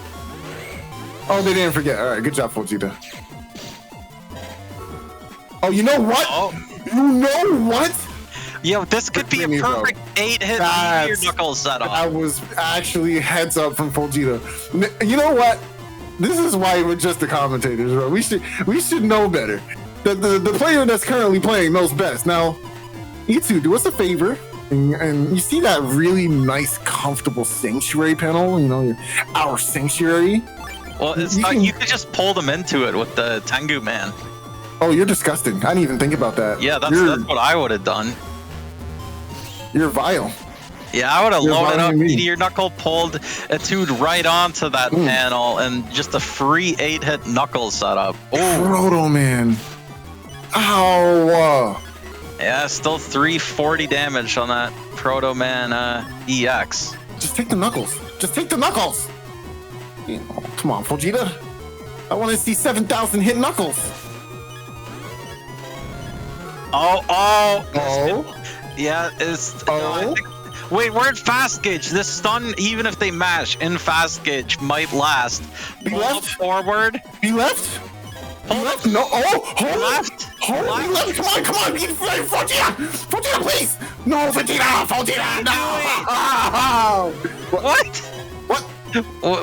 Oh, they didn't forget. All right, good job, Foldgeta. Oh, you know what? Oh. You know what? Yo, this could be a perfect 8-hit Meteor Knuckle setup. That was actually heads up from Foldgeta. You know what? This is why we're just the commentators, bro. We should know better. The player that's currently playing knows best. Now, Etude, do us a favor, and you see that really nice, comfortable sanctuary panel? You know, our sanctuary. Well, you could just pull them into it with the Tengu Man. Oh, you're disgusting. I didn't even think about that. Yeah, that's what I would have done. You're vile. Yeah, I would have loaded up Meteor Knuckle, pulled Etude right onto that panel, and just a free 8-hit Knuckle setup. Oh, Proto Man. Ow. Yeah, still 340 damage on that Proto Man EX. Just take the Knuckles. Just take the Knuckles. Come on, Foldgeta. I want to see 7,000 hit Knuckles. Oh. Yeah, it's. No, I think, wait, we're in fast gauge. This stun, even if they mash in fast gauge, might last. Be Pull left. Forward. Be left. Be left. No. Oh, hold Left. Hold on. Be left. Come on. Foldgeta. Foldgeta, please. No, Foldgeta. No. What?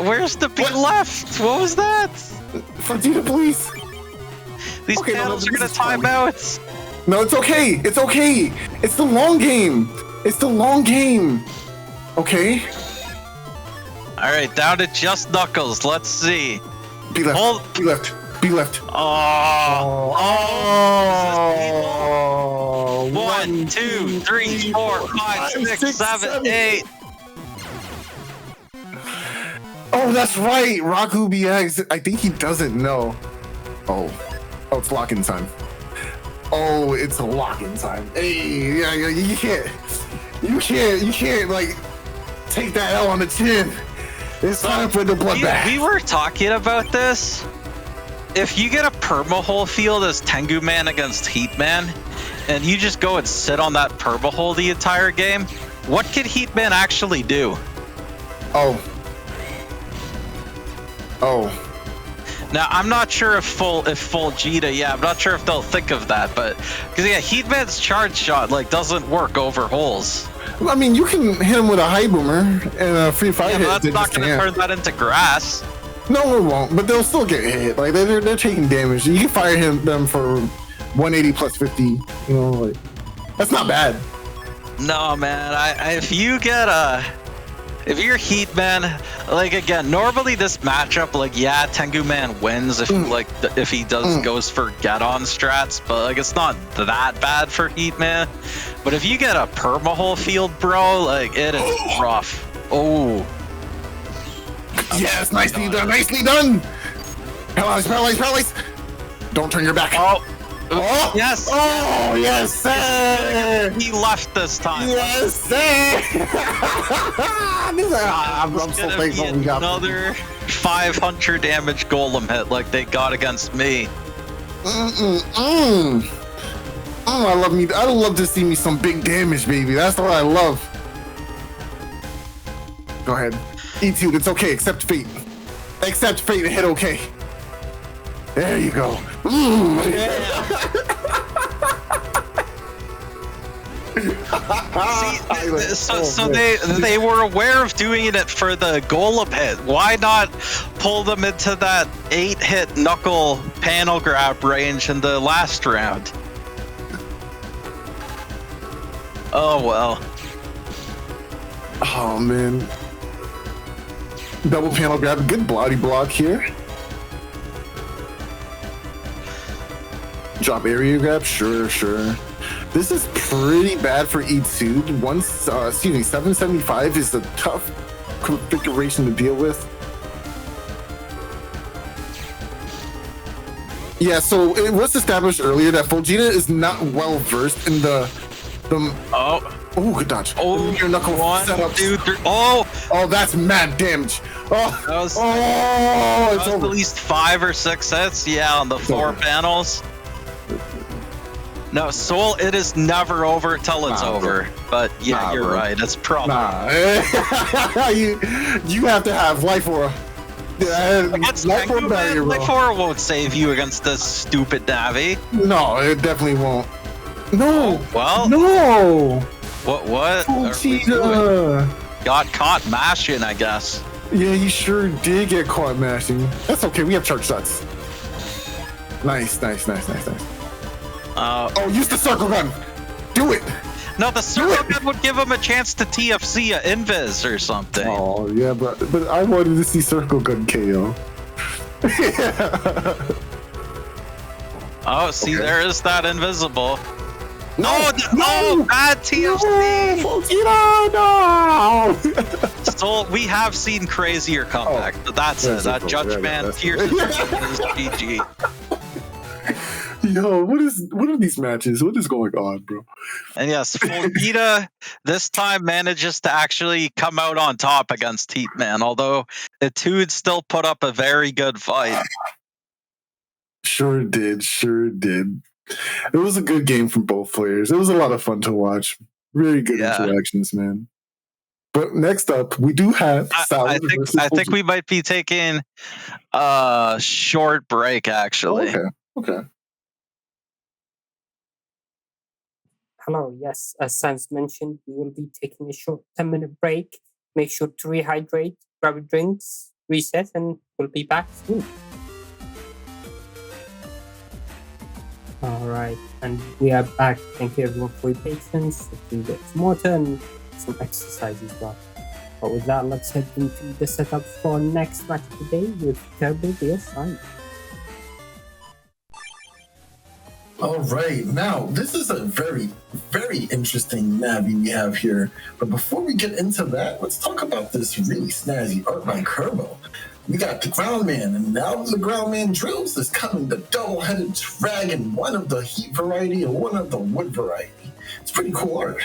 Where's the be left? What was that? Foldgeta, please. These panels are gonna time out. No, it's okay. It's okay. It's the long game. It's the long game. Okay. All right, down to just Knuckles. Let's see. Be left. Be left. Be left. Oh. 1, 2, 3, 4, 5, 6, 7, 8. Oh, that's right. Rocku BX. I think he doesn't know. Oh, it's lock-in time. Oh, it's a lock-in time. Hey, yeah, you can't like take that L on the chin. It's time for the bloodbath. We were talking about this. If you get a perma-hole field as Tengu Man against Heat Man, and you just go and sit on that perma-hole the entire game, what could Heat Man actually do? Oh. Now, I'm not sure if Foldgeta, I'm not sure if they'll think of that, but because Heatman's charge shot doesn't work over holes. Well, I mean, you can hit him with a high boomer and a free fire hit. But that's not going to turn that into grass. No, it won't. But they'll still get hit. Like they're taking damage. You can fire them for 180 plus 50. You know, that's not bad. No, man. If you're Heat Man, again, normally this matchup, Tengu Man wins if he goes for get on strats, but it's not that bad for Heat Man. But if you get a perma-hole field, bro, it is rough. Oh. Yes, nicely done. Paralyze. Don't turn your back. Oh. Yes. Oh, yes, sir. He left this time. Yes, sir. I'm so thankful we got another 500 damage golem hit like they got against me. I love to see me some big damage, baby. That's what I love. Go ahead. Etude, it's okay. Accept fate. Accept fate and hit okay. There you go. So they were aware of doing it for the golem hit. Why not pull them into that 8-hit knuckle panel grab range in the last round? Oh well. Oh man. Double panel grab, good body block here. Drop area grab, sure. This is pretty bad for Etude. 775 is a tough configuration to deal with. Yeah, so it was established earlier that Foldgeta is not well versed in the good dodge. Oh, your knuckle 1, setups. 2, 3. Oh, that's mad damage. That was, It's at over. least 5 or 6 hits. Yeah, on the 4 over. panels. No, Soul, it is never over till it's over. But yeah, Nah, you're bro. right. It's probably. Nah. you have to have life aura. Life aura barrier, bro. Life Aura won't save you against this stupid Navi. No, it definitely won't. No. Well, No. what are we doing? Foldgeta. Got caught mashing, I guess. Yeah, you sure did get caught mashing. That's okay. We have charge shots. Nice. Oh, use the circle gun. Do it. No, the circle gun would give him a chance to TFC a Invis or something. Oh yeah, but I wanted to see circle gun KO. Oh, see, Okay. there is that invisible. No, Bad TFC. No. So we have seen crazier comebacks, but that's it. That Judge Man pierces is GG. Yo, what are these matches? What is going on, bro? And yes, Foldgeta this time manages to actually come out on top against Heatman, although Etude still put up a very good fight. Sure did. It was a good game from both players. It was a lot of fun to watch. Very good interactions, man. But next up, we do have Salad versus I think Foldgeta. we might be taking a short break, actually. Okay. Hello, yes, as Symes mentioned, we will be taking a short 10-minute break. Make sure to rehydrate, grab your drinks, reset, and we'll be back soon. Alright, and we are back. Thank you everyone for your patience. We get some water and some exercise as well. But with that, let's head into the setup for next match today with Kirbo vs Symes. All right, now this is a very, very interesting Navi we have here. But before we get into that, let's talk about this really snazzy art by Kirbo. We got the Groundman, and now the Groundman drills is coming the double-headed dragon, one of the heat variety and one of the wood variety. It's pretty cool art.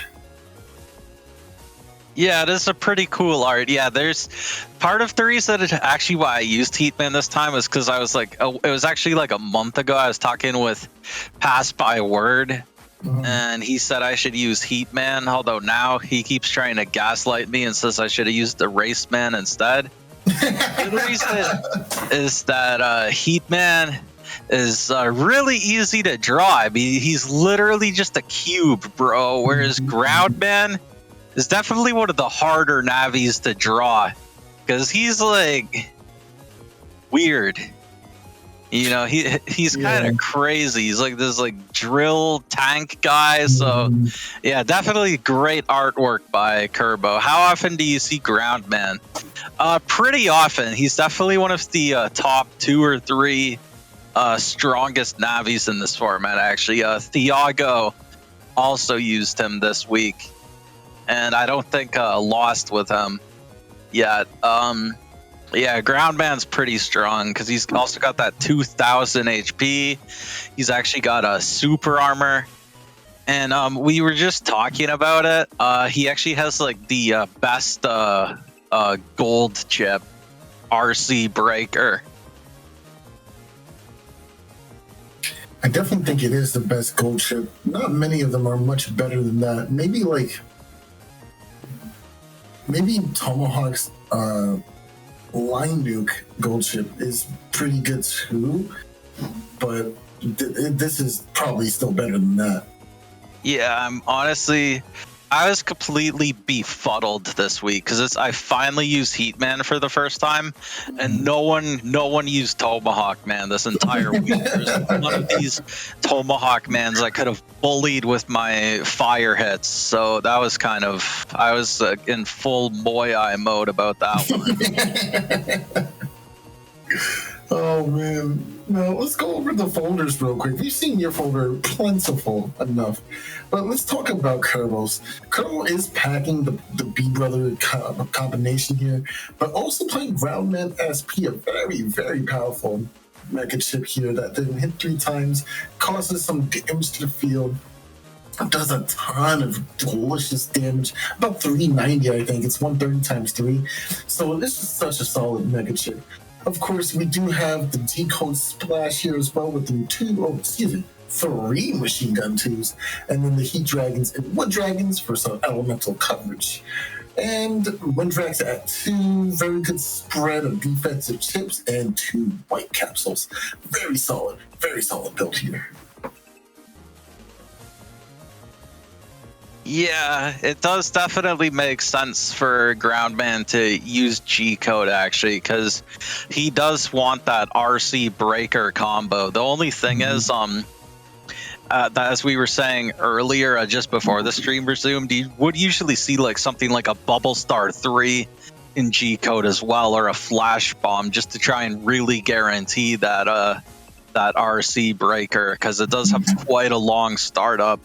Yeah, it is a pretty cool art. Yeah, there's part of the reason that actually why I used Heatman this time was because I was like, it was actually like a month ago. I was talking with Pass by Word, and he said I should use Heatman. Although now he keeps trying to gaslight me and says I should have used the Raceman instead. The reason is that Heatman is really easy to draw. I mean, he's literally just a cube, bro. Whereas Groundman is definitely one of the harder Navis to draw because he's like weird. You know, he's kind of crazy. He's like this like drill tank guy. So yeah, definitely great artwork by Kirbo. How often do you see Groundman? Pretty often. He's definitely one of the top 2 or 3 strongest Navis in this format. Actually, Thiago also used him this week, and I don't think lost with him yet. Yeah, Groundman's pretty strong because he's also got that 2,000 HP. He's actually got a super armor. And we were just talking about it. He actually has like the best gold chip RC breaker. I definitely think it is the best gold chip. Not many of them are much better than that. Maybe Tomahawk's Line Nuke gold chip is pretty good too, but this is probably still better than that. Yeah, I was completely befuddled this week because I finally used Heatman for the first time, and no one used Tomahawk Man this entire week. There's one of these Tomahawk Mans I could have bullied with my fire hits, so that was I was in full Moai mode about that one. Oh man. Now let's go over the folders real quick. You've seen your folder plentiful enough, but let's talk about Kirbo's. Kirbo is packing the B Brother combination here, but also playing Groundman SP, a very, very powerful mega chip here that didn't hit 3 times, causes some damage to the field. does a ton of delicious damage. About 390, I think. It's 130 times 3. So this is such a solid mega chip. Of course, we do have the decode splash here as well with the 3 machine gun 2s, and then the heat dragons and wood dragons for some elemental coverage. And Windrax at 2, very good spread of defensive chips, and 2 white capsules. Very solid build here. Yeah, it does definitely make sense for Groundman to use G-Code, actually, because he does want that RC breaker combo. The only thing is, that as we were saying earlier, just before the stream resumed, you would usually see like something like a Bubble Star 3 in G-Code as well, or a Flash Bomb, just to try and really guarantee that that RC breaker, because it does have quite a long startup.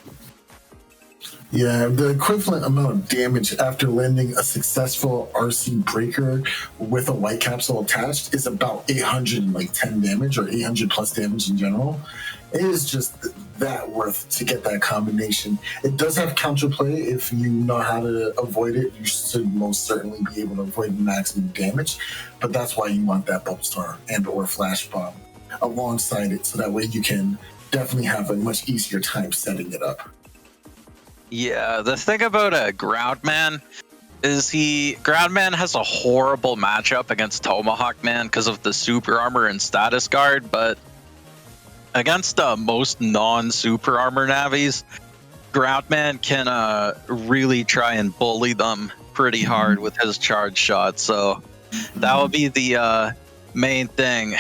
Yeah, the equivalent amount of damage after landing a successful RC breaker with a white capsule attached is about 810 damage, or 800 plus damage in general. It is just that worth to get that combination. It does have counterplay. If you know how to avoid it, you should most certainly be able to avoid maximum damage. But that's why you want that Bubble Star and or Flash Bomb alongside it, so that way you can definitely have a much easier time setting it up. Yeah, the thing about a Groundman is Groundman has a horrible matchup against Tomahawk Man because of the super armor and status guard, but against most non-super armor navies, Groundman can really try and bully them pretty hard with his charge shot, so that will be the main thing.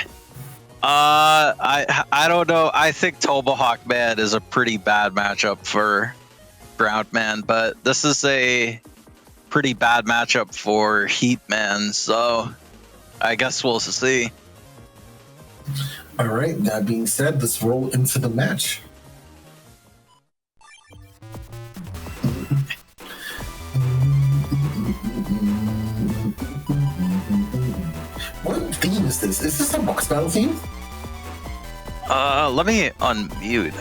I don't know. I think Tomahawk Man is a pretty bad matchup for Groundman, but this is a pretty bad matchup for Heatman, so I guess we'll see. All right, that being said, let's roll into the match. What theme is this? Is this a box battle theme? Let me unmute.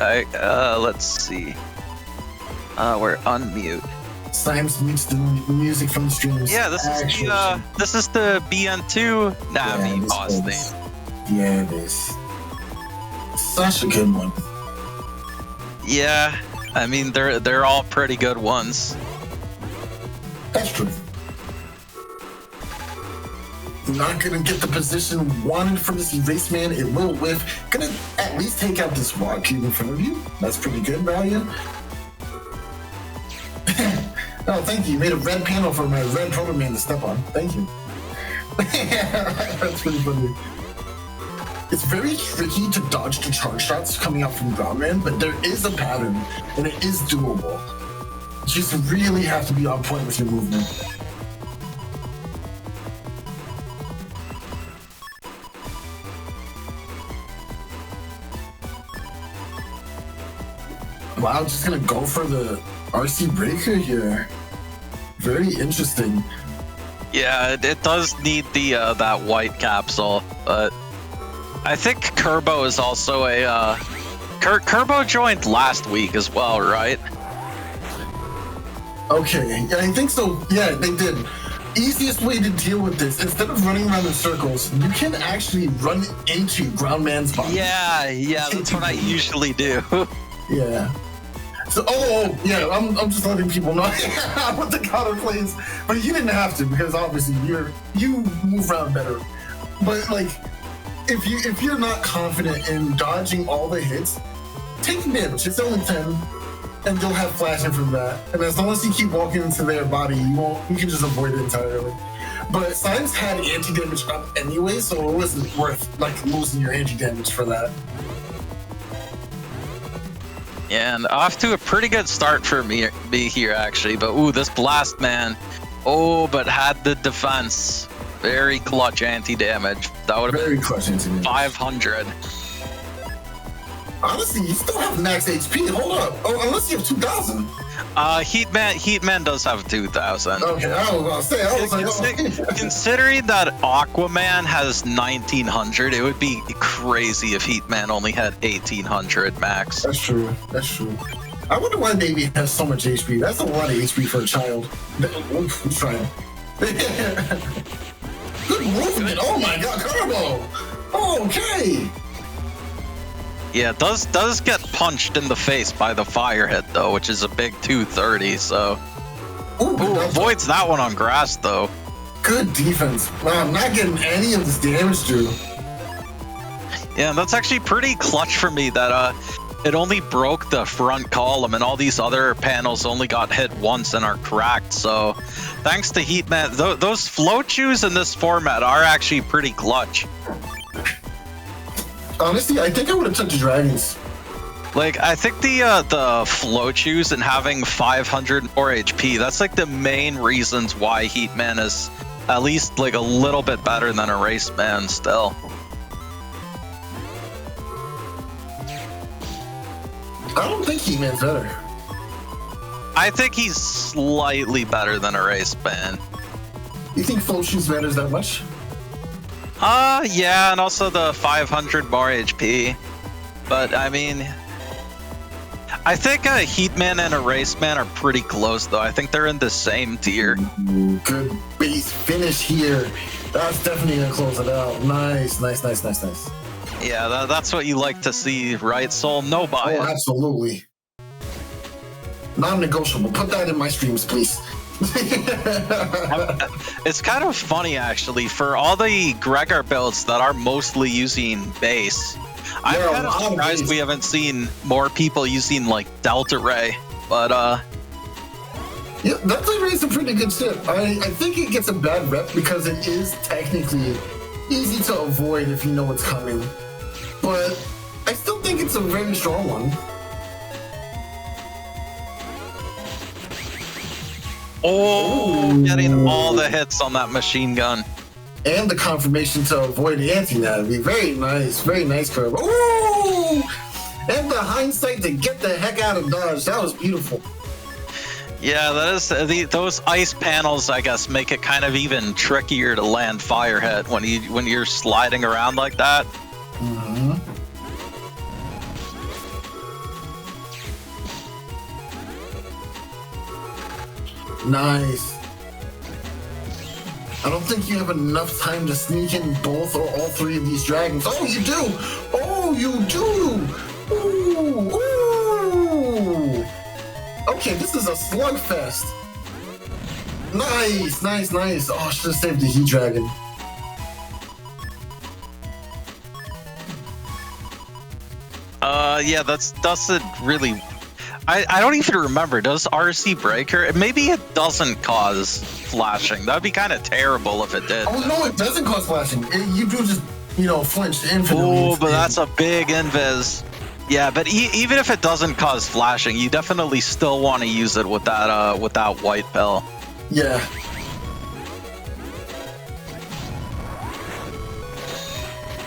Let's see. We're unmute. Symes mutes the music from the streams. Yeah, this is the BN2 Navi boss theme. Yeah, it is. Such a good one. Yeah, I mean they're all pretty good ones. That's true. Not gonna get the position wanted from this erase man. It will whiff. Gonna at least take out this rock cube in front of you. That's pretty good value. Oh, thank you. You made a red panel for my red Proto Man to step on. Thank you. That's pretty funny. It's very tricky to dodge the charge shots coming out from Groundman, but there is a pattern, and it is doable. You just really have to be on point with your movement. Wow, just gonna go for the RC breaker here. Very interesting. Yeah, it does need the that white capsule, but I think Kirbo is also a Kirbo joined last week as well, right? Okay, yeah, I think so. Yeah, they did. Easiest way to deal with this, instead of running around in circles, you can actually run into Groundman's body. Yeah, that's what I usually do. Yeah. So, yeah, I'm just letting people know what the counter plays, but you didn't have to, because obviously you move around better. But like, if you're not confident in dodging all the hits, take damage. It's only 10, and you'll have flashing from that. And as long as you keep walking into their body, you can just avoid it entirely. But Symes had anti-damage up anyway, so it wasn't worth like losing your anti-damage for that. Yeah, and off to a pretty good start for me here, actually. But ooh, this blast man. Oh, but had the defense. Very clutch anti-damage. That would have been clutch anti-damage. 500. Honestly, you still have max HP. Hold up. Oh, unless you have 2,000. Heatman does have 2,000. Okay, I was like, considering that Aquaman has 1,900, it would be crazy if Heatman only had 1,800 max. That's true. I wonder why baby has so much HP. That's a lot of HP for a child. Who's trying? Good movement. Oh my god, Kirbo. Okay. Yeah, does get punched in the face by the fire hit though, which is a big 230. So Ooh, avoids that one on grass though. Good defense. Wow, I'm not getting any of this damage through. Yeah, that's actually pretty clutch for me that it only broke the front column and all these other panels only got hit once and are cracked. So thanks to Heatman, those float shoes in this format are actually pretty clutch. Honestly, I think I would have took the dragons. Like, I think the float shoes and having 500 more HP, that's like the main reasons why Heatman is at least like a little bit better than a race man still. I don't think Heatman's better. I think he's slightly better than a race man. You think float shoes matters that much? Yeah, and also the 500 more HP. But I mean, I think a Heatman and a Raceman are pretty close, though. I think they're in the same tier. Good base finish here. That's definitely gonna close it out. Nice. Yeah, that's what you like to see, right, Soul? No bias. Oh, absolutely. Non-negotiable. Put that in my streams, please. It's kind of funny, actually, for all the Gregor builds that are mostly using base. I'm kind of surprised we haven't seen more people using like Delta Ray, but yeah, Delta Ray is a pretty good tip. I think it gets a bad rep because it is technically easy to avoid if you know what's coming, but I still think it's a very strong one. Oh, getting all the hits on that machine gun. And the confirmation to avoid the anti-navy. Very nice, Kirbo. Ooh! And the hindsight to get the heck out of dodge. That was beautiful. Yeah, that is those ice panels, I guess, make it kind of even trickier to land fire hit when you're sliding around like that. Mm-hmm. Nice. I don't think you have enough time to sneak in both or all three of these dragons. Oh, you do! Oh, you do! Ooh! Ooh! Okay, this is a slugfest. Nice. Oh, I should have saved the Heat Dragon. Yeah, that's a really... I don't even remember. Does RC Breaker? Maybe it doesn't cause flashing. That'd be kind of terrible if it did. Oh, no, it doesn't cause flashing. You do just, flinch infinitely. Oh, but that's a big invis. Yeah, but even if it doesn't cause flashing, you definitely still want to use it with that white pill. Yeah.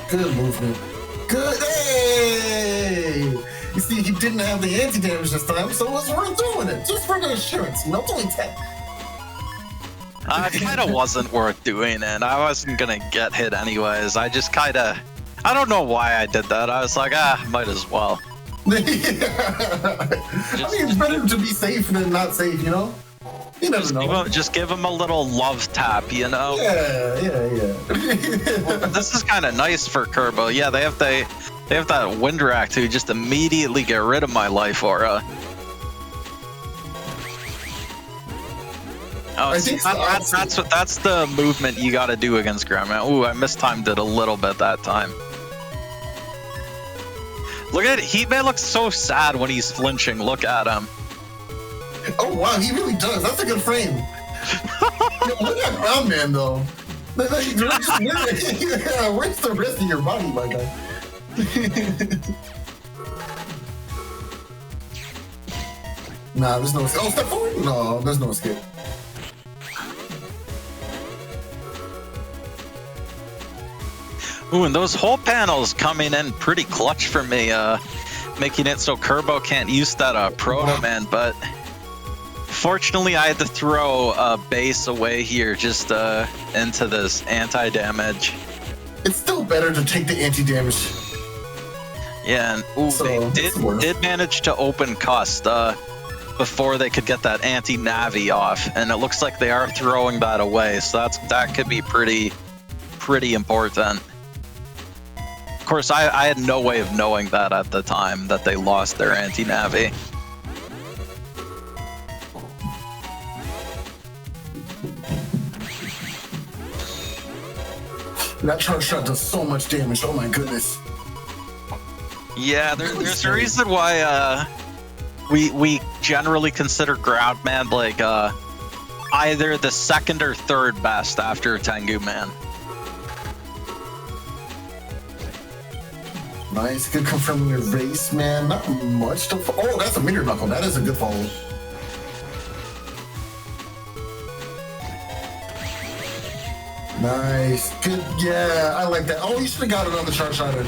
Good movement. Good. Hey! You see, he didn't have the anti-damage this time, so it was worth doing it. Just for the assurance. It's only 10. It kind of wasn't worth doing it. I wasn't going to get hit anyways. I just kind of... I don't know why I did that. I was like, might as well. I mean, it's better to be safe than not safe, you know? You never know. Just give him a little love tap, you know? Yeah. Well, this is kind of nice for Kirbo. Yeah, they have that wind rack to just immediately get rid of my life aura. Oh, I think that's the movement you got to do against Grandma. Ooh, I mistimed it a little bit that time. Look at it. Heatman looks so sad when he's flinching. Look at him. Oh wow, he really does. That's a good frame. Look at Ground Man though. Where's the rest of your body, my guy? Nah, there's no escape. Oh, step forward? No, there's no escape. Ooh, and those whole panels coming in pretty clutch for me, making it so Kirbo can't use that Proto Man, but fortunately I had to throw a base away here just into this anti-damage. It's still better to take the anti-damage. Yeah, and ooh, So, they it's worth. did manage to open Cust before they could get that anti-navi off, and it looks like they are throwing that away. So that could be pretty important. Of course, I had no way of knowing that at the time that they lost their anti-navi. That charge shot does so much damage. Oh my goodness. Yeah, there's a reason why we generally consider Groundman like either the second or third best after Tengu Man. Nice, good confirming your race, man. Not much to. Oh, that's a meteor knuckle. That is a good follow. Nice, good. Yeah, I like that. Oh, you should have got it on the charge shot in.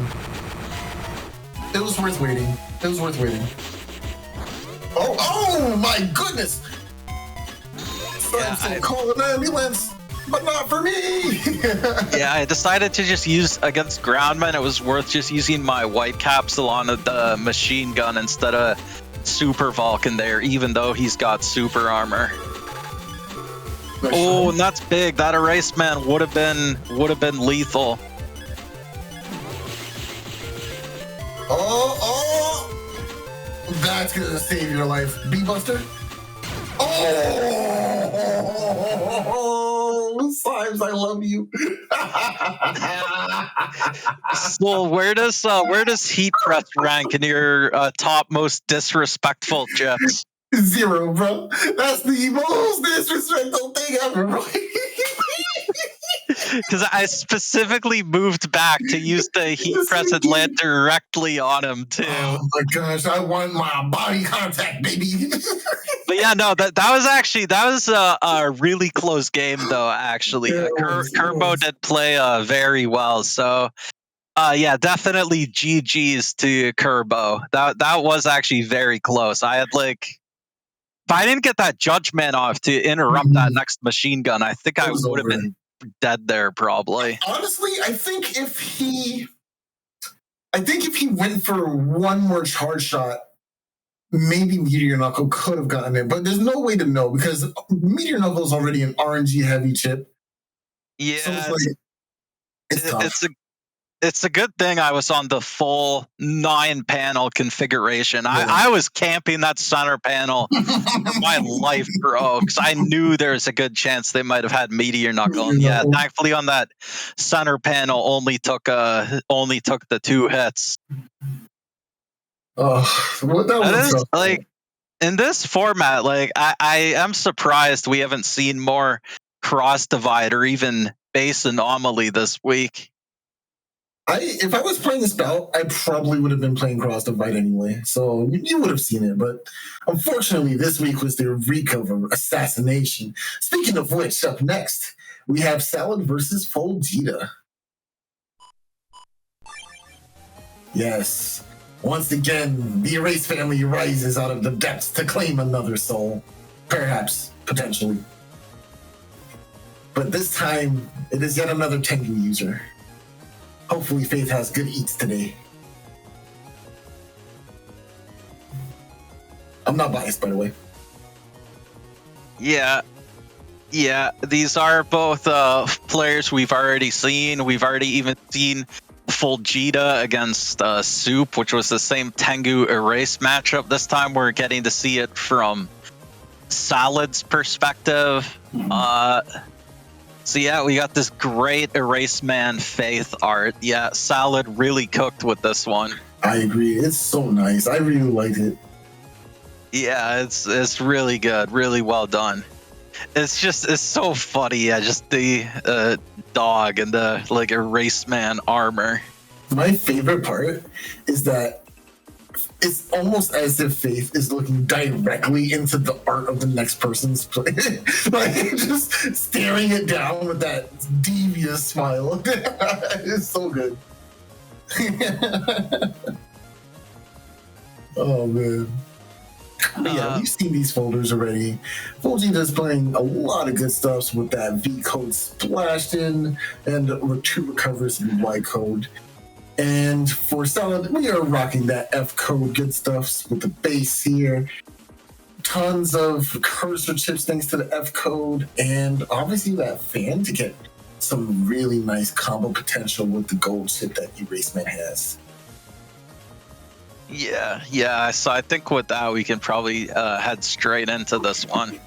It was worth waiting. It was worth waiting. Oh my goodness! Yeah, Call an ambulance, but not for me. Yeah, I decided to just use against Groundman. It was worth just using my white capsule on the machine gun instead of Super Vulcan there, even though he's got super armor. Nice Oh, shot. and that's big. That Erase Man would have been lethal. Oh, that's gonna save your life, B-Buster. Oh, Symes, I love you. So where does Heat Press rank in your top most disrespectful GIFs? 0, bro. That's the most disrespectful thing ever, bro. Because I specifically moved back to use the Heat Press and land directly on him too. Oh my gosh, I want my body contact, baby. But yeah, no, that was a really close game though. Actually, Yeah, it was. Kirbo did play very well. So yeah, definitely GGs to Kirbo. That was actually very close. I had if I didn't get that Judgment off to interrupt that next machine gun, I think I was would have over. been dead there probably. Honestly, I think if he went for one more charge shot, maybe Meteor Knuckle could have gotten it, but there's no way to know because Meteor Knuckle is already an RNG heavy chip. Yeah, So it's tough. it's a good thing I was on the full 9-panel configuration. Yeah. I was camping that center panel for my life, bro, because I knew there's a good chance they might have had Meteor Knuckle. And yeah, thankfully on that center panel only took the 2 hits. Oh, well, that was tough. Like in this format, like I am surprised we haven't seen more cross divide or even base anomaly this week. If I was playing this bout, I probably would have been playing Cross Divide anyway, so you would have seen it. But unfortunately, this week was the Eureka of Assassination. Speaking of which, up next, we have Salad versus Foldgeta. Yes, once again, the Erase family rises out of the depths to claim another soul. Perhaps, potentially. But this time, it is yet another Tengu user. Hopefully Faith has good eats today. I'm not biased, by the way. Yeah, these are both players we've already seen. We've already even seen Foldgeta against Soup, which was the same Tengu Erase matchup. This time we're getting to see it from Salad's perspective. So yeah, we got this great Erase Man Faith art. Yeah, Salad really cooked with this one. I agree. It's so nice. I really liked it. Yeah, it's really good, really well done. It's so funny. Yeah, just the dog and the Erase Man armor. My favorite part is that it's almost as if Faith is looking directly into the art of the next person's play. Just staring it down with that devious smile. It's so good. Oh, man. But yeah, we've seen these folders already. Foldgeta's playing a lot of good stuff with that V code splashed in and 2 recovers in Y code. And for Salad, we are rocking that F code good stuffs with the base here. Tons of cursor chips thanks to the F code, and obviously that fan to get some really nice combo potential with the gold chip that Eraseman has. Yeah. So I think with that we can probably head straight into this one.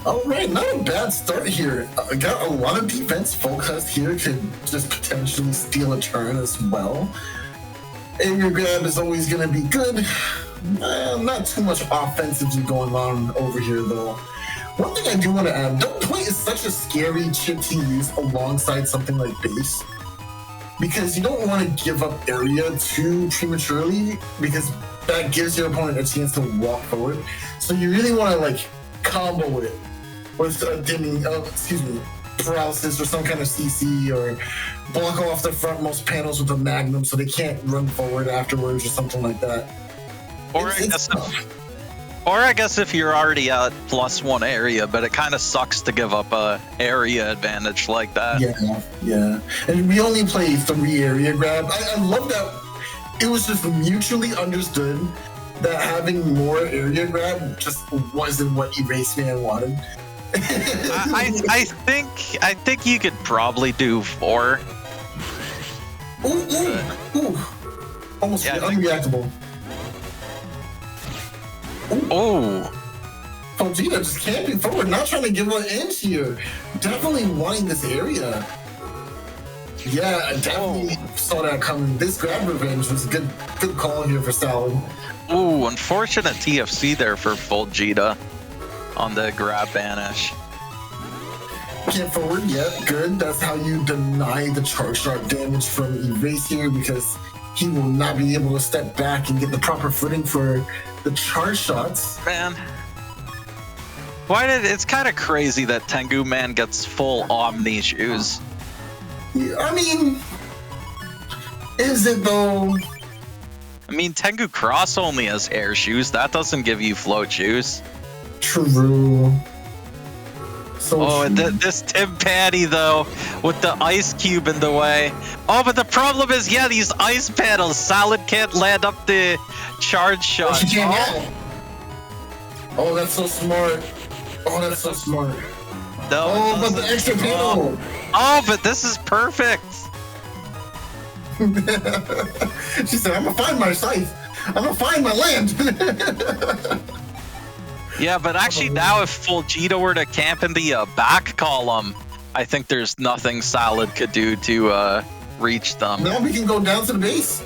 All right, not a bad start here. Got a lot of defense. Focused here could just potentially steal a turn as well. Area grab is always going to be good. Not too much offensively going on over here, though. One thing I do want to add, Double Point is such a scary chip to use alongside something like base, because you don't want to give up area too prematurely, because that gives your opponent a chance to walk forward. So you really want to like combo it with paralysis or some kind of CC, or block off the frontmost panels with a magnum so they can't run forward afterwards or something like that. Or I guess if you're already at +1 area, but it kind of sucks to give up a area advantage like that. Yeah. And we only play 3 area grab. I love that it was just mutually understood that having more area grab just wasn't what Eraseman wanted. I think you could probably do 4. Ooh. Almost unreactable. Oh. Foldgeta just camping forward, not trying to give an inch here. Definitely wanting this area. Yeah, I definitely saw that coming. This grab revenge was a good call here for Salad. Ooh, unfortunate TFC there for Foldgeta on the grab banish. Camp forward, good. That's how you deny the charge shot damage from Erase here, because he will not be able to step back and get the proper footing for the charge shots. Man. It's kind of crazy that Tengu Man gets full Omni shoes. Yeah, I mean, is it though? I mean, Tengu Cross only has air shoes. That doesn't give you float shoes. True. This Tim Patty, though, with the ice cube in the way. Oh, but the problem is, these ice panels. Salad can't land up the charge shot. She can't. Oh, that's so smart. No, but the extra panel. Oh, but this is perfect. She said, I'm gonna find my scythe. I'm gonna find my land. Yeah, but actually now if Foldgeta were to camp in the back column, I think there's nothing Salad could do to reach them. Now we can go down to the base.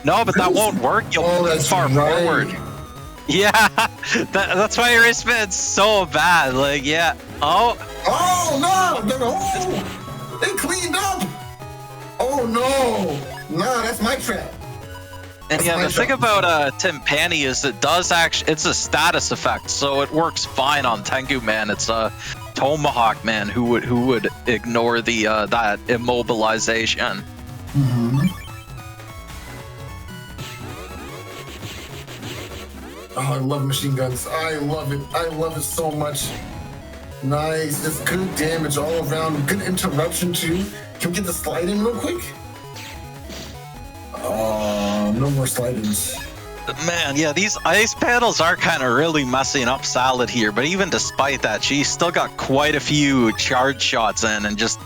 No, but that won't work. You'll be far forward. Yeah, that's why your Eraseman's so bad. Like, yeah. Oh no! They cleaned up. Oh no! Nah, that's my trap. And the thing about Timpani is it's a status effect, so it works fine on Tengu Man. It's a Tomahawk Man who would ignore the that immobilization. Mm-hmm. Oh, I love machine guns. I love it so much. Nice. It's good damage all around. Good interruption too. Can we get the slide in real quick? Oh, no more slide-ins. Man, yeah, these ice panels are kind of really messing up Salad here, but even despite that, she's still got quite a few charge shots in, and just,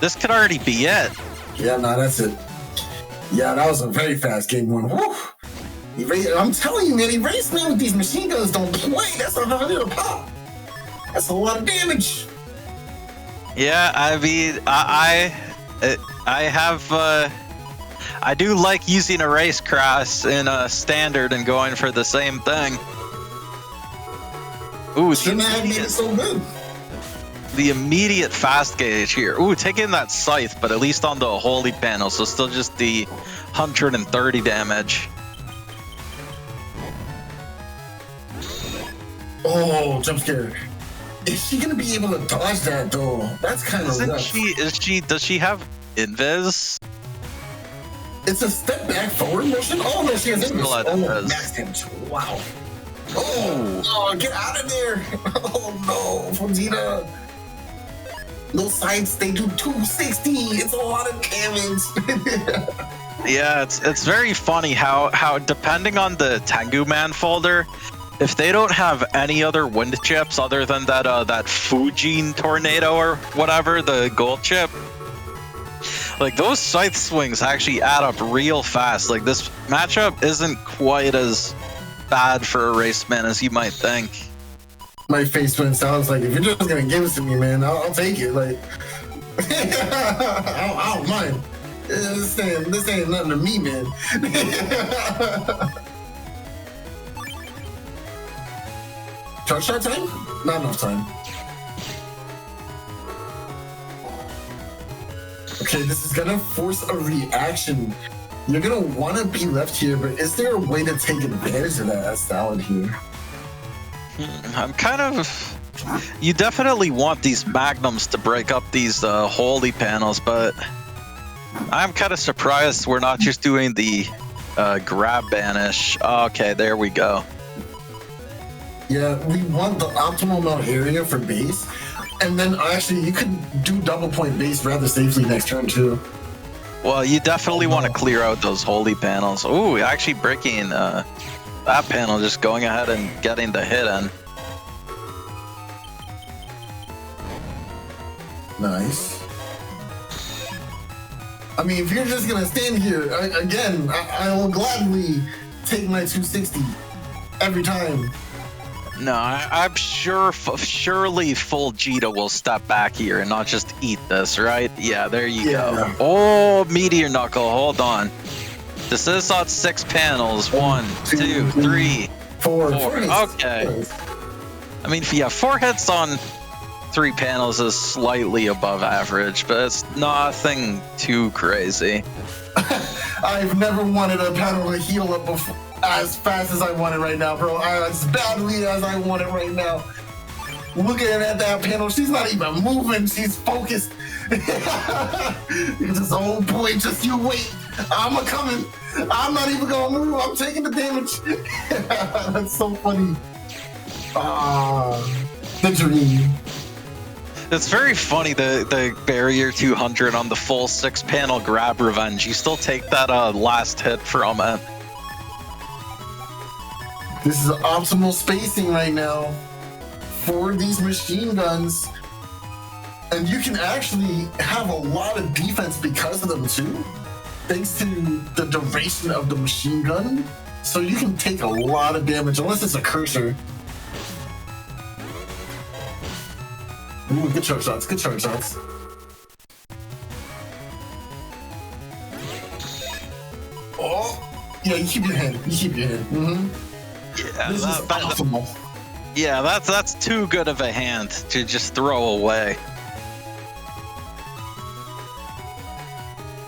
this could already be it. Yeah, no, that's it. Yeah, that was a very fast game one. Woo! I'm telling you, man, Eraseman with these machine guns don't play. That's 100 a pop. That's a lot of damage. Yeah, I mean, I have, I do like using a race cross in a standard and going for the same thing. Ooh, shouldn't have made it so good. The immediate fast gauge here. Ooh, taking that scythe, but at least on the holy panel, so still just the 130 damage. Oh, jump scare. Is she gonna be able to dodge that though? That's kind of rough. Does she have invis? It's a step back forward motion? Oh no, she has invis. Oh, max damage. Wow. Oh, get out of there. Oh no, Foldgeta. those sides, they do 260. It's a lot of damage. Yeah, it's very funny how depending on the Tengu Man folder, if they don't have any other wind chips other than that Fujin tornado or whatever, the gold chip, like those scythe swings actually add up real fast. Like this matchup isn't quite as bad for a raceman as you might think. My face when it sounds like, if you're just gonna give it to me, man, I'll take it. Like, I don't mind. This ain't nothing to me, man. Charge shot time? Not enough time. Okay, this is gonna force a reaction. You're gonna want to be left here, but is there a way to take advantage of that salad here? I'm kind of... You definitely want these magnums to break up these holy panels, but I'm kind of surprised we're not just doing the grab banish. Okay, there we go. Yeah, we want the optimal amount area for base, and then actually you could do double point base rather safely next turn too. Well, you definitely want to clear out those holy panels. Ooh, actually breaking that panel, just going ahead and getting the hit in. Nice. I mean, if you're just gonna stand here, again, I will gladly take my 260 every time. No, I'm sure, surely Foldgeta will step back here and not just eat this, right? Yeah, there you go. Oh, Meteor Knuckle, hold on. This is on 6 panels. 1, 2, 3, 4. Okay. I mean, yeah, 4 hits on 3 panels is slightly above average, but it's nothing too crazy. I've never wanted a panel to heal up before. As fast as I want it right now, bro. As badly as I want it right now. Looking at that panel, she's not even moving. She's focused. It's just, oh boy, just you wait. I'm a-coming. I'm not even gonna move. I'm taking the damage. That's so funny. The dream. It's very funny, the barrier 200 on the full 6-panel grab revenge. You still take that last hit from it. This is optimal spacing right now for these machine guns. And you can actually have a lot of defense because of them too, thanks to the duration of the machine gun. So you can take a lot of damage, unless it's a cursor. Ooh, good charge shots, good charge shots. Oh, yeah, you keep your hand, you keep your hand. Mm-hmm. Yeah, this is optimal. Yeah, that's too good of a hand to just throw away.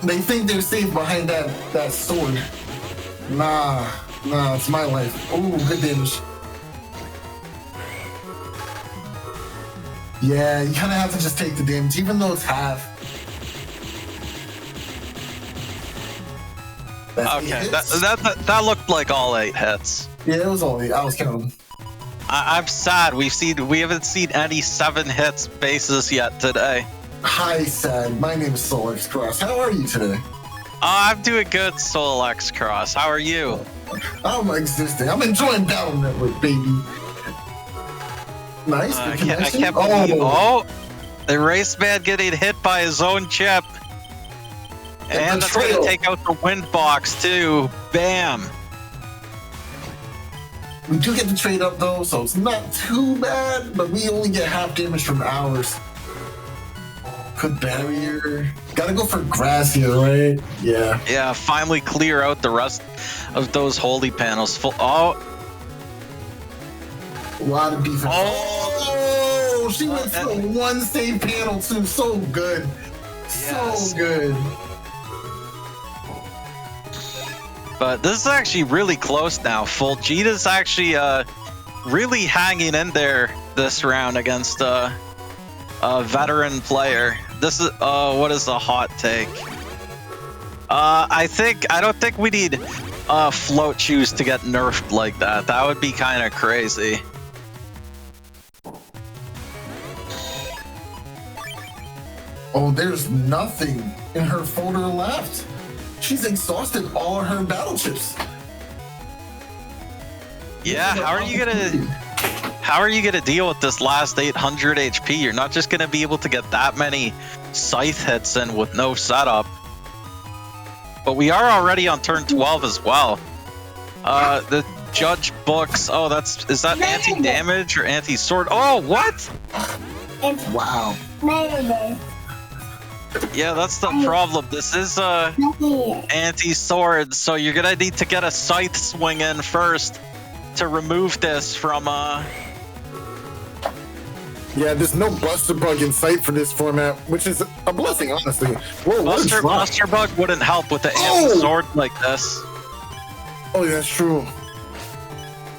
They think they're safe behind that sword. Nah, it's my life. Ooh, good damage. Yeah, you kind of have to just take the damage, even though it's half. Okay, that looked like all 8 hits. Yeah, it was all 8. I was counting. I'm sad. We haven't seen any 7 hits bases yet today. Hi, Sad. My name is SoulXCross. How are you today? I'm doing good, SoulXCross. How are you? I'm existing. I'm enjoying Battle Network, baby. Nice. I can't believe. Oh, the race man getting hit by his own chip. And that's going to take out the wind box, too. Bam. We do get the trade up, though, so it's not too bad, but we only get half damage from ours. Good barrier. Gotta go for grass here, right? Yeah. Yeah, finally clear out the rest of those holy panels. Oh. A lot of defense. Oh, she went for one save panel, too. So good. Yes. So good. But this is actually really close now. Foldgeta's actually really hanging in there this round against a veteran player. This is what is a hot take? I don't think we need float shoes to get nerfed like that. That would be kind of crazy. Oh, there's nothing in her folder left. She's exhausted all of her battle chips. Yeah, how are you gonna deal with this last 800 HP? You're not just gonna be able to get that many scythe hits in with no setup. But we are already on turn 12 as well. The judge books. Oh, is that anti-damage or anti-sword? Oh, what? Wow. Yeah, that's the problem. This is anti-sword, so you're gonna need to get a scythe swing in first to remove this from Yeah, there's no Buster Bug in sight for this format, which is a blessing, honestly. Whoa, Buster Bug wouldn't help with the anti-sword like this. Oh, yeah, that's true.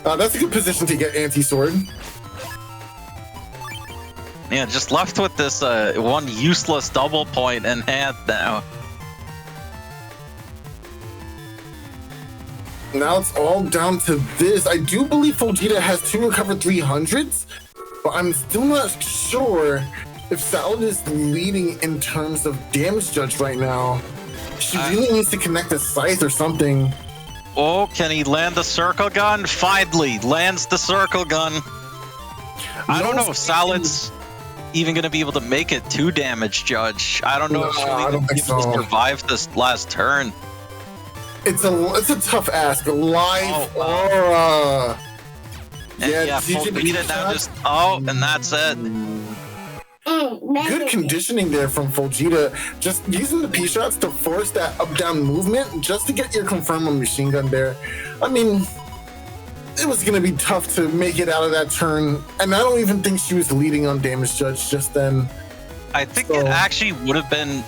That's a good position to get anti-sword. Yeah, just left with this one useless double point in hand now. Now it's all down to this. I do believe Foldgeta has 2 recovered 300s, but I'm still not sure if Salad is leading in terms of damage judge right now. She really needs to connect a scythe or something. Oh, can he land the circle gun? Finally, lands the circle gun. I don't know if Salad's even going to be able to make it to damage judge. I don't know if she'll even be able to survive this last turn. It's a tough ask. Live aura. Yeah, Foldgeta now just and that's it. Good conditioning there from Foldgeta. Just using the P shots to force that up-down movement just to get your confirm on machine gun there. I mean, it was going to be tough to make it out of that turn, and I don't even think she was leading on damage judge just then. I think it actually would have been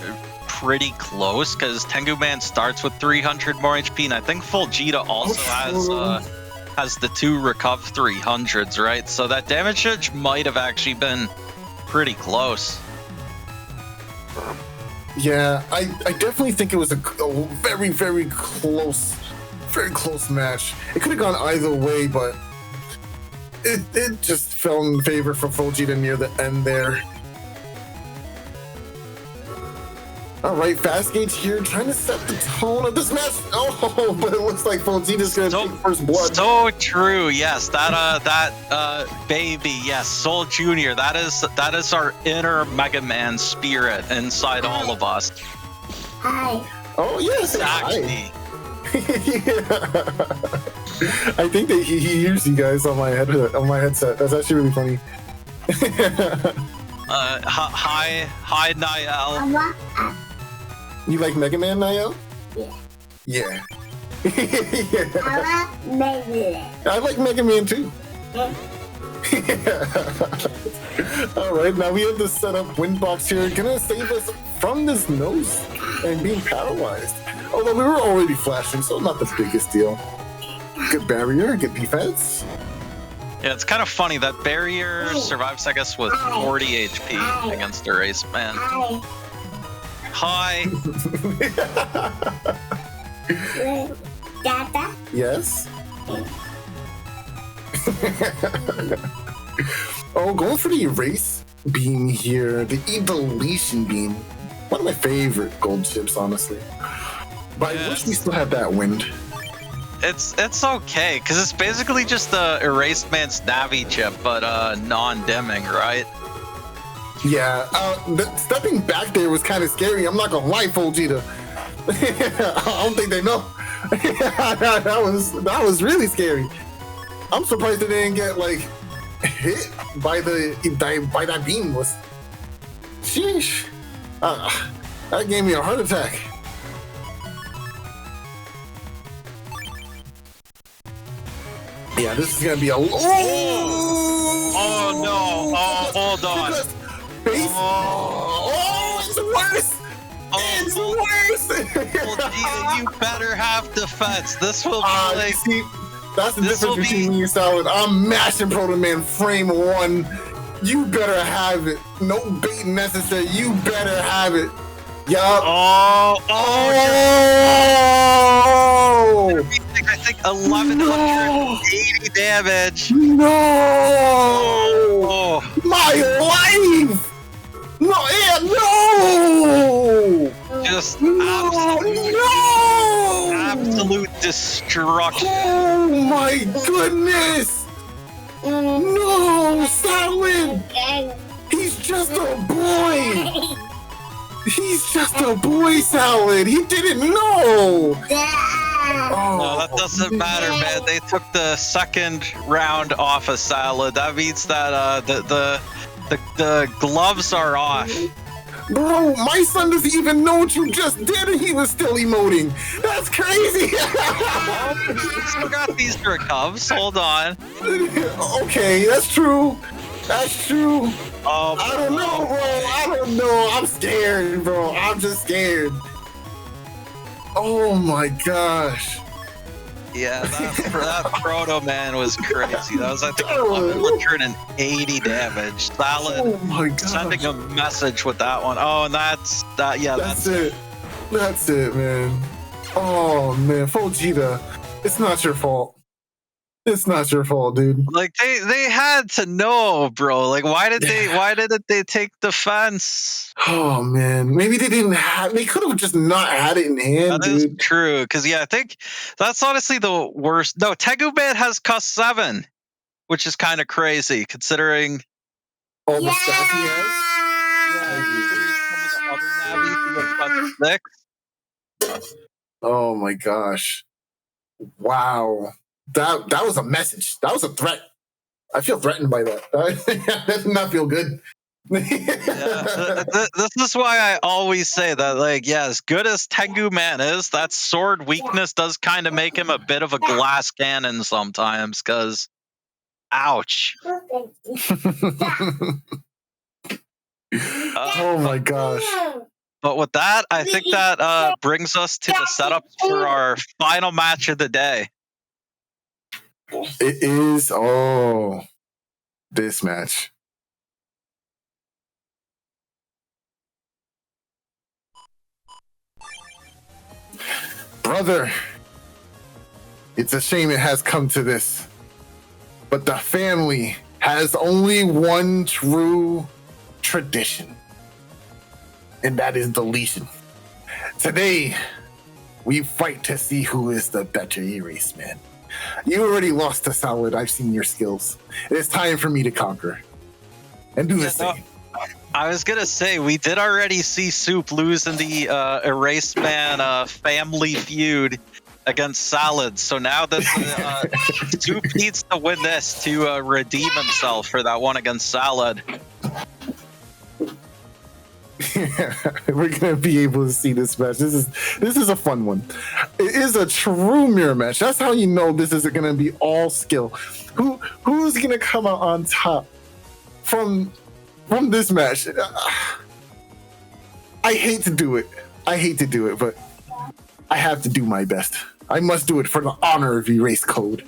pretty close because Tengu Man starts with 300 more HP, and I think Foldgeta also has the 2 Recuv 300s, right? So that damage judge might have actually been pretty close. Yeah, I definitely think it was a very, very close match. It could have gone either way, but it just fell in favor for Foldgeta near the end there. All right, Fast Gauge here trying to set the tone of this match. Oh, but it looks like Foldgeta's gonna take first blood. So true, yes. That baby, yes, Soul Junior. That is our inner Mega Man spirit inside all of us. Hi. Oh yes, exactly. I think that he hears you guys on my headset. That's actually really funny. Hi, Niall. You like Mega Man, Niall? Yeah. Yeah. I like Mega Man too. All right, now we have the setup wind box here, gonna save us from this nose and being paralyzed. Although we were already flashing, so not the biggest deal. Good barrier, good defense. Yeah, it's kind of funny that barrier survives, I guess, with 40 HP against Erase Man. Hi. Dada? Yes. Oh, going for the erase beam here, the evolution beam. One of my favorite gold chips, honestly. But I wish we still had that wind. It's okay, because it's basically just the Erased Man's Navi chip, but non-dimming, right? Yeah, stepping back there was kind of scary. I'm not gonna lie, Foldgeta. I don't think they know. that was really scary. I'm surprised they didn't get like hit by that beam. Was sheesh. That gave me a heart attack. Yeah, this is gonna be a. Oh no! Oh, hold on. Face. Oh, it's worse. It's worse. Foldgeta, you better have defense. This will be like. See, that's the difference between me and Salad. I'm mashing Proto Man frame 1. You better have it. No bait necessary. You better have it. Yup. Oh! I think 1180 damage. No! Oh. My life! No, yeah, no! destruction. Oh my goodness! No, Salad! He's just a boy! He's just a boy, Salad! He didn't know! No, that doesn't matter, man. They took the second round off of Salad. That means that the gloves are off. Bro, my son doesn't even know what you just did and he was still emoting. That's crazy! We still got these for Cubs. Hold on. Okay, that's true. That's true. Oh, I don't know, bro. I don't know. I'm scared, bro. I'm just scared. Oh my gosh. yeah, that Proto Man was crazy. That was, I think, 180 damage. Salad Oh my gosh. sending a message with that one. Oh, and that's that. Yeah, That's it. That's it, man. Oh man, Foldgeta, it's not your fault. It's not your fault, dude. like they had to know, bro. Like, why didn't they take defense? Oh man, maybe they didn't have. They could have just not had it in hand, That is dude. true, because yeah, I think that's honestly the worst. No, Teguman has cuss 7, which is kind of crazy considering All the stuff he has. some of the other Navis who have cuss 6. Oh my gosh! Wow, that was a message. That was a threat. I feel threatened by that. That did not feel good. Yeah, this is why I always say that, like, yeah, as good as Tengu Man is, that sword weakness does kind of make him a bit of a glass cannon sometimes, because, ouch. Oh my gosh. But with that, I think that brings us to the setup for our final match of the day. It is this match. Brother, it's a shame it has come to this. But the family has only one true tradition. And that is deletion. Today, we fight to see who is the better erase man. You already lost to Salad. I've seen your skills. It is time for me to conquer. And do the same. I was gonna say, we did already see Soup lose in the Erase Man family feud against Salad, so now that Soup needs to win this to redeem himself for that one against Salad. We're gonna be able to see this match. This is a fun one. It is a true mirror match. That's how you know this is gonna be all skill. Who's gonna come out on top from this match? I hate to do it. But I have to do my best. I must do it for the honor of Erase Code.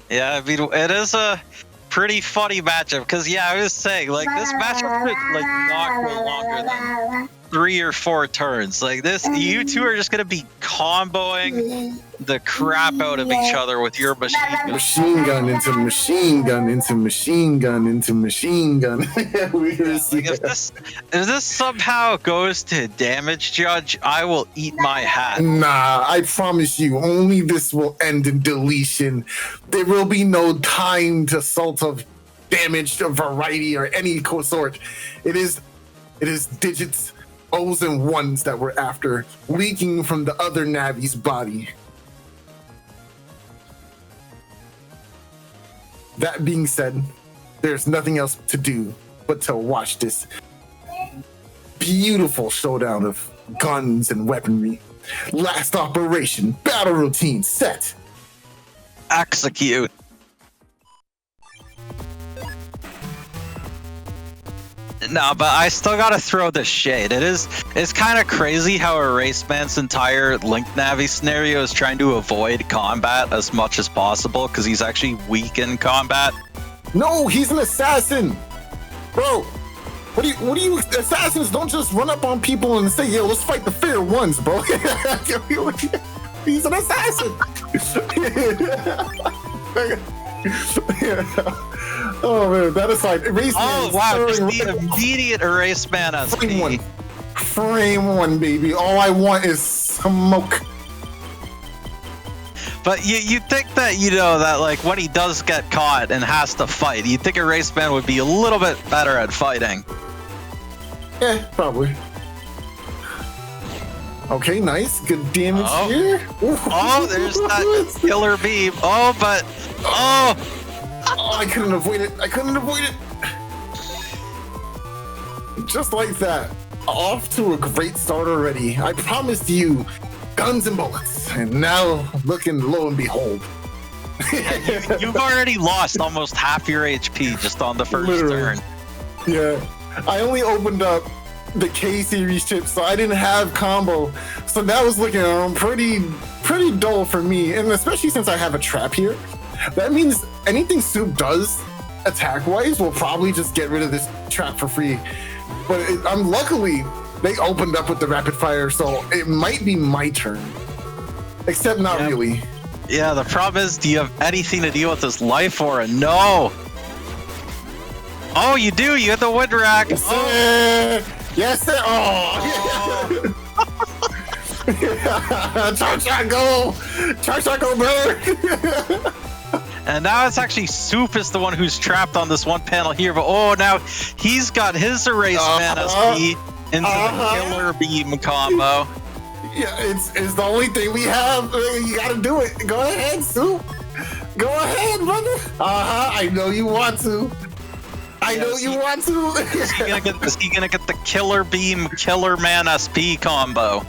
Yeah, I mean, it is a pretty funny matchup, because yeah, I was saying, like, this matchup could like not go longer than 3 or 4 turns. Like, this, you two are just gonna be comboing the crap out of each other with your machine gun. Machine gun into machine gun into machine gun into machine gun. We're gonna see Like, if this somehow goes to damage judge, I will eat my hat. Nah, I promise you, only this will end in deletion. There will be no time to salt of damage of variety or any sort. It is digits, O's and 1s that we're after, leaking from the other Navi's body. That being said, there's nothing else to do but to watch this beautiful showdown of guns and weaponry. Last operation, battle routine set. Execute. No, but I still gotta throw this shade. It's kind of crazy how Erase Man's entire Link Navi scenario is trying to avoid combat as much as possible because he's actually weak in combat. No, he's an assassin, bro. What do you? Assassins don't just run up on people and say, "Yo, let's fight the fair ones, bro." He's an assassin. Oh man, that aside, Erase Man. Oh wow, just the immediate Erase Man as frame frame one, baby. All I want is smoke. But you think that, that like when he does get caught and has to fight, you'd think a raceman would be a little bit better at fighting. Yeah, probably. Okay, nice. Good damage here. Oh, there's that killer beam. Oh, but... Oh! Oh, I couldn't avoid it. I couldn't avoid it. Just like that. Off to a great start already. I promised you guns and bullets. And now, looking lo and behold. You've already lost almost half your HP just on the first turn. Yeah. I only opened up the K series chip, so I didn't have combo. So that was looking pretty dull for me. And especially since I have a trap here. That means anything Soup does attack-wise will probably just get rid of this trap for free. But luckily, they opened up with the rapid fire, so it might be my turn. Except not really. Yeah, the problem is, do you have anything to deal with this life aura? No! Oh, you do! You have the wood rack! Yes, sir! Yes, sir! Oh! Charge shot, go! Charge shot, go, bird! And now it's actually Soup is the one who's trapped on this one panel here, but oh, now he's got his erase mana speed into the killer beam combo. Yeah, it's the only thing we have. You gotta do it. Go ahead, Soup. Go ahead, brother. I know you want to. I know you want to. Is he gonna get the killer beam, killer man SP combo?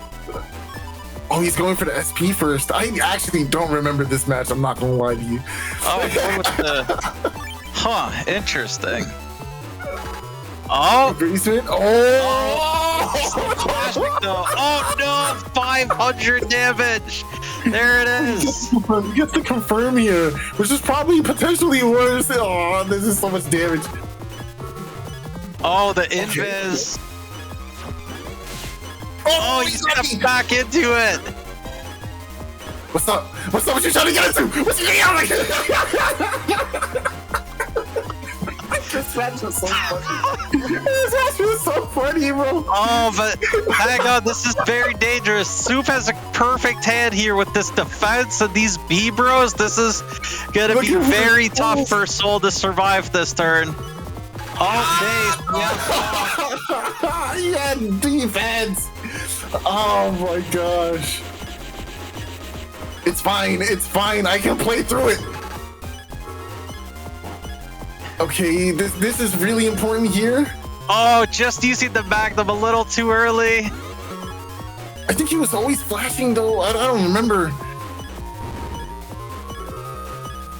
Oh, he's going for the SP first. I actually don't remember this match. I'm not gonna lie to you. Oh, going with the... Huh, interesting. Oh! Oh no! 500 damage! There it is! He gets to confirm here, which is probably potentially worse. Oh, this is so much damage. Oh, the invis! Oh, you stepped back into it! What's up? What's up? What you trying to get into? What's you This match was so funny. This match was so funny, bro. Oh, but hang on, this is very dangerous. Soup has a perfect hand here with this defense and these B-bros. This is gonna be very tough for Soul to survive this turn. Okay, yeah, defense. Oh my gosh. It's fine. It's fine. I can play through it. Okay, this is really important here. Oh, just using the Magnum a little too early. I think he was always flashing though. I don't remember.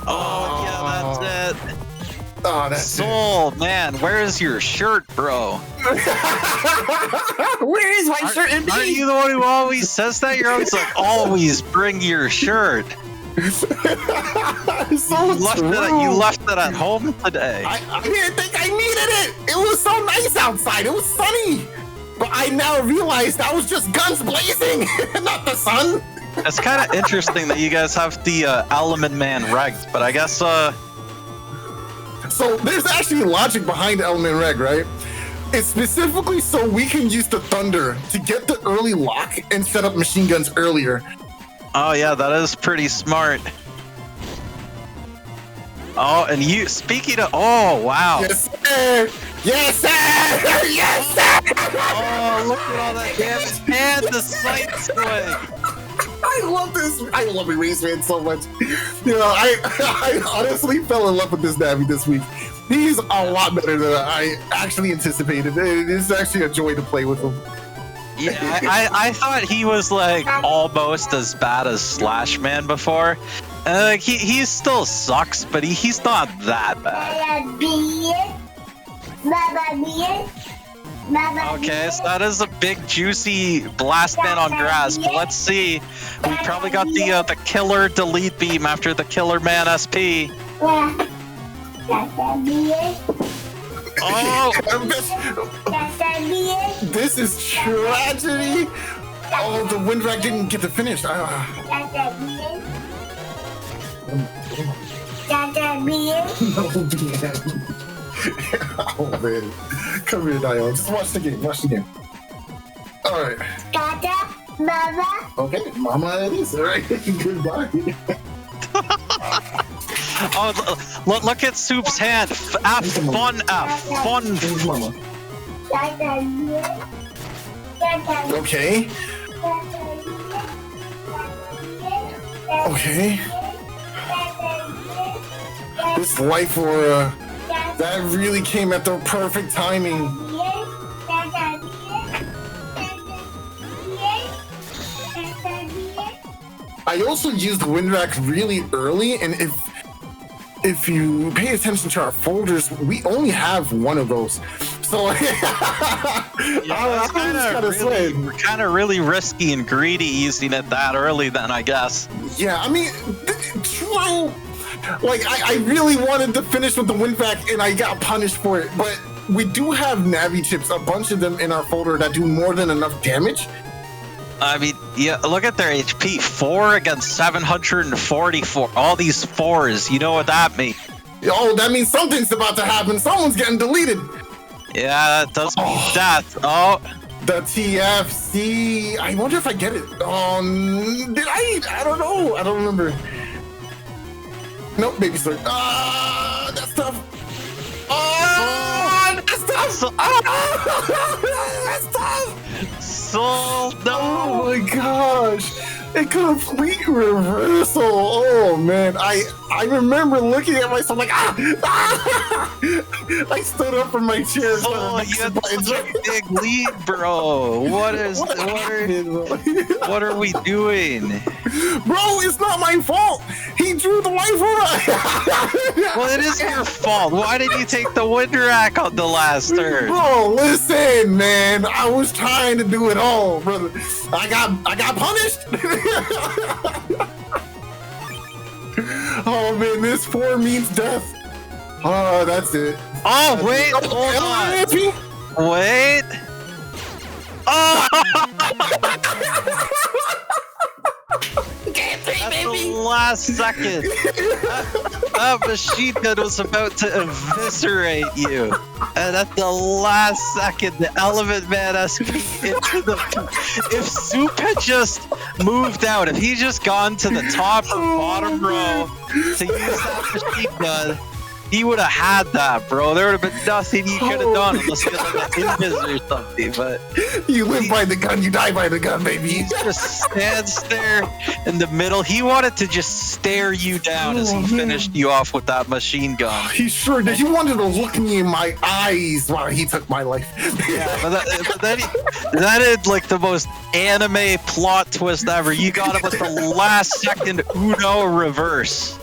Oh, yeah, that's it. Oh, that's Soul, man, where is your shirt, bro? Where is my shirt? Aren't you the one who always says that? You're always like, always bring your shirt. You left it at home today. I didn't think I needed it. It was so nice outside. It was sunny. But I now realize that was just guns blazing, not the sun. It's kind of interesting that you guys have the Element Man regged, but I guess So there's actually logic behind Element Reg, right? It's specifically so we can use the Thunder to get the early lock and set up machine guns earlier. Oh yeah, that is pretty smart. Oh, and you, speaking of, oh wow. Yes, sir! Yes, sir! Yes, sir! Oh, look at all that damage and the sight swing. I love this. I love Erase Man so much. You know, I honestly fell in love with this Navi this week. He's a lot better than I actually anticipated. It is actually a joy to play with him. Yeah, I thought he was like almost as bad as Slash Man before. Like he still sucks, but he's not that bad. Okay, so that is a big juicy blast man on grass, but let's see. We probably got the killer delete beam after the killer man SP. Oh! This is tragedy. Oh, the wind rack didn't get to finish. Oh man, come here, Dion. Just watch the game. Watch the game. All right. Mama. Okay, Mama it is. All right, goodbye. Oh, look at Soup's hand. F, fun, F, fun. Where's Mama? Okay. Okay. This life aura, that really came at the perfect timing. I also used Windrack really early, and if you pay attention to our folders, we only have one of those. So Yeah, we're kind of really risky and greedy using it that early then, I guess. Yeah, I mean, true. Like, I really wanted to finish with the Windrack, and I got punished for it. But we do have Navi chips, a bunch of them in our folder that do more than enough damage. I mean, yeah, look at their HP. 4 against 744. All these 4s. You know what that means? Oh, that means something's about to happen. Someone's getting deleted. Yeah, that does mean death. Oh. The TFC. I wonder if I get it. Did I? I don't know. I don't remember. Nope, baby slurp. That's tough. That's tough. That's tough. Soul, no. Oh my gosh. A complete reversal. Oh man. I remember looking at myself like I stood up from my chair. Oh, you had such a big lead, bro. What are we doing? Bro, it's not my fault. He drew the life aura. Well, it is your fault. Why did you take the Windrack on the last turn? Bro, listen, man. I was trying to do it all, brother. I got punished. Oh man, this 4 means death. Oh, that's it. Oh wait, hold on. Wait. Oh. That's the last second. That machine gun was about to eviscerate you. And at the last second, the Element Man SP into the... If Soup had just moved out, if he just gone to the top or bottom row to use that machine gun, he would have had that, bro. There would have been nothing you could have done unless you had like an invis or something. But you live by the gun, you die by the gun, baby. He just stands there in the middle. He wanted to just stare you down as he finished you off with that machine gun. He sure did. He wanted to look me in my eyes while he took my life. Yeah, but that is like the most anime plot twist ever. You got it with the last second Uno reverse.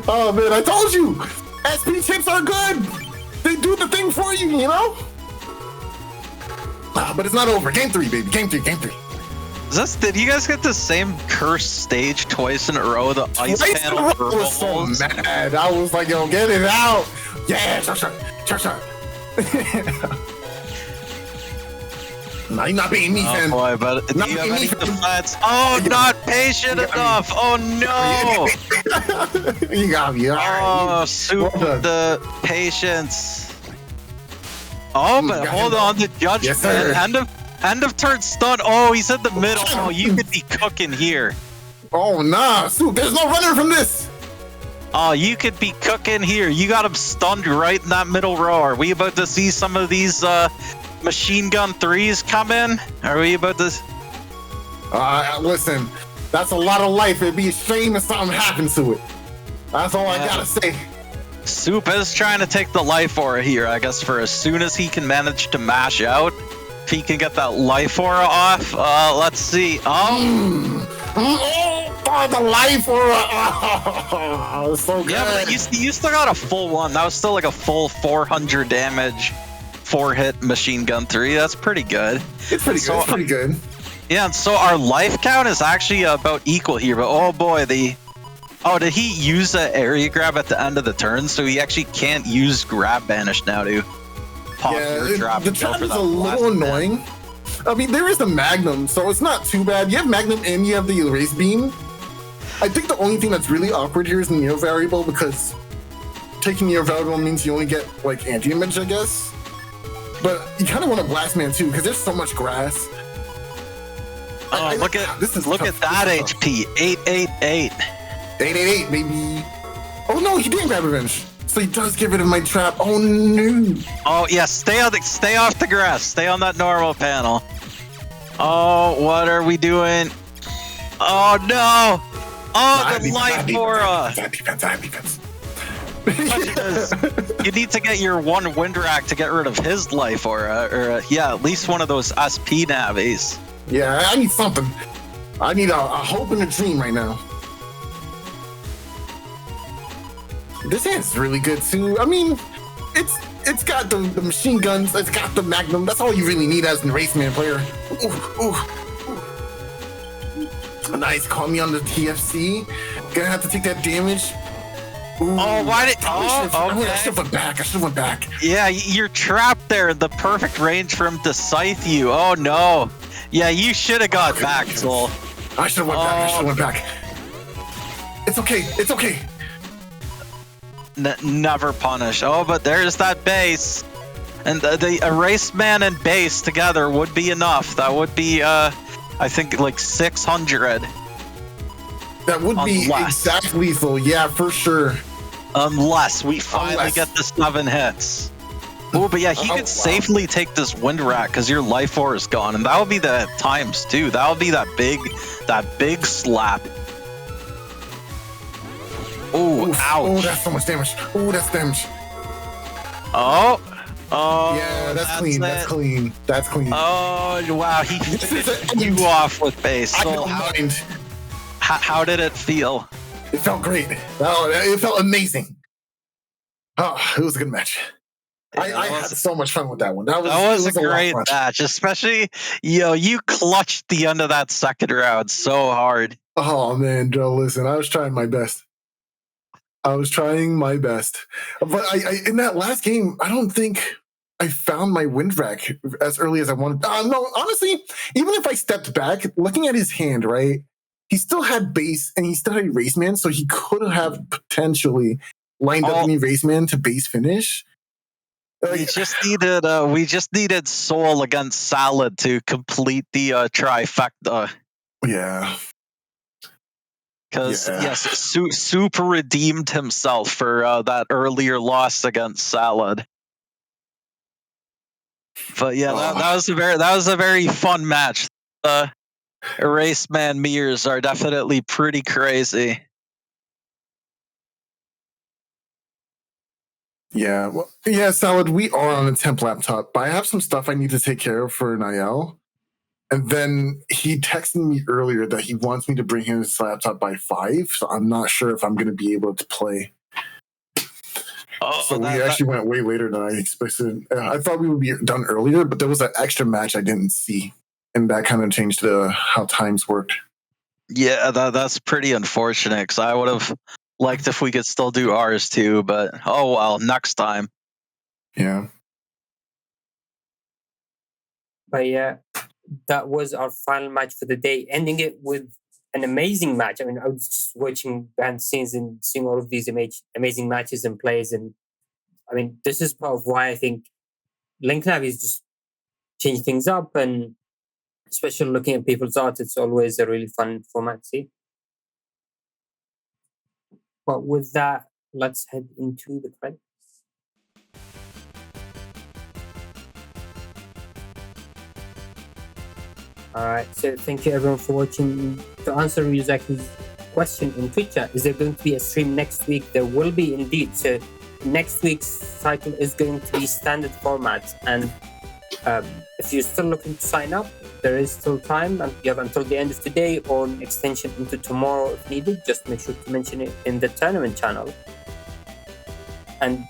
Oh man, I told you! SP chips are good! They do the thing for you, you know? But it's not over. Game 3, baby. Game 3. Did you guys get the same cursed stage twice in a row? The ice panel I was so mad. I was like, yo, get it out! Yeah, chop. No, you're not beating me, fam. Oh boy, but do you have any defense? Oh, not patient enough! Oh no! You got me, alright. Oh, Soup with the patience. Oh, but hold on, the judgment. Yes, sir. End of turn stun. Oh, he's in the middle. Oh, you could be cooking here. Oh, nah, Soup, there's no running from this. Oh, you could be cooking here. You got him stunned right in that middle row. Are we about to see some of these machine gun 3s come in? Are we about to... Listen, that's a lot of life. It'd be a shame if something happened to it. That's all I gotta say. Soup is trying to take the life aura here, I guess, for as soon as he can manage to mash out. If he can get that life aura off. Let's see. Oh, the life aura. Oh, so good. Yeah, but you still got a full one. That was still like a full 400 damage. 4-hit machine gun 3. That's pretty good. It's pretty good. Yeah, and so our life count is actually about equal here, but oh boy, did he use the area grab at the end of the turn? So he actually can't use grab banish now to pop your drop. The trap is a little annoying. I mean, there is the Magnum, so it's not too bad. You have Magnum and you have the Erase Beam. I think the only thing that's really awkward here is the Neo variable, because taking Neo variable means you only get like anti-image, I guess. But you kind of want a Blast Man too, because there's so much grass. Oh, look at that HP. 888. 888, maybe. Oh no, he didn't grab revenge. So he does get rid of my trap. Oh no. Oh yeah, stay off the grass. Stay on that normal panel. Oh, what are we doing? Oh no! Oh, the life aura! Defense. You need to get your one wind rack to get rid of his life aura, or yeah, at least one of those SP navies. Yeah, I need something. I need a hope and a dream right now. This hand's really good too. I mean, it's got the machine guns, it's got the magnum. That's all you really need as an Raceman player. Ooh. Nice, caught me on the TFC. Gonna have to take that damage. Ooh. Oh, why did? I should have went back. Yeah, you're trapped there in the perfect range for him to scythe you. Oh no. Yeah, you should have got back, Soul. I should have went back. It's okay. Never punish. Oh, but there's that base. And the erase man and base together would be enough. That would be, I think, like 600. That would be exactly lethal. Yeah, for sure. Unless we finally get the 7 hits. Oh, but yeah, he could safely take this wind rack because your life aura is gone. And that would be the times too. That would be that big slap. Oh, ouch. Oh, that's so much damage. Oh, that's damage. Oh. Yeah, that's clean. Oh, wow. He finished you off with base. So how did it feel? It felt great. Oh, it felt amazing. Oh, it was a good match. I had so much fun with that one. That was a great match, especially, you clutched the end of that second round so hard. Oh, man, Joe, listen, I was trying my best. But I in that last game, I don't think I found my wind rack as early as I wanted. No, honestly, even if I stepped back, looking at his hand, right, he still had base and he still had Raceman, so he could have potentially lined up any Raceman to base finish. We just needed Soul against Salad to complete the trifecta. Yeah. Because Super redeemed himself for that earlier loss against Salad. But yeah, that was a very fun match. Erase Man mirrors are definitely pretty crazy. Yeah, well, yeah, Salad, we are on a temp laptop, but I have some stuff I need to take care of for Niall. And then he texted me earlier that he wants me to bring his laptop by 5, so I'm not sure if I'm going to be able to play. We actually went way later than I expected. I thought we would be done earlier, but there was an extra match I didn't see, and that kind of changed how times worked. Yeah, that's pretty unfortunate, because I would have liked if we could still do ours too, but oh well, next time. Yeah. But yeah, that was our final match for the day, ending it with an amazing match. I mean, I was just watching behind the scenes and seeing all of these amazing matches and plays. And I mean, this is part of why I think Link Nav is just changing things up. And especially looking at people's art, it's always a really fun format to see. But with that, let's head into the credits. All right, so thank you everyone for watching. To answer Ryuzaki's question in Twitter, is there going to be a stream next week? There will be indeed. So next week's cycle is going to be standard format, and if you're still looking to sign up, there is still time, and you have until the end of today or an extension into tomorrow if needed. Just make sure to mention it in the tournament channel. And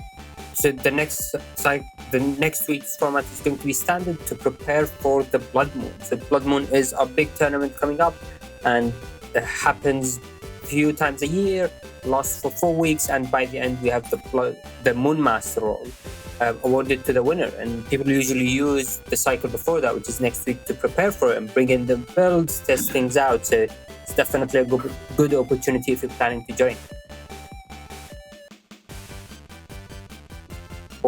so the next week's format is going to be standard to prepare for the Blood Moon. So Blood Moon is a big tournament coming up, and it happens a few times a year, lasts for 4 weeks, and by the end we have the Moon Master role awarded to the winner. And people usually use the cycle before that, which is next week, to prepare for it and bring in the builds, test things out. So it's definitely a good opportunity if you're planning to join.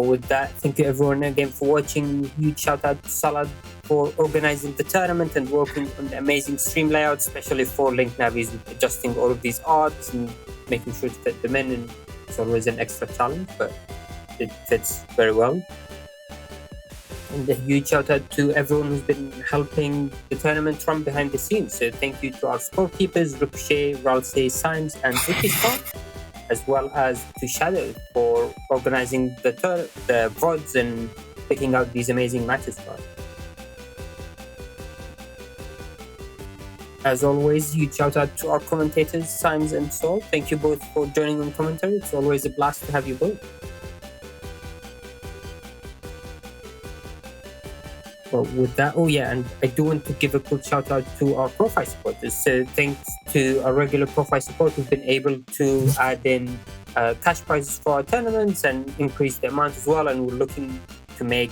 But with that, thank you everyone again for watching. Huge shout out to Salad for organizing the tournament and working on the amazing stream layout, especially for Link Navis, with adjusting all of these odds and making sure to fit them in. And it's always an extra challenge, but it fits very well. And a huge shout out to everyone who's been helping the tournament from behind the scenes. So thank you to our scorekeepers, Ricochet, Ralsei, Symes, and Zukistar, as well as to Shadow for organizing the VODs and picking out these amazing matches for us. As always, huge shout out to our commentators, Symes and Soul. Thank you both for joining on commentary. It's always a blast to have you both. Well, with that, and I do want to give a quick shout out to our profile supporters. So thanks to our regular profile support, we've been able to add in cash prizes for our tournaments and increase the amount as well. And we're looking to make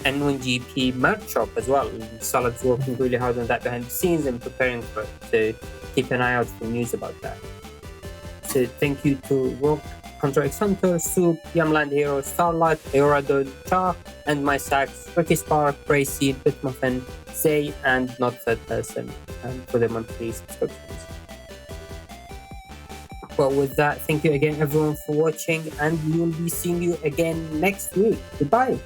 N1GP merch shop as well. And Salad's working really hard on that behind the scenes and preparing for it. So keep an eye out for news about that. So thank you to Rock, Contra X Hunter, Soup, Yamland Hero, Starlight, Eorado, Cha, and my sax, Ricky Spark, Bracy, Bitmuffin, Zay, and Not That Person, for the monthly subscriptions. Well, with that, thank you again everyone for watching, and we will be seeing you again next week. Goodbye.